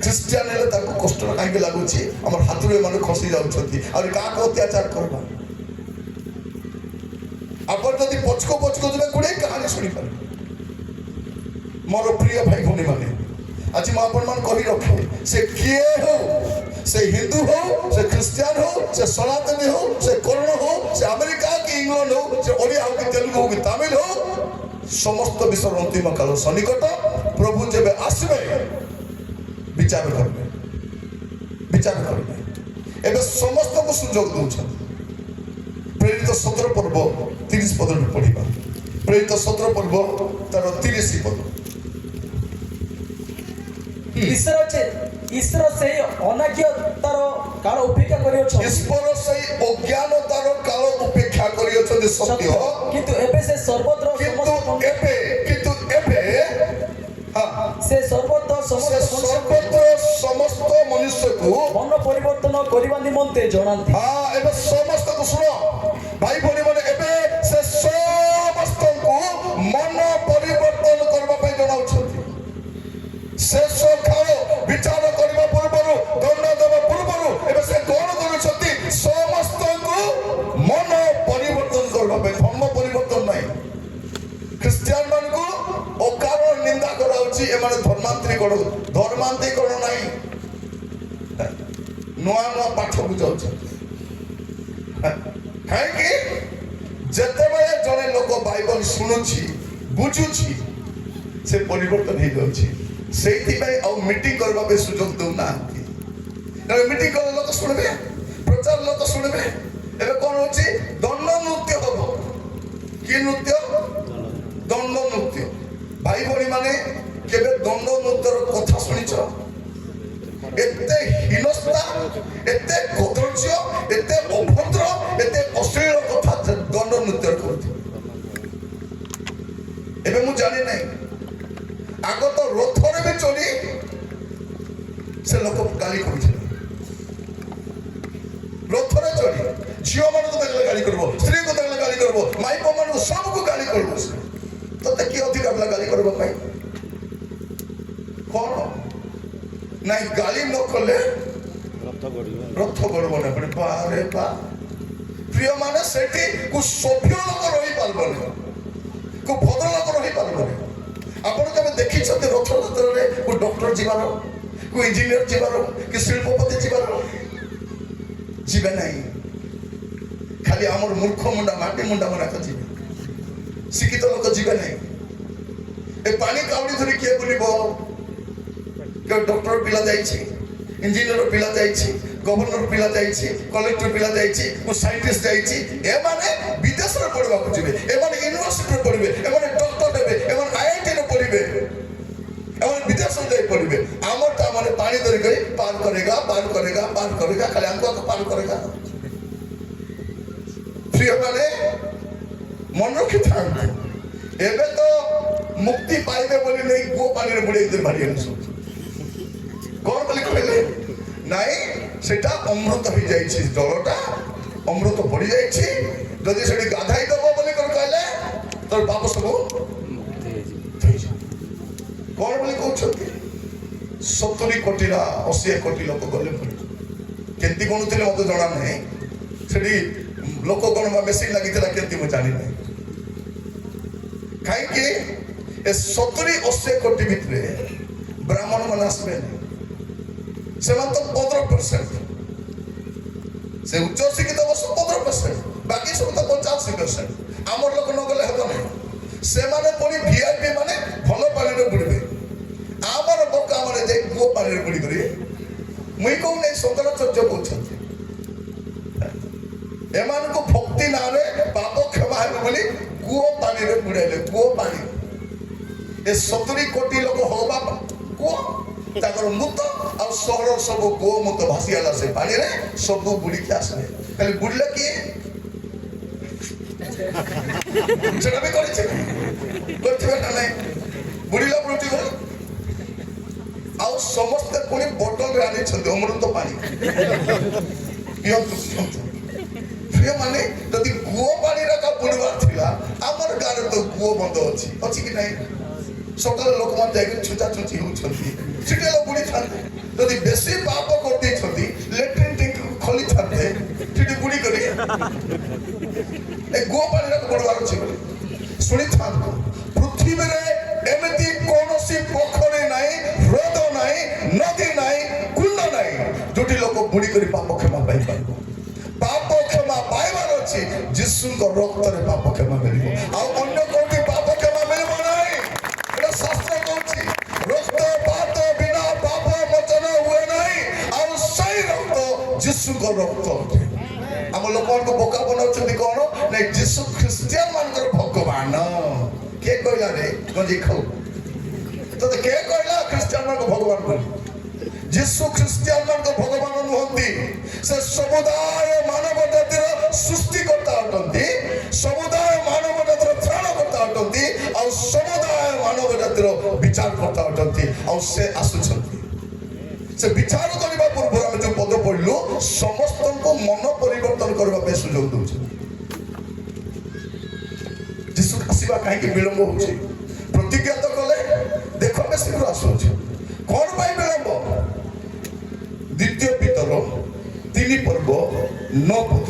ଖ୍ରୀଷ୍ଟିଆନ ହେଲେ ତାଙ୍କୁ କଷ୍ଟ କାହିଁକି ଲାଗୁଛି? ଆମର ହାତରୁ ଏମାନେ ଖସି ଯାଉଛନ୍ତି, ଆଉ କାହାକୁ ଅତ୍ୟାଚାର କରିବା? ଆପଣ ଯଦି ପଛକୁ ପଛକୁ ଯିବେ, ଗୁଡ଼େ କାହାଣୀ ଶୁଣିପାରିବେ। ମୋର ପ୍ରିୟ ଭାଇ ଭଉଣୀ ମାନେ, ଆଜି ମୁଁ ଆପଣ ମାନଙ୍କୁ କହି ରଖେ, ସେ କିଏ ହଉ, ସେ ହିନ୍ଦୁ ହଉ, ସେ ଖ୍ରୀଷ୍ଟିଆନ ହଉ, ସେ ସନାତନୀ ହଉ, ସେ କରଣ ହଉ, ସେ ଆମେରିକା କି ଇଂଲଣ୍ଡ ହଉ, ସେ ଓଡ଼ିଆ ହଉ କି ତେଲୁଗୁ ହଉ କି ତାମିଲ ହଉ, ସମସ୍ତ ବିଷୟର ଅନ୍ତିମ କାଳ ସନ୍ନିକଟ। ପ୍ରଭୁ ଯେବେ ଆସିବେ ବିଚାର କରିବେ, ବିଚାର କରିବେ। ଏବେ ସମସ୍ତଙ୍କୁ ସୁଯୋଗ ଦଉଛନ୍ତି। ପ୍ରେରିତ 17 ପର୍ବ 30 ପଦରୁ ପଢିବା। ପ୍ରେରିତ 17 ପର୍ବ ତାର 30 ପଦ। ଈଶ୍ୱର ସେହି ଅନାଜ୍ଞତାର କାଳ ଉପେକ୍ଷା କରିଅଛନ୍ତି ଈଶ୍ୱର ସେଇ ଅଜ୍ଞାନତାର କାଳ ଉପେକ୍ଷା କରିଅଛନ୍ତି ସତ୍ୟ, କିନ୍ତୁ ଏବେ ସେ ସର୍ବତ୍ର କିନ୍ତୁ ଏବେ ସେ ସର୍ବତ୍ର ସମସ୍ତ ମନୁଷ୍ୟକୁ ମନ ପରିବର୍ତ୍ତନ କରିବା ନିମନ୍ତେ ଜଣାନ୍ତି। ଏବେ ସମସ୍ତଙ୍କୁ ଶୁଣ ଭାଇ ଭଉଣୀ ମାନେ, ଏବେ ସେ ସମସ୍ତଙ୍କୁ ମନ ପରିବର୍ତ୍ତନ କରିବା ପାଇଁ ଜଣାଉଛନ୍ତି। ଶେଷ କାଳ ବିଚାର କରିବା ପୂର୍ବରୁ, ଦଣ୍ଡ ଦେବା ପୂର୍ବରୁ ଏବେ ସେ କଣ କରୁଛନ୍ତି? ସମସ୍ତଙ୍କୁ ମନ ପରିବର୍ତ୍ତନ କରିବା ପାଇଁ। ଧର୍ମ ପରିବର୍ତ୍ତନ ନାହିଁ। ଖ୍ରୀଷ୍ଟିଆନ ମାନଙ୍କୁ ଅକାରଣ ନିନ୍ଦା କରାଉଛି, ଏମାନେ ଧର୍ମାନ୍ତରୀକରଣ ନାହିଁ, ନୂଆ ନୂଆ ପାଠ ବୁଝାଉଛନ୍ତି। କାହିଁକି? ଯେତେବେଳେ ଜଣେ ଲୋକ ବାଇବଲ ଶୁଣୁଛି, ବୁଝୁଛି, ସେ ପରିବର୍ତ୍ତନ ହେଇଯାଉଛି। ସେଇଥିପାଇଁ ଆଉ ମିଟିଂ କରିବା ପାଇଁ ସୁଯୋଗ ଦେଉନାହାନ୍ତି। ମିଟିଂ କଲେ ଲୋକ ଶୁଣିବେ, ପ୍ରଚାର ଲୋକ ଶୁଣିବେ। ଏବେ କଣ ହଉଛି? ଦଣ୍ଡ ନୃତ୍ୟ ହବ। କି ନୃତ୍ୟ? ଦଣ୍ଡ ନୃତ୍ୟ। ଭାଇ ଭଉଣୀ ମାନେ, କେବେ ଦଣ୍ଡ ନୃତ୍ୟର କଥା ଶୁଣିଛ? ଏତେ ହୀନସ୍ତା, ଏତେ କଦର୍ଯ୍ୟ, ଏତେ ଅଭଦ୍ର, ଏତେ ଅଶ୍ଳୀଳ କଥା ଦଣ୍ଡ ନୃତ୍ୟ କରୁଥିବ। ଏବେ ମୁଁ ଜାଣି ନାହିଁ, ଆଗ ତ ରଥରେ ବି ଚଲି ସେ ଲୋକ ଗାଳି କରୁଥିଲେ। ରଥରେ ଚଳି ଝିଅ ମାନଙ୍କୁ ଦେଖିଲେ ଗାଳି କରିବ, ସ୍ତ୍ରୀକୁ ଦେଖିଲେ ଗାଳି କରିବ, ମାଇପ ମାନଙ୍କୁ ସବୁକୁ ଗାଳି କରିବ। ତତେ କିଏ ଅଧିକାର ଦେଲା ଗାଳି କରିବା ପାଇଁ? କଣ ନାଇଁ, ଗାଳି ନ କଲେ ରଥ ଗড়ବ ନା। ବାରେ ବା ପ୍ରିୟ ମାନେ, ସେଠି ସଭ୍ୟ ଲୋକ ରହିପାରିବନି, ଭଦ୍ର ଲୋକ ରହିପାରିବନି। ଆପଣ କେବେ ଦେଖିଛନ୍ତି ରଥଯାତ୍ରାରେ ଡକ୍ଟର ଯିବାର, ଇଞ୍ଜିନିୟର ଯିବାର, କି ଶିଳ୍ପପତି ଯିବାର? ଯିବେ ନାହିଁ। ଖାଲି ଆମର ମୂର୍ଖ ମୁଣ୍ଡା, ମାଟି ମୁଣ୍ଡା ମାନେ ଯିବେ, ଶିକ୍ଷିତ ଲୋକ ଯିବେ ନାହିଁ। ଏ ପାଣି କାଉଡ଼ି ଧରି କିଏ ବୁଲିବ? ଡକ୍ଟର ପିଲା ଯାଇଛି, ଇଞ୍ଜିନିୟର ପିଲା ଯାଇଛି, ଗଭର୍ଣ୍ଣର ପିଲା ଯାଇଛି, କଲେକ୍ଟର ପିଲା ଯାଇଛି, ସାଇଣ୍ଟିଷ୍ଟ ଯାଇଛି। ଏମାନେ ବିଦେଶରେ ପଢିବାକୁ ଯିବେ, ଏମାନେ ୟୁନିଭର୍ସିଟିରେ ପଢିବେ, ଏମାନେ ଡକ୍ଟର ହେବେ, ଏମାନେ IITରେ ପଢିବେ, ଏମାନେ ବିଦେଶରେ ଯାଇ ପଢିବେ। ଆମରଟା ମାନେ ପାଣି ଧରିକରି ପାର କରେଗା, ଖାଲି ଆମକୁ ପାର କରେଗା। ପ୍ରିୟ ମାନେ, ମନେ ରଖିଥାନ୍ତୁ, ଏବେ ତ ମୁକ୍ତି ପାଇବେ ବୋଲି ନେଇ କୂଅ ପାଣିରେ ବୁଡେଇ ଭାରି ଆଣିଛନ୍ତି। କଣ ବୋଲି କହିଲେ? ନାଇଁ, ସେଟା ଅମୃତ ହେଇଯାଇଛି, ଜଳଟା ଅମୃତ ପଡି ଯାଇଛି। ଯଦି ସେଠି ଗାଧାଇ ଦବ ବୋଲି କହିଲେ ତୋର ପାପ ସବୁ କଣ ବୋଲି କହୁଛନ୍ତି? 70 କୋଟି ନା 80 କୋଟି ଲୋକ ଗଲେ ପଡି। କେମିତି ଗଣୁଥିଲେ ମତେ ଜଣା ନାହିଁ। ସେଠି ଲୋକ ଗଣବା ମେସିନ୍ ଲାଗିଥିଲା, କେମିତି ମୁଁ ଜାଣିନାହିଁ। କାହିଁକି? ଏ 70-80 କୋଟି ଭିତରେ ବ୍ରାହ୍ମଣ ମାନେ ଆସିବେନି। ସେମାନେ ତ 15%, ସେ ଉଚ୍ଚ ଶିକ୍ଷିତ ବର୍ଷ 15%, ବାକି ସବୁ ତ 85%। ଆମର ଲୋକ ନ ଗଲେ ହେବ ନାହିଁ। ସେମାନେ ପୁଣି VIP ମାନେ ଭଲ ପାଣିରେ ବୁଡ଼ିବେ, ଆମର ବୋକା ମାନେ ଯାଇ କୂଅ ପାଣିରେ ବୁଡ଼ି କରିବେ। ମୁଇଁ କହୁନି, ଶଙ୍କରାଚାର୍ଯ୍ୟ କହୁଛନ୍ତି ଏମାନଙ୍କୁ ଭକ୍ତି ନାଁରେ ପାପ କ୍ଷମା ହେବେ ବୋଲି କୂଅ ପାଣିରେ ବୁଡ଼ାଇଲେ। କୂଅ ପାଣି, ଏ 70 କୋଟି ଲୋକ ହବା କୂଅ, ତାଙ୍କର ମୂତ ଆଉ ସହର ସବୁ ଗୋ ମୂତ ଭାସି ହେଲା ସେ ପାଣିରେ, ସବୁ ବୁଡ଼ିକି ଆସିଲେ। ଖାଲି ବୁଡ଼ିଲେ କିଏ? ସେଟା ବି କରିଥିବେ ନା ନାଇଁ? ବୁଡ଼ିଲା ବୁଡ଼ିବ। ଆଉ ସମସ୍ତେ ପୁଣି ବୋଟଲରେ ଆଣିଛନ୍ତି ଅମୃତ ପାଣି, ପିଅନ୍ତୁ। ପ୍ରିୟ ମାନେ, ଯଦି କୂଅ ପାଣିରେ ବୁଡ଼ିବାର ଥିଲା, ଆମର ଗାଁରେ ତ କୂଅ ବନ୍ଧ ଅଛି କି ନାହିଁ? ସକାଳେ ଲୋକମାନେ ଯାଇକି ଛୁଚାଛୁଚି ହେଉଛନ୍ତି, ସେଠି ବୁଡ଼ିଥାନ୍ତେ। ଯଦି ବେଶୀ ପାପ କରିଦେଇଛନ୍ତି, ଲେଟ୍ରିନ୍ ଟ୍ୟାଙ୍କ ଖୋଲିଥାନ୍ତେ, ସେଠି ବୁଡ଼ି କରି ଏ କୂଅ ପାଣିରେ ବୁଡ଼ିବାର ଅଛି ବୋଲି ଶୁଣିଥାନ୍ତୁ। ପୃଥିବୀରେ ଏମିତି କୌଣସି ପୋଖରୀ ନାହିଁ, ହ୍ରଦ ନାହିଁ, ନଦୀ ନାହିଁ, କୁଣ୍ଡ ନାହିଁ ଯୋଉଠି ଲୋକ ବୁଡ଼ି କରି ପାପ କ୍ଷମା ପାଇପାରିବ। ପାପ କ୍ଷମା ପାଇବାର ଅଛି, ଯୀଶୁଙ୍କ ରକ୍ତରେ ପାପ କ୍ଷମା ମିଳିବ। ଆଉ ଅନ୍ୟ କୋଉଠି ପାପ କ୍ଷମା ମିଳିବ ନାହିଁ। ଏଟା ଶାସ୍ତ୍ର କହୁଛି, ରକ୍ତପାତ ବିନା ପାପ ମୋଚନ ହୁଏ ନାହିଁ। ଆଉ ସେଇ ରକ୍ତ ଯୀଶୁଙ୍କ ରକ୍ତ ଅଟେ। ଆମ ଲୋକମାନଙ୍କୁ ବୋକା ବନାଉଛନ୍ତି କଣ? ନାଇଁ, ଯୀଶୁ ଖ୍ରୀଷ୍ଟିଆନ ମାନଙ୍କର ଭଗବାନ। ପଡ଼ିଆରେ ଗଞ୍ଜି ଖାଉ ତତେ କେ କହିଲା ଖ୍ରୀଷ୍ଟିଆନ ମାନଙ୍କୁ ଭଗବାନ ବୋଲି ଯୀଶୁ ଖ୍ରୀଷ୍ଟିଆନ ମାନଙ୍କ ଭଗବାନ ନୁହନ୍ତି ସେ ସମୁଦାୟ ମାନବ ଜାତିର ସୃଷ୍ଟିକର୍ତ୍ତା ଅଟନ୍ତି ସମୁଦାୟ ମାନବ ଜାତିର ତ୍ରାଣକର୍ତ୍ତା ଅଟନ୍ତି ଆଉ ସମୁଦାୟ ମାନବ ଜାତିର ବିଚାରକର୍ତ୍ତା ଅଟନ୍ତି ଆଉ ସେ ଆସୁଛନ୍ତି ସେ ବିଚାର କରିବା ପୂର୍ବରୁ ଆମେ ଯୋଉ ପଦ ପଢିଲୁ ସମସ୍ତଙ୍କୁ ମନ ପରିବର୍ତ୍ତନ କରିବା ପାଇଁ ସୁଯୋଗ ଦଉଛନ୍ତି ଯୀଶୁ ଆସିବା କାହିଁକି ବିଳମ୍ବ ହଉଛି ପ୍ରତିଜ୍ଞା ତ କଲେ ଦେଖ ଆମେ ଶୀଘ୍ର ଆସୁଅଛୁ କଣ ପାଇଁ ବିଳମ୍ବ ଦ୍ୱିତୀୟ ପିତର 3 ପର୍ବ 9 ପଦ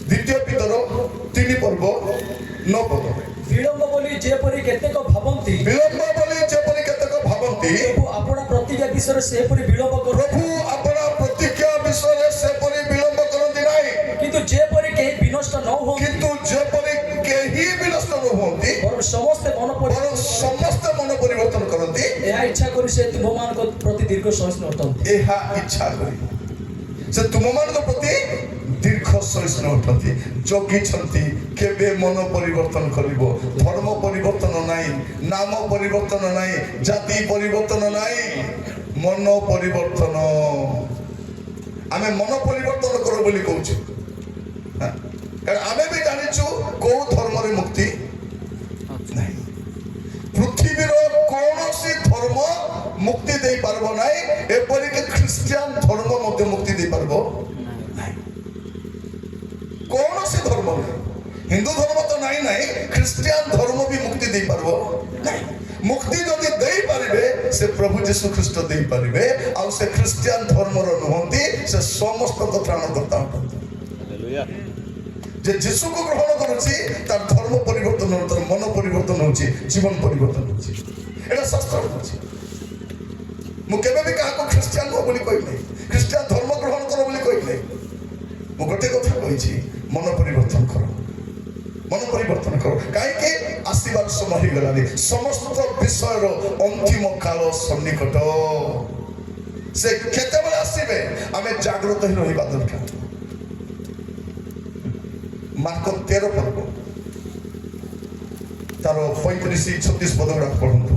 ଦ୍ୱିତୀୟ ପିତର 3 ପର୍ବ 9 ପଦ ବିଳମ୍ବ ବୋଲି ଯେପରି କେତେକ ଭାବନ୍ତି ବିଳମ୍ବ ବୋଲି ଯେପରି କେତେକ ଭାବନ୍ତି ପ୍ରଭୁ ଆପଣା ପ୍ରତିଜ୍ଞା ବିଷୟରେ ସେପରି ବିଳମ୍ବ କରୁ ପ୍ରଭୁ ଆପଣା ପ୍ରତିଜ୍ଞା ବିଷୟରେ ସେପରି ବିଳମ୍ବ କରନ୍ତି ନାହିଁ କିନ୍ତୁ ଯେପରି କେହି ବିନଷ୍ଟ ନ ହୁଅନ୍ତି କିନ୍ତୁ ଯେପରି କେହି ବିନଷ୍ଟ ନ ହୁଅନ୍ତି ବରଂ ସମସ୍ତେ ମନ ବରଂ ସମସ୍ତେ ମନ ପରିବର୍ତ୍ତନ କରନ୍ତି ଏହା ଇଚ୍ଛା କରି ସେ ତୁମମାନଙ୍କ ପ୍ରତି ଦୀର୍ଘ ସହିଷ୍ଣୁ ଅଟନ୍ତି ଏହା ଇଚ୍ଛା କରି ସେ ତୁମମାନଙ୍କ ପ୍ରତି ଦୀର୍ଘ ସହିଷ୍ଣୁ ଅଟନ୍ତି ଜଗିଛନ୍ତି କେବେ ମନ ପରିବର୍ତ୍ତନ କରିବ ଧର୍ମ ପରିବର୍ତ୍ତନ ନାହିଁ ନାମ ପରିବର୍ତ୍ତନ ନାହିଁ ଜାତି ପରିବର୍ତ୍ତନ ନାହିଁ ମନ ପରିବର୍ତ୍ତନ ଆମେ ମନ ପରିବର୍ତ୍ତନ କର ବୋଲି କହୁଛୁ କାରଣ ଆମେ ବି ଜାଣିଛୁ କୋଉ ଧର୍ମରେ ମୁକ୍ତି ନାହିଁ ପୃଥିବୀର କୌଣସି ଧର୍ମ ମୁକ୍ତି ଦେଇପାରିବ ନାହିଁ ଏପରିକି ଖ୍ରୀଷ୍ଟିଆନ ଧର୍ମ ମଧ୍ୟ ମୁକ୍ତି ଦେଇପାରିବ ନାହିଁ କୌଣସି ଧର୍ମ ନାହିଁ ହିନ୍ଦୁ ଧର୍ମ ତ ନାହିଁ ନାହିଁ ଖ୍ରୀଷ୍ଟିଆନ ଧର୍ମ ବି ମୁକ୍ତି ଦେଇପାରିବ ନାହିଁ ମୁକ୍ତି ଯଦି ଦେଇପାରିବେ ସେ ପ୍ରଭୁ ଯୀଶୁ ଖ୍ରୀଷ୍ଟ ଦେଇପାରିବେ ଆଉ ସେ ଖ୍ରୀଷ୍ଟିଆନ ଧର୍ମର ନୁହନ୍ତି ସେ ସମସ୍ତଙ୍କ ତ୍ରାଣକର୍ତ୍ତା ଅଟନ୍ତି যে যিশুকে গ্রহণ করেছি তার ধর্ম পরিবর্তন তার মন পরিবর্তন হচ্ছে জীবন পরিবর্তন হচ্ছে এটা শাস্ত্র বলছে মু কেবে বি কাহাকে খ্রিস্টিয়ান হো বলি কই নাই খ্রিস্টিয়ান ধর্ম গ্রহণ কর বলি কই নাই মু গোটে কথা কইছি মন পরিবর্তন কর মন পরিবর্তন কর কাইকে আসিবার সময় হয়ে গলানি সমস্ত বিষয়ের অন্তিম কাল সন্নিকট সে কেতেবেলে আসিবে আমি জাগ্রত হই রহিবা দরকার মার্ক 13 পর্ব তার 35-36 পদ গুড়া পড়ন্তু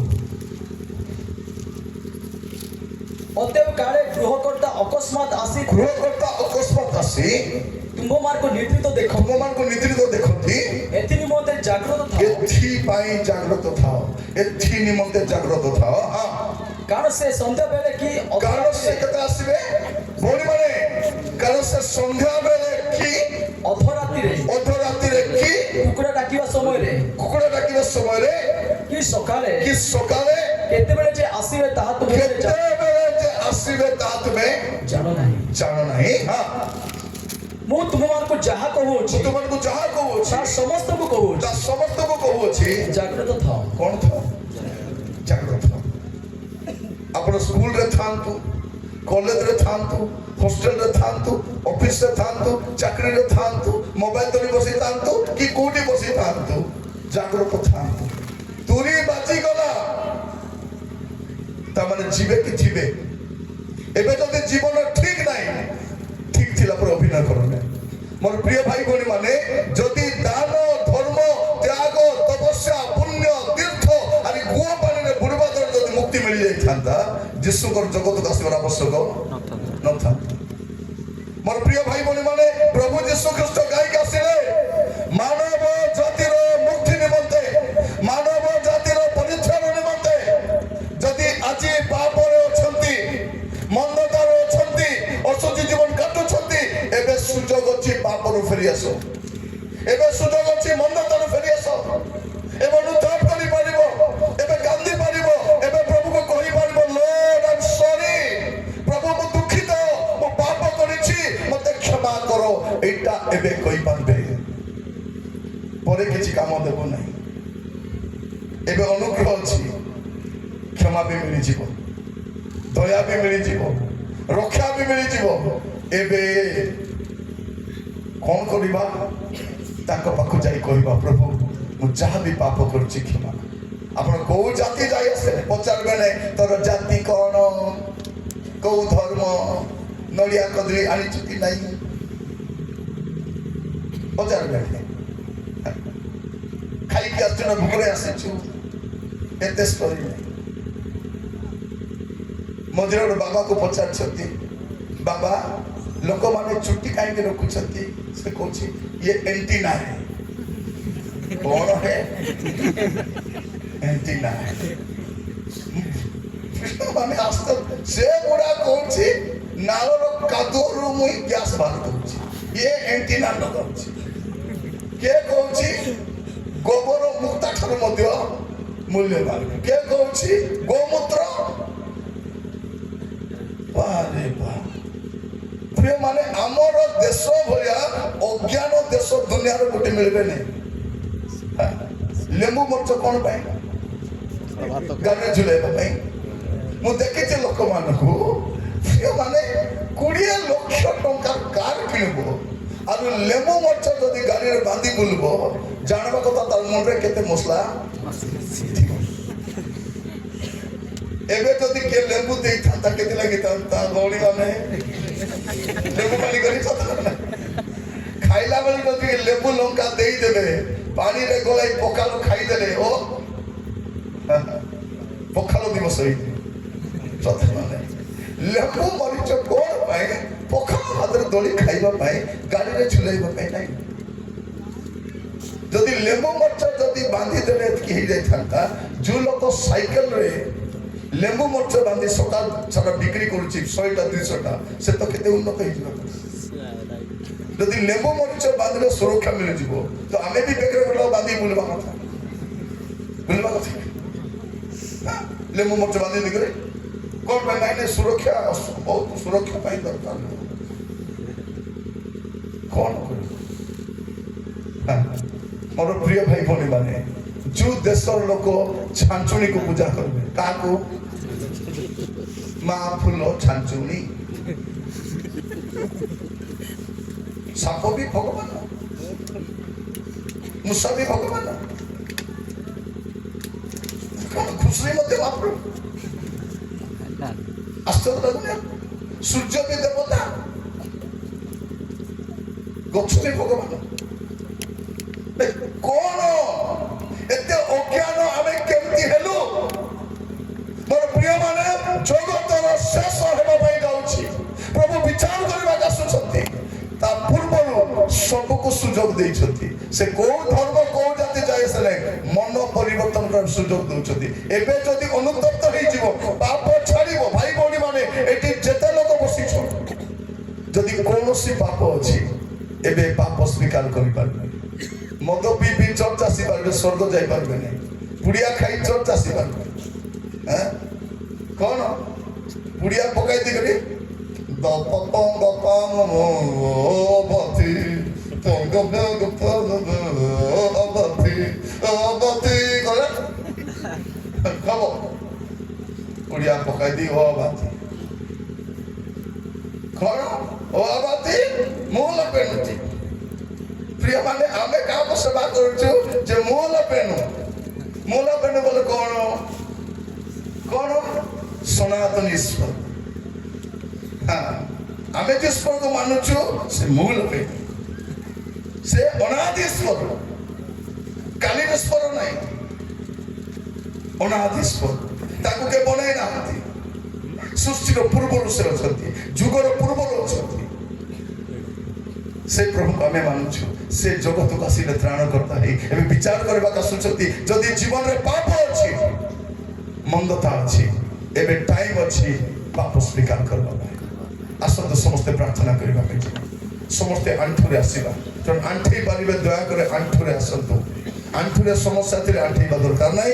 অতএব কালে গৃহকর্তা অকস্মাৎ আসি ତୁମ୍ଭମାନଙ୍କୁ ନିଦ୍ରିତ ଦେଖ ତୁମମାନଙ୍କୁ ନିଦ୍ରିତ ଦେଖନ୍ତି ଏଥି ନିମନ୍ତେ ଜାଗ୍ରତ ଥାଅ ଏଥିପାଇଁ ଜାଗ୍ରତ ଥାଅ ଏଥି ନିମନ୍ତେ ଜାଗ୍ରତ ଥାଅ କାରଣ ସେ ସନ୍ଧ୍ୟା ବେଳେ କି କାରଣ ସେ କେତେ ଆସିବେ ଭଉଣୀମାନେ କାରଣ ସେ ସନ୍ଧ୍ୟା ବେଳେ କି ଅଧରାତିରେ କି କୁକୁଡ଼ା ଡାକିବା ସମୟରେ କି ସକାଳେ କେତେବେଳେ ଯେ ଆସିବେ ତାହା ତୁମେ ଜାଣ ନାହିଁ ମୁଁ ତୁମମାନଙ୍କୁ ଯାହା କହୁଅଛି ତା ସମସ୍ତଙ୍କୁ କହୁଅଛି ଜାଗ୍ରତ ଥାଅ କଣ ଥାଅ ଜାଗ୍ରତ ଥାଅ ଆପଣ ସ୍କୁଲରେ ଥାଆନ୍ତୁ କଲେଜରେ ଥାଆନ୍ତୁ ହଷ୍ଟେଲରେ ଥାଆନ୍ତୁ ଅଫିସରେ ଥାଆନ୍ତୁ ଚାକିରିରେ ଥାଆନ୍ତୁ ମୋବାଇଲ ଧରି ବସିଥାନ୍ତୁ କି କୋଉଠି ବସିଥାନ୍ତୁ ଜାଗ୍ରତ ଥାଆନ୍ତୁ ତୁରି ବାଜିଗଲା ତାମାନେ ଯିବେ କି ଥିବେ ଏବେ ଯଦି ଜୀବନ ଠିକ ନାହିଁ ଠିକ ଥିଲା ପରେ ଅଭିନୟ କରନା ମୋର ପ୍ରିୟ ଭାଇ ଭଉଣୀ ମାନେ ଯଦି ଦାନ ଧର୍ମ ତ୍ୟାଗ ତପସ୍ୟା ପୁଣ୍ୟ ତୀର୍ଥ ଆରି ଗୁଆ ପାଣିରେ ବୁଡିବା ଦ୍ୱାରା ଯଦି ମୁକ୍ତି ମିଳି ଯାଇଥାନ୍ତା ଯୀଶୁଙ୍କର ଜଗତକୁ ଆସିବାର ଆବଶ୍ୟକ ନଥାନ୍ତା ମୋର ପ୍ରିୟ ଭାଇ ଭଉଣୀ ମାନେ ପ୍ରଭୁ ଯୀଶୁ ଖ୍ରୀଷ୍ଟ କାହିଁକି ଆସିଲେ ମାନବ ଜାତିର ମୁକ୍ତି ନିମନ୍ତେ ମାନବ ଜାତିର ପରିତ୍ରାଣ ନିମନ୍ତେ ଯଦି ଆଜି ପାପରେ ଅଛନ୍ତି ମନ୍ଦତାରେ ଅଛନ୍ତି ଅଶୁଚି ଜୀବନ କାଟୁଛନ୍ତି ଏବେ ସୁଯୋଗ ଅଛି ପାପରୁ ଫେରି ଆସ ଏବେ ସୁଯୋଗ ଅଛି ମନ୍ଦତାରୁ ଫେରି ଆସ ଏବେ ନୂତନ କରିପାରିବ ଏବେ କାନ୍ଦି ପାରିବ ଏବେ ପ୍ରଭୁକୁ କହିପାରିବ ଲର୍ଡ ଆଇ ଏମ୍ ସରି ପ୍ରଭୁ ମୁଁ ଦୁଃଖିତ ମୁଁ ପାପ କରିଛି ମତେ କ୍ଷମା କର ଏଇଟା ଏବେ କହିପାରିବେ ପରେ କିଛି କାମ ଦେବ ନାହିଁ ଏବେ ଅନୁଗ୍ରହ ଅଛି କ୍ଷମା ବି ମିଳିଯିବ ଦୟା ବି ମିଳିଯିବ ରକ୍ଷା ବି ମିଳିଯିବ ଏବେ କଣ କରିବା ତାଙ୍କ ପାଖକୁ ଯାଇ କହିବା ପ୍ରଭୁ ମୁଁ ଯାହା ବି ପାପ କରୁଛି କ୍ଷମା ଆପଣ କୋଉ ଜାତି ଯାଇ ଆସେ ପଚାରିବେ ନାହିଁ ତୋର ଜାତି କଣ କୋଉ ଧର୍ମ ନଡ଼ିଆ କଦଳୀ ଆଣିଛୁ କି ନାହିଁ ପଚାରିବେ ଖାଇକି ଆସିଛୁ ନା ଭୋକରେ ଆସିଛୁ एते स्टोरी नहीं मझे गोटे बाबा को पचार बाबा लोक मैंने चुट्टी कहीं रखुंट से कौन ये एंटीना है कौन है एंटीना है माने आस्त से गुड़ा कौन नाल कादुरु मुई गैस बाहर करूँ ये एंटीना लगाऊँ के कौन गोबर मुक्ता ठार मूल्यवान के कौन गोमूत्र प्रिय माने आमर देश भाया अज्ञान देश दुनिया गोटे मिलबे नहीं लेंबू मर्च कौन गाड़ी झुलाइबा मु देखी लोक मान प्रिय माने 20 लाख टंकार कार किणब और लेंबू मर्च जदि गाड़ी में बांधी बुलब जानवा कथा तार मुंडे केते मसला एबे जदि के लेंबू दे था केते लगी था गौणी माने लेंबू पानी करी छत खाइला बेले जदि लेंबू लंका देई देबे पानी रे गलाई पखालो खाई देले ओ पखालो दिवस होई छत माने लेंबू मरीच कोन पाए पखालो हाथ दोली खाइबा पाए गाड़ी रे झुलाइबा पाए नहीं जदि लेंबू मरीच जदि बांधी देले कि जाय थांता जो लोक साइकिल रे लेंबू मरीच बांधी सकाल सारा बिक्री करूची 100टा 200टा से तो केते उन्नत हे जिवो जदि लेंबू मरीच बांधले सुरक्षा मिल जिवो तो आमे भी बेकरे गला बांधी बुलबा कथा लेंबू मरीच बांधी निकले कौन बनाइने सुरक्षा बहुत सुरक्षा पाई दरकार कौन मोर प्रिय भाई भौणी माने जो देशर लोक छांचुणी को पूजा करबे काको माँ फूल छांचुणी साप भी भगवान मूषा भी भगवान खुशी मत बापरू आश्चर्य लगुना सूर्य भी देवता गच्छ भी भगवान कौन एते अज्ञान आमे केमती हेलु मोर प्रिय माने जगतर शेष हेबा पई जाउछि प्रभु विचार करबा आसुछथि ता पूर्वरु सबको सुजोग देइछथि से को धर्म को जाति जाय से नहीं मन परिवर्तन कर सुजोग दउछथि एबे जदि अनुतप्त होई जीवो पाप छाड़िबो भाई भौणी माने एटी जेते लोक बसिछो जदि कोनोसी पाप अछि एबे पाप स्वीकार करि पारबे मद पी चर्च आसी पारे स्वर्ग जाई पारबे नहीं पुड़िया खाई चर्च आसी पारबे हैं कौन पुड़िया पकाई दी करी दपपम दपम बती तंग बग बती बती करे खाबो पुड़िया पकाई दी ओ बाती कौन ओ बाती मूल पेनती प्रिय माने आमे काम सेवा करछु जे मूल पेनु बोले कौन सनातन ईश्वर हाँ आमे जिस ईश्वर को मानुछु से मूल पेनु से अनादि ईश्वर काली ईश्वर नहीं अनादि ईश्वर ताकू के बनाई ना सृष्टि पूर्व से अछंती जुगर पूर्व अछंती से प्रभु आमे मानुछु से जगत को आसीले त्राण करता है एबे विचार करबा का सुचती जदि जीवन रे पाप अछि मंदता अछि एबे टाइम अछि पाप स्वीकार करबा आसत समस्त प्रार्थना करबा के समस्त आंठुरे आसीबा जन आंठी पारिबे दया करे आंठुरे आसंतो आंठुरे समस्या थिले आंठी दरकार नै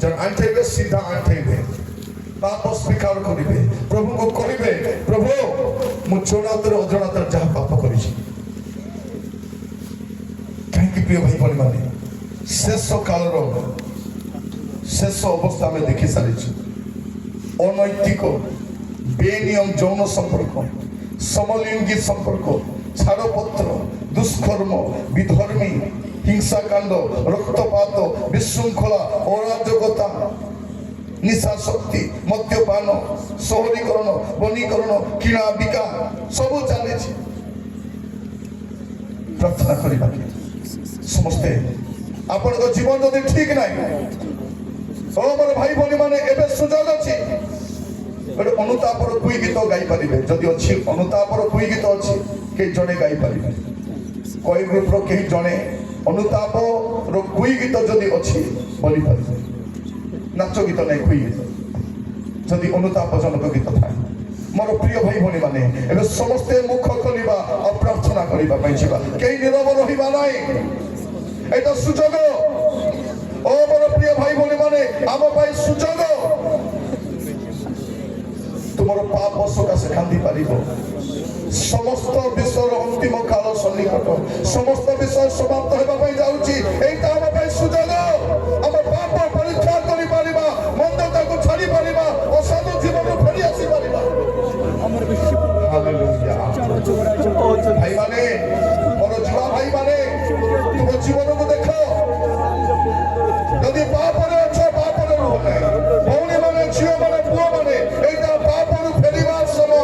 जन आंठेबे सीधा आंठेबे पाप स्वीकार करिबे प्रभु को कहिबे प्रभु मु छोड़ातर अजनातर जहा पाप करिछि प्रिय भाई भौणी माने शेष काल शेष अवस्था में देखी सारी अनैतिक बेनियम जौन संपर्क समलिंगी संपर्क छाड़पत्र दुष्कर्म विधर्मी हिंसाकांड रक्तपात विशृंखला अराजकता निशाशक्ति मद्यपान शहरीकरण वनीकरण किणा बिका सब चली प्रार्थना करवा समस्ते आपण जीवन जदि ठीक ना ଓ ମୋର ଭାଇ ଭଉଣୀ ମାନେ ଏବେ ସୁଯୋଗ ଅଛି ଗୋଟେ ଅନୁତାପର କୁଇ ଗୀତ ଗାଇପାରିବେ ଯଦି ଅଛି ଅନୁତାପର କୁଇ ଗୀତ ଅଛି କେହି ଜଣେ ଗାଇପାରିବେ କଇ ଗ୍ରୁପର କେହି ଜଣେ ଅନୁତାପର କୁଇ ଗୀତ ଯଦି ଅଛି ବୋଲିପାରିବେ ନାଚ ଗୀତ ନାହିଁ କୁଇ ଗୀତ ଯଦି ଅନୁତାପ ଜନକ ଗୀତ ଥାଏ ମୋର ପ୍ରିୟ ଭାଇ ଭଉଣୀ ମାନେ ଏବେ ସମସ୍ତେ ମୁଖ ଖୋଲିବା ଆଉ ପ୍ରାର୍ଥନା କରିବା ପାଇଁ ଯିବା କେହି ନୀରବ ରହିବା ନାହିଁ ଏଇଟା ସୁଯୋଗ ଓ ମୋର ପ୍ରିୟ ଭାଇ ଭଉଣୀ ମାନେ ଆମ ପାଇଁ ସୁଯୋଗ ତୁମର ପାପ ସକାଶେ କାନ୍ଦି ପାରିବ ସମସ୍ତ ବିଷୟର ଅନ୍ତିମ କାଳ ସନ୍ନିକଟ ସମସ୍ତ ବିଷୟ ସମାପ୍ତ ହେବା ପାଇଁ ଯାଉଛି ଏଇଟା ଆମ ପାଇଁ ସୁଯୋଗ ଆମ ପାପ ପରୀକ୍ଷା କରିପାରିବା ମନ୍ଦତାକୁ ଛାଡ଼ି ପାରିବା ଅସାଧୁ ଜୀବନରୁ ଫେରି ଆସିପାରିବା ଭାଇମାନେ ମୋର ଯୁବା ଭାଇମାନେ ତୁମ ଜୀବନକୁ ଦେଖ ଯଦି ପାପରେ ଅଛ ପାପରେ ରୁହ ନାହିଁ ଭଉଣୀ ମାନେ ଝିଅ ମାନେ ପୁଅ ମାନେ ଏଇଟା ପାପରୁ ଫେରିବା ସମୟ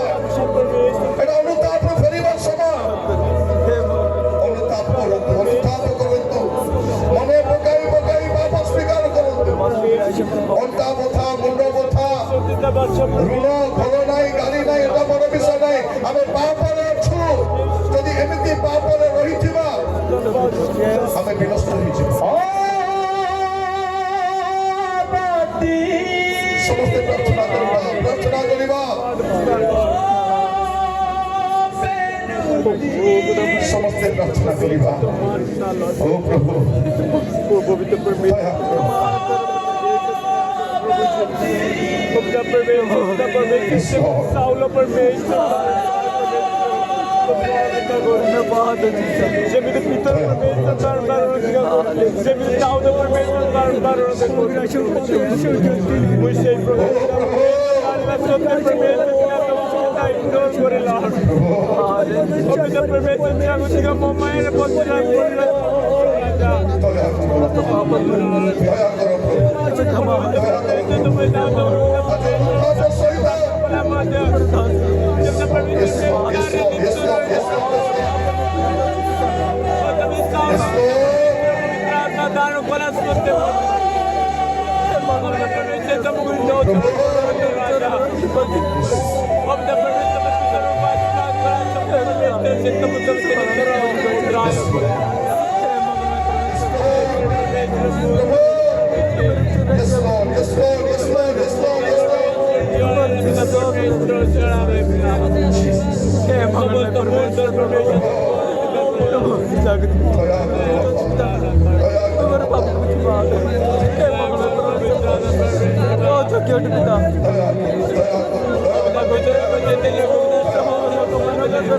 ଏଇଟା ଅନୁତାପରୁ ଫେରିବା ସମୟ ଅନୁତାପ କରନ୍ତୁ ମନେ ପକାଇ ପକାଇ ପାପ ସ୍ୱୀକାର କରନ୍ତୁ ଅଣ୍ଟା ବଥା ମୁଣ୍ଡ ବଥା ଋଣ ଘର ନାହିଁ ଗାଡ଼ି ନାହିଁ ଏଟା ବଡ଼ ବିଷୟ ନାହିଁ ଆମେ ପାପରେ ଅଛୁ ଯଦି ଏମିତି ପାପରେ ରହିଥିବା ଆମେ ବିନଷ୍ଟ ହେଇଯିବୁ ସମସ୍ତେ ପ୍ରାର୍ଥନା କରିବା ସମସ୍ତେ ପ୍ରାର୍ଥନା କରିବା ଓ ପ୍ରଭୁ ଯେମିତି ପିତର ଯେମିତି ଚାଉଳ ମୁଁ ସେଇ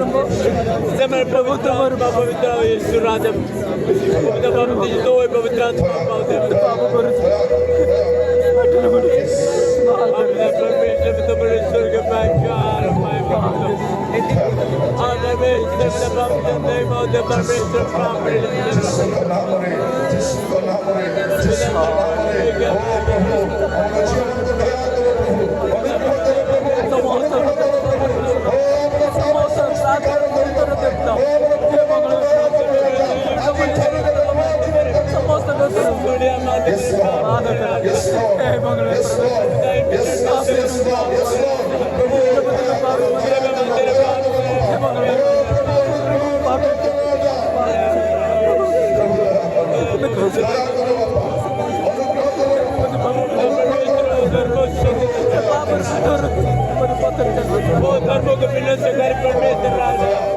Semel प्रभु तुम्हारे बाबा पवित्र यीशु राजा पवित्र बाबा जी तो पवित्र आत्मा पावते बाबा पर अपने परमेश्वर तो परमेश्वर के पैकार मैं आने में जब बाबा ने मौत परमेश्वर प्राप्त जिसको नाम रे ओ प्रभु हम जीवन को दया करो प्रभु धर्मों को मिलने से घर परमेश्वर राजा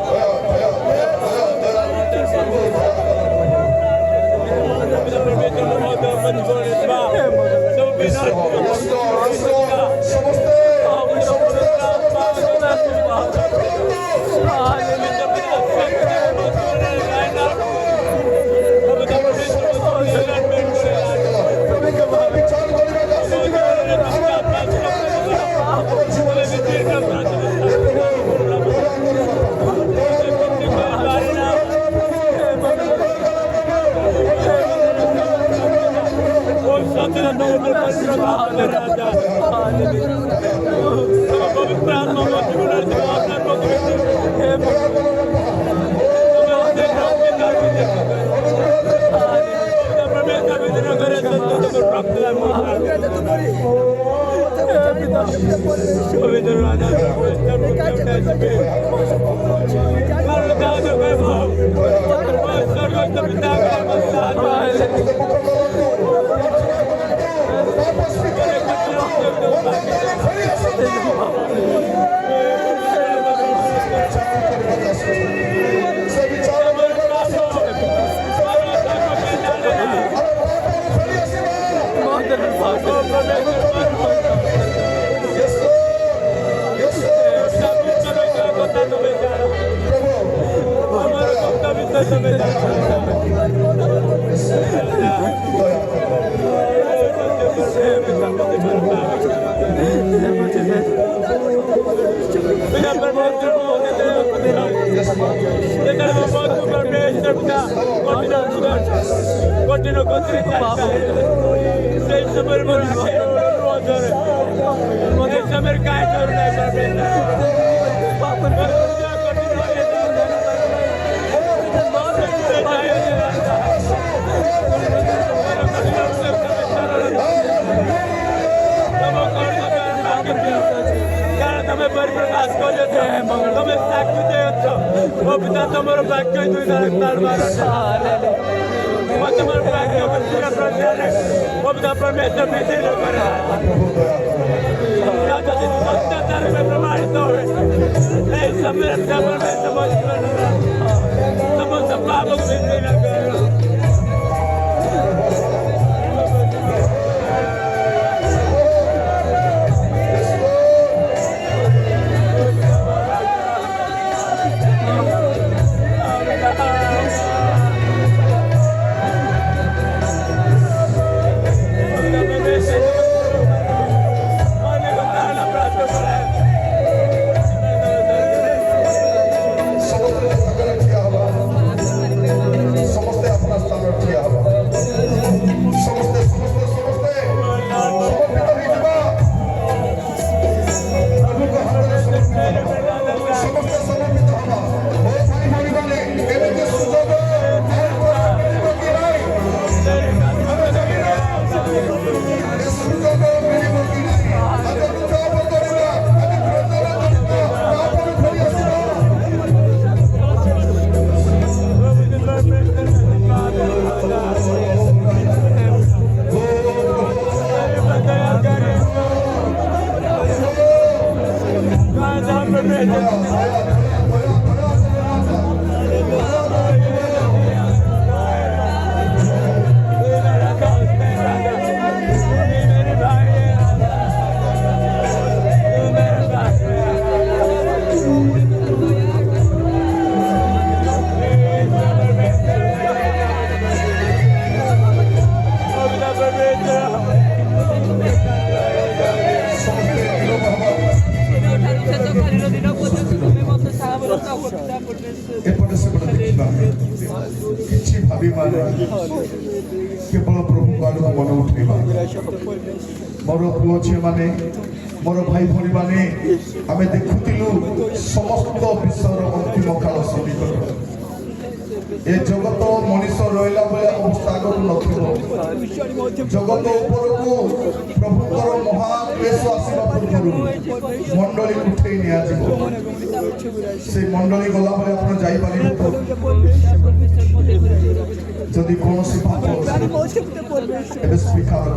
एपटे सेपटे देखा किसी भावी माने केवल प्रभु आड़ मन उठेबा मोर पुओ झी माने मोर भाई भणी माने आमे देखुतिलु समस्त विश्वर अंतिम काल समीकरण ए जगत मनीष रहिला बेले अवस्था आगु नथिबो जगत उपरकू प्रभुकर महाक्लेश आसीबा पूर्वरु मंडली उठेई निया जिवो से मंडली गला बेले आपण जाई पारिबो जदि कोनोसी पाप एबे स्वीकार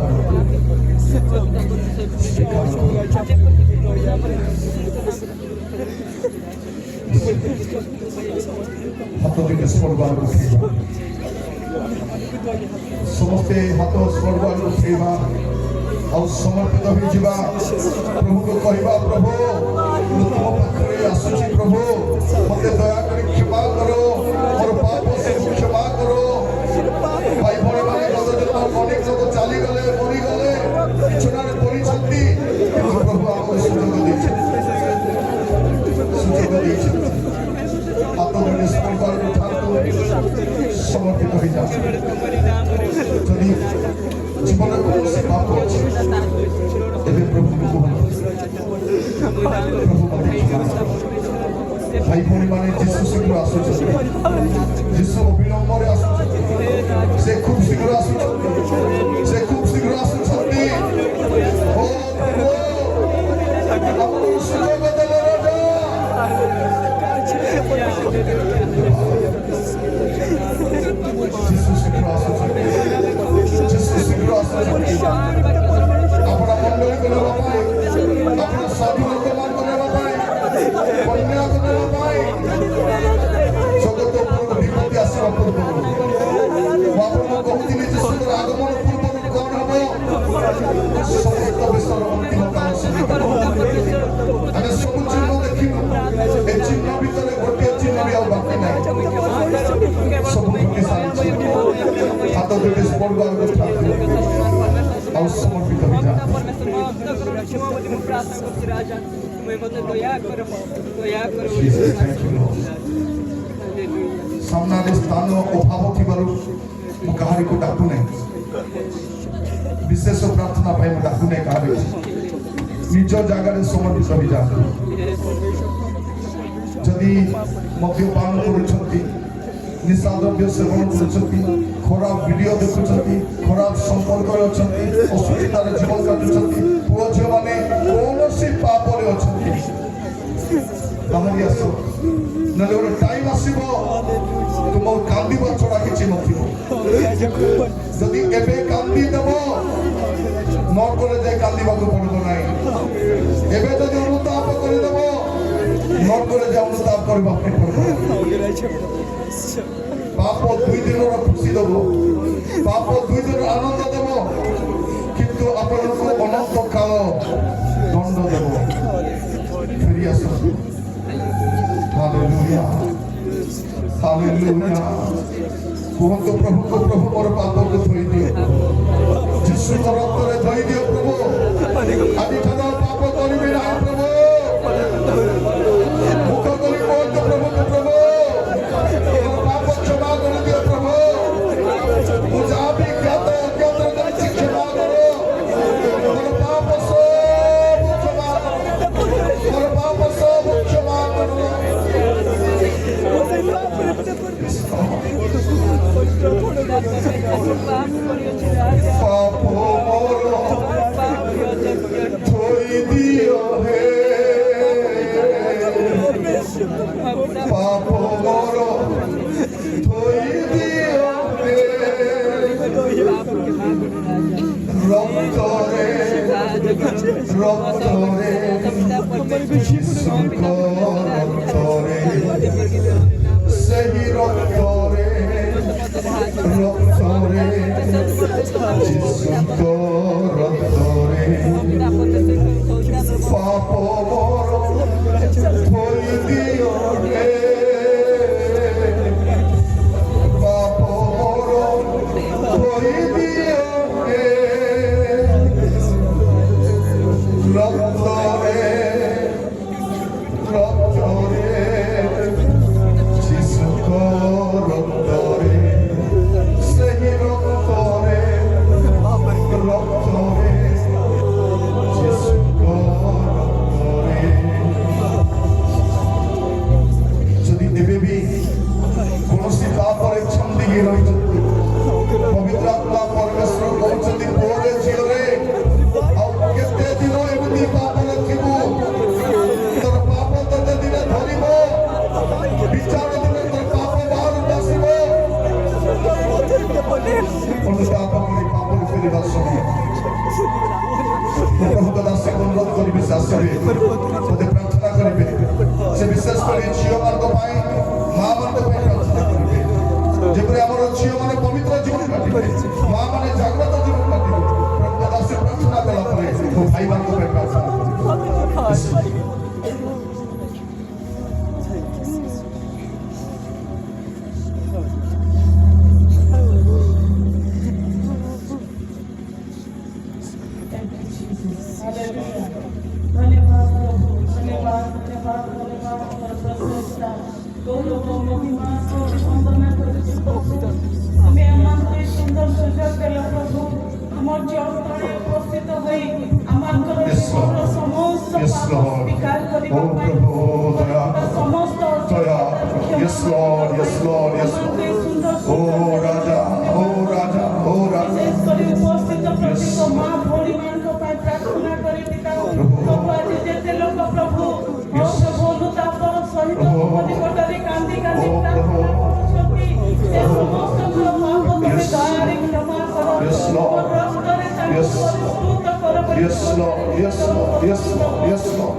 हाथ दिन स्वर्गार उठेबा समस्ते हाथ स्वर्गार उठेबा और समर्पित हो जिबा प्रभु को कहबा प्रभु तुम पाखरे आसुची प्रभु मते दया करी क्षमा करो और पाप से क्षमा करो भाई भणी माने गदजन अनेक लोग चाली गले मरी गले चुनारे परी छंती प्रभु हमको सुयोग देछे हाथ धरे स्वर्गार उठातो समर्पित हो जा जदि जीवन कौन पाप अच्छे एवं प्रभु को प्रभु भाई भणी माने जीशु शीघ्र आसुच जीशु अविलंब आसुच से खूब शीघ्र आसुच से खूब शीघ्र आसुच ओ आपको सुयोग देले राजा जीशु शीघ्र आसुच ପଡ଼ିବାର କଥା ଆଉ ସମର୍ପିତ ହେଇଯାଆ Jesus, thank you, Lord. ସାମ୍ନାରେ ସ୍ଥାନ ଅଭାବ ଥିବାରୁ ମୁଁ କାହାରିକୁ ଡାକୁନାହିଁ ବିଶେଷ ପ୍ରାର୍ଥନା ପାଇଁ ମୁଁ ଡାକୁନାହିଁ କାହାରିକୁ ନିଜ ଜାଗାରେ ସମର୍ପିତ ହେଇଯାଆନ୍ତୁ ଯଦି ମଦ୍ୟପାନ କରୁଛନ୍ତି ନିଶା ଦ୍ରବ୍ୟ ସେବନ କରୁଛନ୍ତି ଖରାପ ଭିଡ଼ିଓ ଦେଖୁଛନ୍ତି ଖରାପ ସମ୍ପର୍କରେ ଅଛନ୍ତି ଅସୁବିଧାରେ ଜୀବନ କାଟୁଛନ୍ତି ପୁଅ ଝିଅମାନେ କୌଣସି ପାପରେ ଅଛନ୍ତି ବାହାରି ଆସ ନହେଲେ ଗୋଟେ ଟାଇମ୍ ଆସିବ ତୁମ କାନ୍ଦିବା ଛଡ଼ା କିଛି ନଥିବ ଯଦି ଏବେ କାନ୍ଦି ଦେବ ନର୍କରେ ଯାଇ କାନ୍ଦିବାକୁ ପଡ଼ିବ ନାହିଁ ଏବେ ଯଦି ଅନୁତାପ କରିଦେବ ନର୍କରେ ଯାଇ ଅନୁତାପ କରିବା ପାଇଁ ପଡ଼ିବ ପାପ 2 ଦିନର ଖୁସି ଦେବ ପାପ 2 ଦିନର ଆନନ୍ଦ ଦେବ କିନ୍ତୁ ଆପଣଙ୍କୁ ଅନନ୍ତ କାଳ ଦଣ୍ଡ ଦେବ ଫେରି ଆସନ୍ତୁ ହାଲେଲୁୟା ହାଲେଲୁୟା କୁହନ୍ତୁ ପ୍ରଭୁଙ୍କୁ ପ୍ରଭୁ ମୋର ପାପକୁ ଧୋଇ ଦିଅ ଯୀଶୁଙ୍କ ରକ୍ତରେ ଧୋଇ ଦିଅ ପ୍ରଭୁ ଆଜିଠାରୁ ପାପ କରିବି ନାହିଁ ପ୍ରଭୁ ମୁଖ କରି କୁହନ୍ତୁ ପ୍ରଭୁଙ୍କୁ ପ୍ରଭୁ ମୋର ପାପ କ୍ଷମା କରିଦିଅ ପ୍ରଭୁ ମୁଁ ଯାହା ବି ଜ୍ଞାତ ଅଜ୍ଞାତ କରିଛି କ୍ଷମା କର ମୋର ପାପ ସବୁ କ୍ଷମା କର ମୋର ପାପ ସବୁ କ୍ଷମା କର ପାପ ମୋର ଧୋଇ ଦିଅ ହେ ପାପ ମୋର ଧୋଇ ଦିଅ ହେ ରକ୍ତରେ ରକ୍ତରେ ଯୀଶୁଙ୍କ ରକ୍ତରେ ସେହି ରକ୍ତରେ ରକ୍ତରେ ଯୀଶୁଙ୍କ ରକ୍ତରେ ପାପ ମୋର ଧୋଇ ଦିଅ ହେ ପାପ ମୋର ଧୋଇ ଦିଅ ହେ ରକ୍ତରେ ରକ୍ତରେ ଯୀଶୁଙ୍କ ରକ୍ତରେ ସେହି ରକ୍ତରେ ରକ୍ତରେ ଯୀଶୁଙ୍କ ରକ୍ତରେ ଯଦି ଏବେ ବି କୌଣସି ପାପରେ ଛନ୍ଦିକି ରହିଛନ୍ତି ପବିତ୍ର ଆତ୍ମା ପରମେଶ୍ୱର କହୁଛନ୍ତି ପୁଅରେ ଝିଅରେ ଆଉ କେତେ ଦିନ ଏମିତି ପାପରେ ଥିବୁ ତୋର ପାପ ତତେ ଦିନେ ଧରିବ ବିଚାର ଦିନେ ତୋର ପାପ ବାହାରକୁ ଆସିବ ଅନୁତାପ କରି ପାପରୁ ଫେରିବା ସମୟ ପ୍ରଭୁଙ୍କ ଦାସଙ୍କୁ ଅନୁରୋଧ କରିବି ସେ ଆସିବେ ବୋଧେ ପ୍ରାର୍ଥନା କରିବେ ସେ ବିଶେଷ କରି ଝିଅମାନଙ୍କ ପାଇଁ ମାଆମାନଙ୍କ ପାଇଁ ପ୍ରାର୍ଥନା କରିବେ ଯେପରି ଆମର ଝିଅମାନେ ପବିତ୍ର ଜୀବନ କାଟିବେ ମାଆମାନେ ଜାଗ୍ରତ ଜୀବନ କାଟିବେ ପ୍ରଭୁଙ୍କ ଦାସ ପ୍ରାର୍ଥନା କଲା ପରେ ମୋ ଭାଇମାନଙ୍କ ପାଇଁ ପ୍ରାର୍ଥନା କରିବେ Yes, Lord. Yes, Lord. Yes, Lord. Oh, Raja. Oh, Raja. Oh, Raja. Yes. Yes, Lord. Yes. Yes, Lord. Yes, Lord. Yes, Lord. Yes, Lord. Yes, Lord.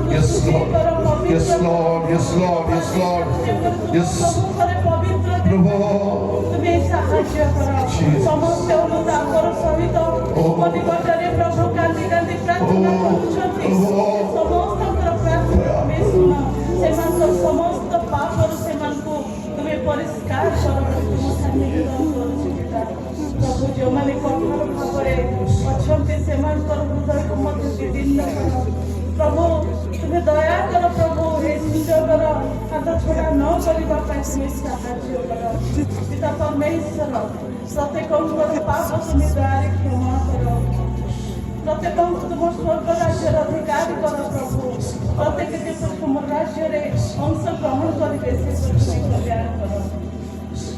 Yes, Lord. Yes, Lord. Yes, Lord. Yes, Lord. Yes. Prabhu. Jesus. ଅଧିକାର ତୁମ ସାନ୍ନିଧ୍ୟ ପ୍ରଭୁ ଯେଉଁମାନେ କଠୋର ଭାବରେ ଅଛନ୍ତି ସେମାନଙ୍କର ହୃଦୟକୁ ମଧ୍ୟ ବିଭିନ୍ନ ପ୍ରଭୁ ତୁମେ ଦୟା କର ପ୍ରଭୁ ଏ ସୁଯୋଗର ହାତ ଛଡ଼ା ନ କରିବା ପାଇଁ ତୁମେ ସାହାଯ୍ୟ କର ପିତା ପରମେଶ୍ୱର ପ୍ରତ୍ୟେକଙ୍କର ପାପ ତୁମେ ଦୟାରେ କ୍ଷମା କର ପ୍ରତ୍ୟେକଙ୍କୁ ତୁମ ସ୍ୱର୍ଗ ରାଜ୍ୟର ଅଧିକାରୀ କର ପ୍ରଭୁ ପ୍ରତ୍ୟେକ ଦେଶ ତୁମ ରାଜ୍ୟରେ ଅଂଶଗ୍ରହଣ କରିବେ ସେ ତୁମେ କଲ୍ୟାଣ କର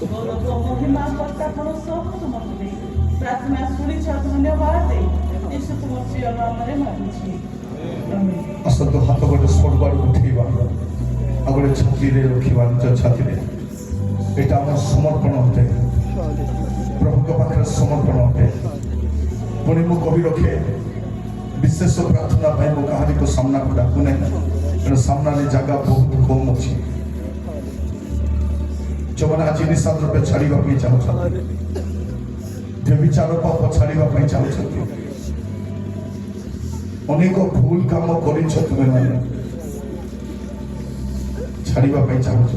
ଗୌରବ ମହିମା ପ୍ରତ୍ୟାପନ ସବୁ ତୁମକୁ ଦେଇ ପ୍ରାର୍ଥନା ଶୁଣିଛ ଧନ୍ୟବାଦ ଦେଇ ଯୀଶୁ ତୁମ ପ୍ରିୟ ନାମରେ ମାଗୁଛି ଆସନ୍ତୁ ହାତ ଗୋଟେ ସ୍ପଟ ବାଡକୁ ଉଠେଇବା ଆଉ ଗୋଟେ ଛାତିରେ ରଖିବା ନିଜ ଛାତିରେ ଏଇଟା ଆମର ସମର୍ପଣ ଅଟେ ପ୍ରଭୁଙ୍କ ପାଖରେ ସମର୍ପଣ ଅଟେ ପୁଣି ମୁଁ କହି ରଖେ ବିଶେଷ ପ୍ରାର୍ଥନା ପାଇଁ ମୁଁ କାହାରିକୁ ସାମ୍ନାକୁ ଡାକୁ ନାହିଁ ତେଣୁ ସାମ୍ନାରେ ଜାଗା ବହୁତ କମ୍ ଅଛି ଯେଉଁମାନେ ଆଜି ନିଶା ଦ୍ରବ୍ୟ ଛାଡ଼ିବା ପାଇଁ ଚାହୁଁଛନ୍ତି ବ୍ୟଭିଚାର ପାପ ଛାଡ଼ିବା ପାଇଁ ଚାହୁଁଛନ୍ତି ଅନେକ ଭୁଲ କାମ କରିଛ ତୁମେମାନେ ଛାଡ଼ିବା ପାଇଁ ଚାହୁଁଛ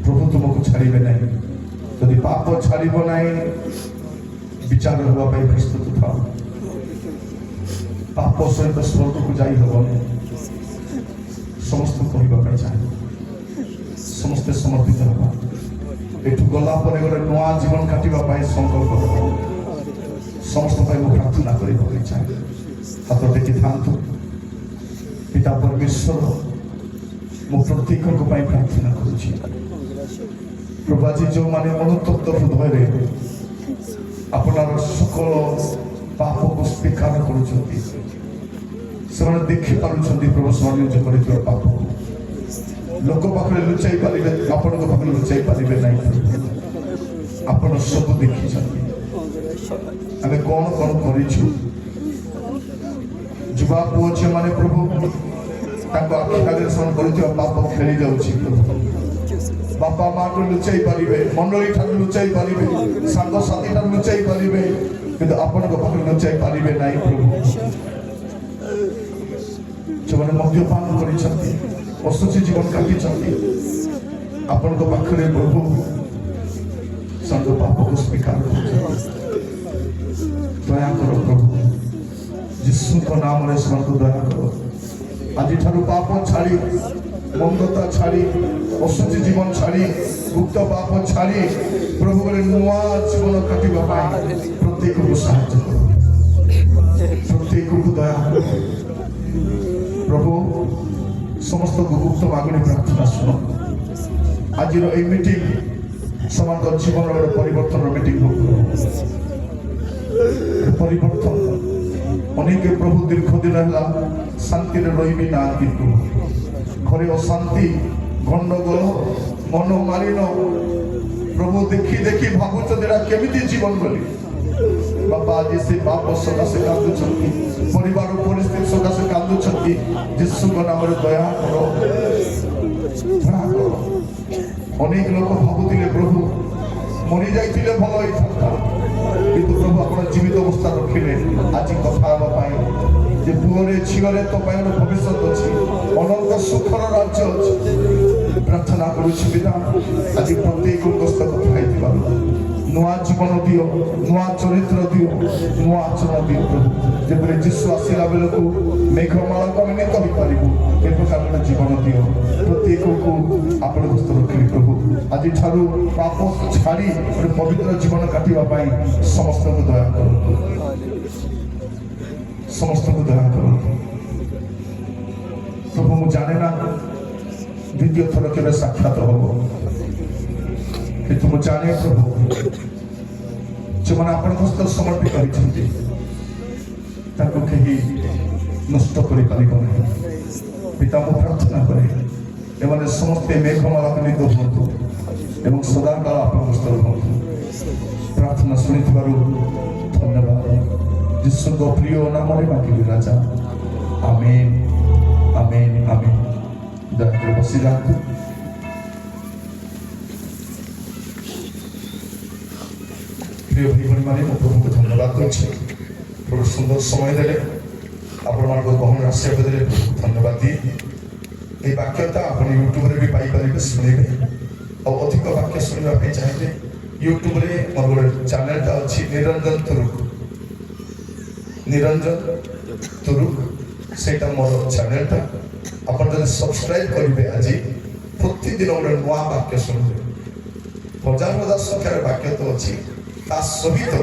ପ୍ରଭୁ ତୁମକୁ ଛାଡ଼ିବେ ନାହିଁ ଯଦି ପାପ ଛାଡ଼ିବ ନାହିଁ ବିଚାର ହେବା ପାଇଁ ପ୍ରସ୍ତୁତ ଥାଅ ପାପ ସହିତ ସ୍ୱର୍ଗକୁ ଯାଇ ହେବନି ସମସ୍ତଙ୍କୁ କହିବା ପାଇଁ ଚାହେଁ ସମସ୍ତେ ସମର୍ପିତ ହେବା ଏଠୁ ଗଲା ପରେ ଗୋଟେ ନୂଆ ଜୀବନ କାଟିବା ପାଇଁ ସଂକଳ୍ପ ହେବା ସମସ୍ତ ପାଇଁ ମୁଁ ପ୍ରାର୍ଥନା କରିବା ପାଇଁ ଚାହେଁ ହାତ ଟେକିଥାନ୍ତୁ ପିତା ପରମେଶ୍ୱର ମୁଁ ପ୍ରତ୍ୟେକଙ୍କ ପାଇଁ ପ୍ରାର୍ଥନା କରୁଛି ପ୍ରଭୁ ଆଜି ଯେଉଁମାନେ ଅନୁତପ୍ତ ହୃଦୟରେ আপনার সকল পাপକୁ ସ୍ୱୀକାର କରୁଛନ୍ତି ସେମାନେ ଦେଖିପାରୁଛନ୍ତି ପ୍ରଭୁ ସ୍ମରଣୀୟ କରିଥିବା ପାପକୁ ଲୋକ ପାଖରେ ଲୁଚାଇ ପାରିବେ ଆପଣଙ୍କ ପାଖରେ ଲୁଚାଇ ପାରିବେ ନାହିଁ ଆପଣ ସବୁ ଦେଖିଛନ୍ତି ଆମେ କ'ଣ କ'ଣ କରିଛୁ ଯୁବା ପୁଅ ଝିଅମାନେ ପ୍ରଭୁ ତାଙ୍କ ଆଖି ଆଗରେ ସେମାନେ କରିଥିବା ପାପ ଖେଳି ଯାଉଛି ବାପା ମାଠୁ ଲୁଚାଇ ପାରିବେ ମଣ୍ଡଳୀ ଠାରୁ ଲୁଚାଇ ପାରିବେ ସାଙ୍ଗସାଥୀ ଠାରୁ ଲୁଚାଇ ପାରିବେ କିନ୍ତୁ ଆପଣଙ୍କ ପାଖରେ ଲୁଚାଇ ପାରିବେ ନାହିଁ ପ୍ରଭୁ ଯେଉଁମାନେ ମଦ୍ୟପାନ କରିଛନ୍ତି ଅଶୁଚି ଜୀବନ କାଟିଛନ୍ତି ଆପଣଙ୍କ ପାଖରେ ପ୍ରଭୁ ସାଙ୍ଗ ପାପକୁ ସ୍ୱୀକାର କରୁଛନ୍ତି ଦୟା କର ପ୍ରଭୁ ଯୀଶୁଙ୍କ ନାମରେ ସେମାନଙ୍କୁ ଦୟା କର ଆଜିଠାରୁ ପାପ ଛାଡ଼ି ମନ୍ଦତା ଛାଡ଼ି ଅଶୁଚି ଜୀବନ ଛାଡ଼ି ଗୁପ୍ତ ପାପ ଛାଡ଼ି ପ୍ରଭୁ ଗୋଟେ ନୂଆ ଜୀବନ କାଟିବା ପାଇଁ ପ୍ରତ୍ୟେକକୁ ସାହାଯ୍ୟ କର ପ୍ରତ୍ୟେକକୁ ଦୟା କର ପ୍ରଭୁ ସମସ୍ତଙ୍କୁ ଗୁପ୍ତ ମାଗଣୀ ପ୍ରାର୍ଥନା ଶୁଣ ଆଜିର ଏହି ମିଟିଂ ସେମାନଙ୍କ ଜୀବନର ଗୋଟେ ପରିବର୍ତ୍ତନର ମିଟିଂ ହଉ ପରିବର୍ତ୍ତନ ଅନେକ ପ୍ରଭୁ ଦୀର୍ଘ ଦିନ ହେଲା ଶାନ୍ତିରେ ରହିବି ନାହାନ୍ତି ଘରେ ଅଶାନ୍ତି ଗଣ୍ଡଗୋଳ ମନୋମାଳିନ ପ୍ରଭୁ ଦେଖି ଦେଖି ଭାବୁଛନ୍ତି ଏଟା କେମିତି ଜୀବନ ବୋଲି ବାପା ଆଜି ସେ ପାପ ସକାଶେ କାନ୍ଦୁଛନ୍ତି ପରିବାର ପରିସ୍ଥିତି ସକାଶେ କାନ୍ଦୁଛନ୍ତି ଯୀଶୁଙ୍କ ନାମରେ ଦୟା କର ଅନେକ ଲୋକ ଭାବୁଥିଲେ ପ୍ରଭୁ ମରି ଯାଇଥିଲେ ଭଲ ହେଇଥାନ୍ତା କିନ୍ତୁ ପ୍ରଭୁ ଆପଣ ଜୀବିତ ଅବସ୍ଥା ରଖିଲେ ଆଜି କଥା ହେବା ପାଇଁ ଯେ ପୁଅରେ ଝିଅରେ ତୋ ପାଇଁ ଗୋଟେ ଭବିଷ୍ୟତ ଅଛି ଅନନ୍ତ ସୁଖର ରାଜ୍ୟ ଅଛି ପ୍ରାର୍ଥନା କରୁଛି ପିତା ଆଜି ପ୍ରତ୍ୟେକଙ୍କ ସହ କଥା ହେଇଥିବାରୁ ନୂଆ ଜୀବନ ଦିଅ ନୂଆ ଚରିତ୍ର ଦିଅ ନୂଆ ଆଚରଣ ଦିଅ ପ୍ରଭୁ ଯେପରି ଯୀଶୁ ଆସିଲା ବେଳକୁ ମେଘମାଳକୁ ଆମେ ନେଇ କହିପାରିବୁ ଏ ପ୍ରକାର ଜୀବନ ଦିଅ ପ୍ରତ୍ୟେକକୁ ଆପଣଙ୍କ ସହ ରଖିଲି ପ୍ରଭୁ ଆଜିଠାରୁ ପାପ ଛାଡ଼ି ଗୋଟେ ପବିତ୍ର ଜୀବନ କାଟିବା ପାଇଁ ସମସ୍ତଙ୍କୁ ଦୟା କରନ୍ତୁ ସମସ୍ତଙ୍କୁ ଦୟା କରନ୍ତୁ ପ୍ରଭୁ ମୁଁ ଜାଣେ ନା ଦ୍ୱିତୀୟ ଥର କେବେ ସାକ୍ଷାତ ହବ କିନ୍ତୁ ମୁଁ ଜାଣେ ପ୍ରଭୁ ଯେଉଁମାନେ ଆପଣଙ୍କ ସହିତ ସମର୍ପିତ କରିଛନ୍ତି ତାଙ୍କୁ କେହି ନଷ୍ଟ କରିପାରିବ ନାହିଁ ପିତା ମୁଁ ପ୍ରାର୍ଥନା କରେ ଏମାନେ ସମସ୍ତେ ମେଘମାଳା ମିଳିତ ହୁଅନ୍ତୁ ଏବଂ ସଦାକାଳ ଆପଣଙ୍କ ସହିତ ରୁହନ୍ତୁ ପ୍ରାର୍ଥନା ଶୁଣିଥିବାରୁ ଧନ୍ୟବାଦ ଯୀଶୁଙ୍କ ପ୍ରିୟ ନାମରେ ମାଗିଲି ରାଜା ଆମେନ୍ ଆମେନ୍ ଆମେନ୍ ଦୟାକରି ବସି ଯାଆନ୍ତୁ প্রিয় ভাই বোনମାନେ ମୁଁ ପ୍ରଭୁଙ୍କୁ ଧନ୍ୟବାଦ କରୁଛି ପ୍ରଭୁ ସୁନ୍ଦର ସମୟ ଦେଲେ ଆପଣମାନଙ୍କ ଗହଣ ଆଶୀର୍ବାଦ ଦେଲେ ପ୍ରଭୁଙ୍କୁ ଧନ୍ୟବାଦ ଦିଏ এই ବାକ୍ୟଟା ଆପଣ ୟୁଟ୍ୟୁବରେ ବି ପାଇପାରିବେ ଶୁଣିବେ ଆଉ ଅଧିକ ବାକ୍ୟ ଶୁଣିବା ପାଇଁ ଚାହିଁବେ ୟୁଟ୍ୟୁବରେ ମୋର ଗୋଟେ ଚ୍ୟାନେଲଟା ଅଛି ନିରଞ୍ଜନ ତୁରୁକ ସେଇଟା ମୋର ଚ୍ୟାନେଲଟା ଆପଣ ଯଦି ସବସ୍କ୍ରାଇବ କରିବେ ଆଜି ପ୍ରତିଦିନ ଗୋଟେ ନୂଆ ବାକ୍ୟ ଶୁଣିବେ ହଜାର ହଜାର ସଂଖ୍ୟାରେ ବାକ୍ୟ ତ ଅଛି ତା ସହିତ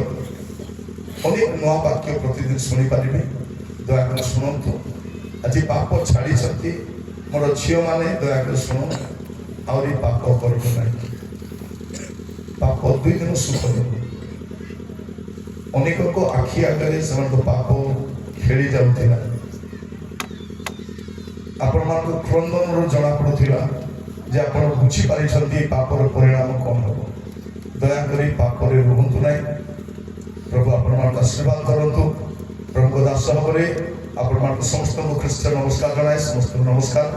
ଅନେକ ନୂଆ ବାକ୍ୟ ପ୍ରତିଦିନ ଶୁଣିପାରିବେ ଦୟାକରି ଶୁଣନ୍ତୁ ଆଜି ପାପ ଛାଡ଼ିଛନ୍ତି ମୋର ଝିଅମାନେ ଦୟାକରି ଶୁଣ ଆହୁରି ପାପ କରିବୁ ନାହିଁ ପାପ 2 ଦିନ ସୁଖ ଦେବ ଅନେକଙ୍କ ଆଖି ଆଗରେ ସେମାନଙ୍କ ପାପ ଖେଳି ଯାଉଥିଲା ଆପଣମାନଙ୍କ କ୍ରନ୍ଦନରୁ ଜଣାପଡ଼ୁଥିଲା ଯେ ଆପଣ ବୁଝିପାରିଛନ୍ତି ପାପର ପରିଣାମ କ'ଣ ହେବ ଦୟାକରି ପାପରେ ରୁହନ୍ତୁ ନାହିଁ ପ୍ରଭୁ ଆପଣମାନଙ୍କୁ ଆଶୀର୍ବାଦ କରନ୍ତୁ ପ୍ରଭୁଙ୍କ ଦାସ ଭାବରେ ଆପଣମାନଙ୍କୁ ସମସ୍ତଙ୍କୁ ଖ୍ରୀଷ୍ଟ ନମସ୍କାର ଜଣାଏ ସମସ୍ତଙ୍କୁ ନମସ୍କାର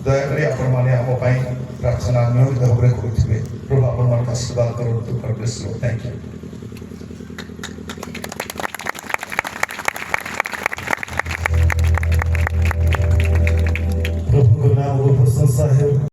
ଦୟାକରି ଆପଣମାନେ ଆମ ପାଇଁ ପ୍ରାର୍ଥନା ନିୟମିତ ଭାବରେ କରୁଥିବେ ପ୍ରଭୁ ଆପଣମାନଙ୍କୁ ଆଶୀର୍ବାଦ କରନ୍ତୁ ଥ୍ୟାଙ୍କ ୟୁ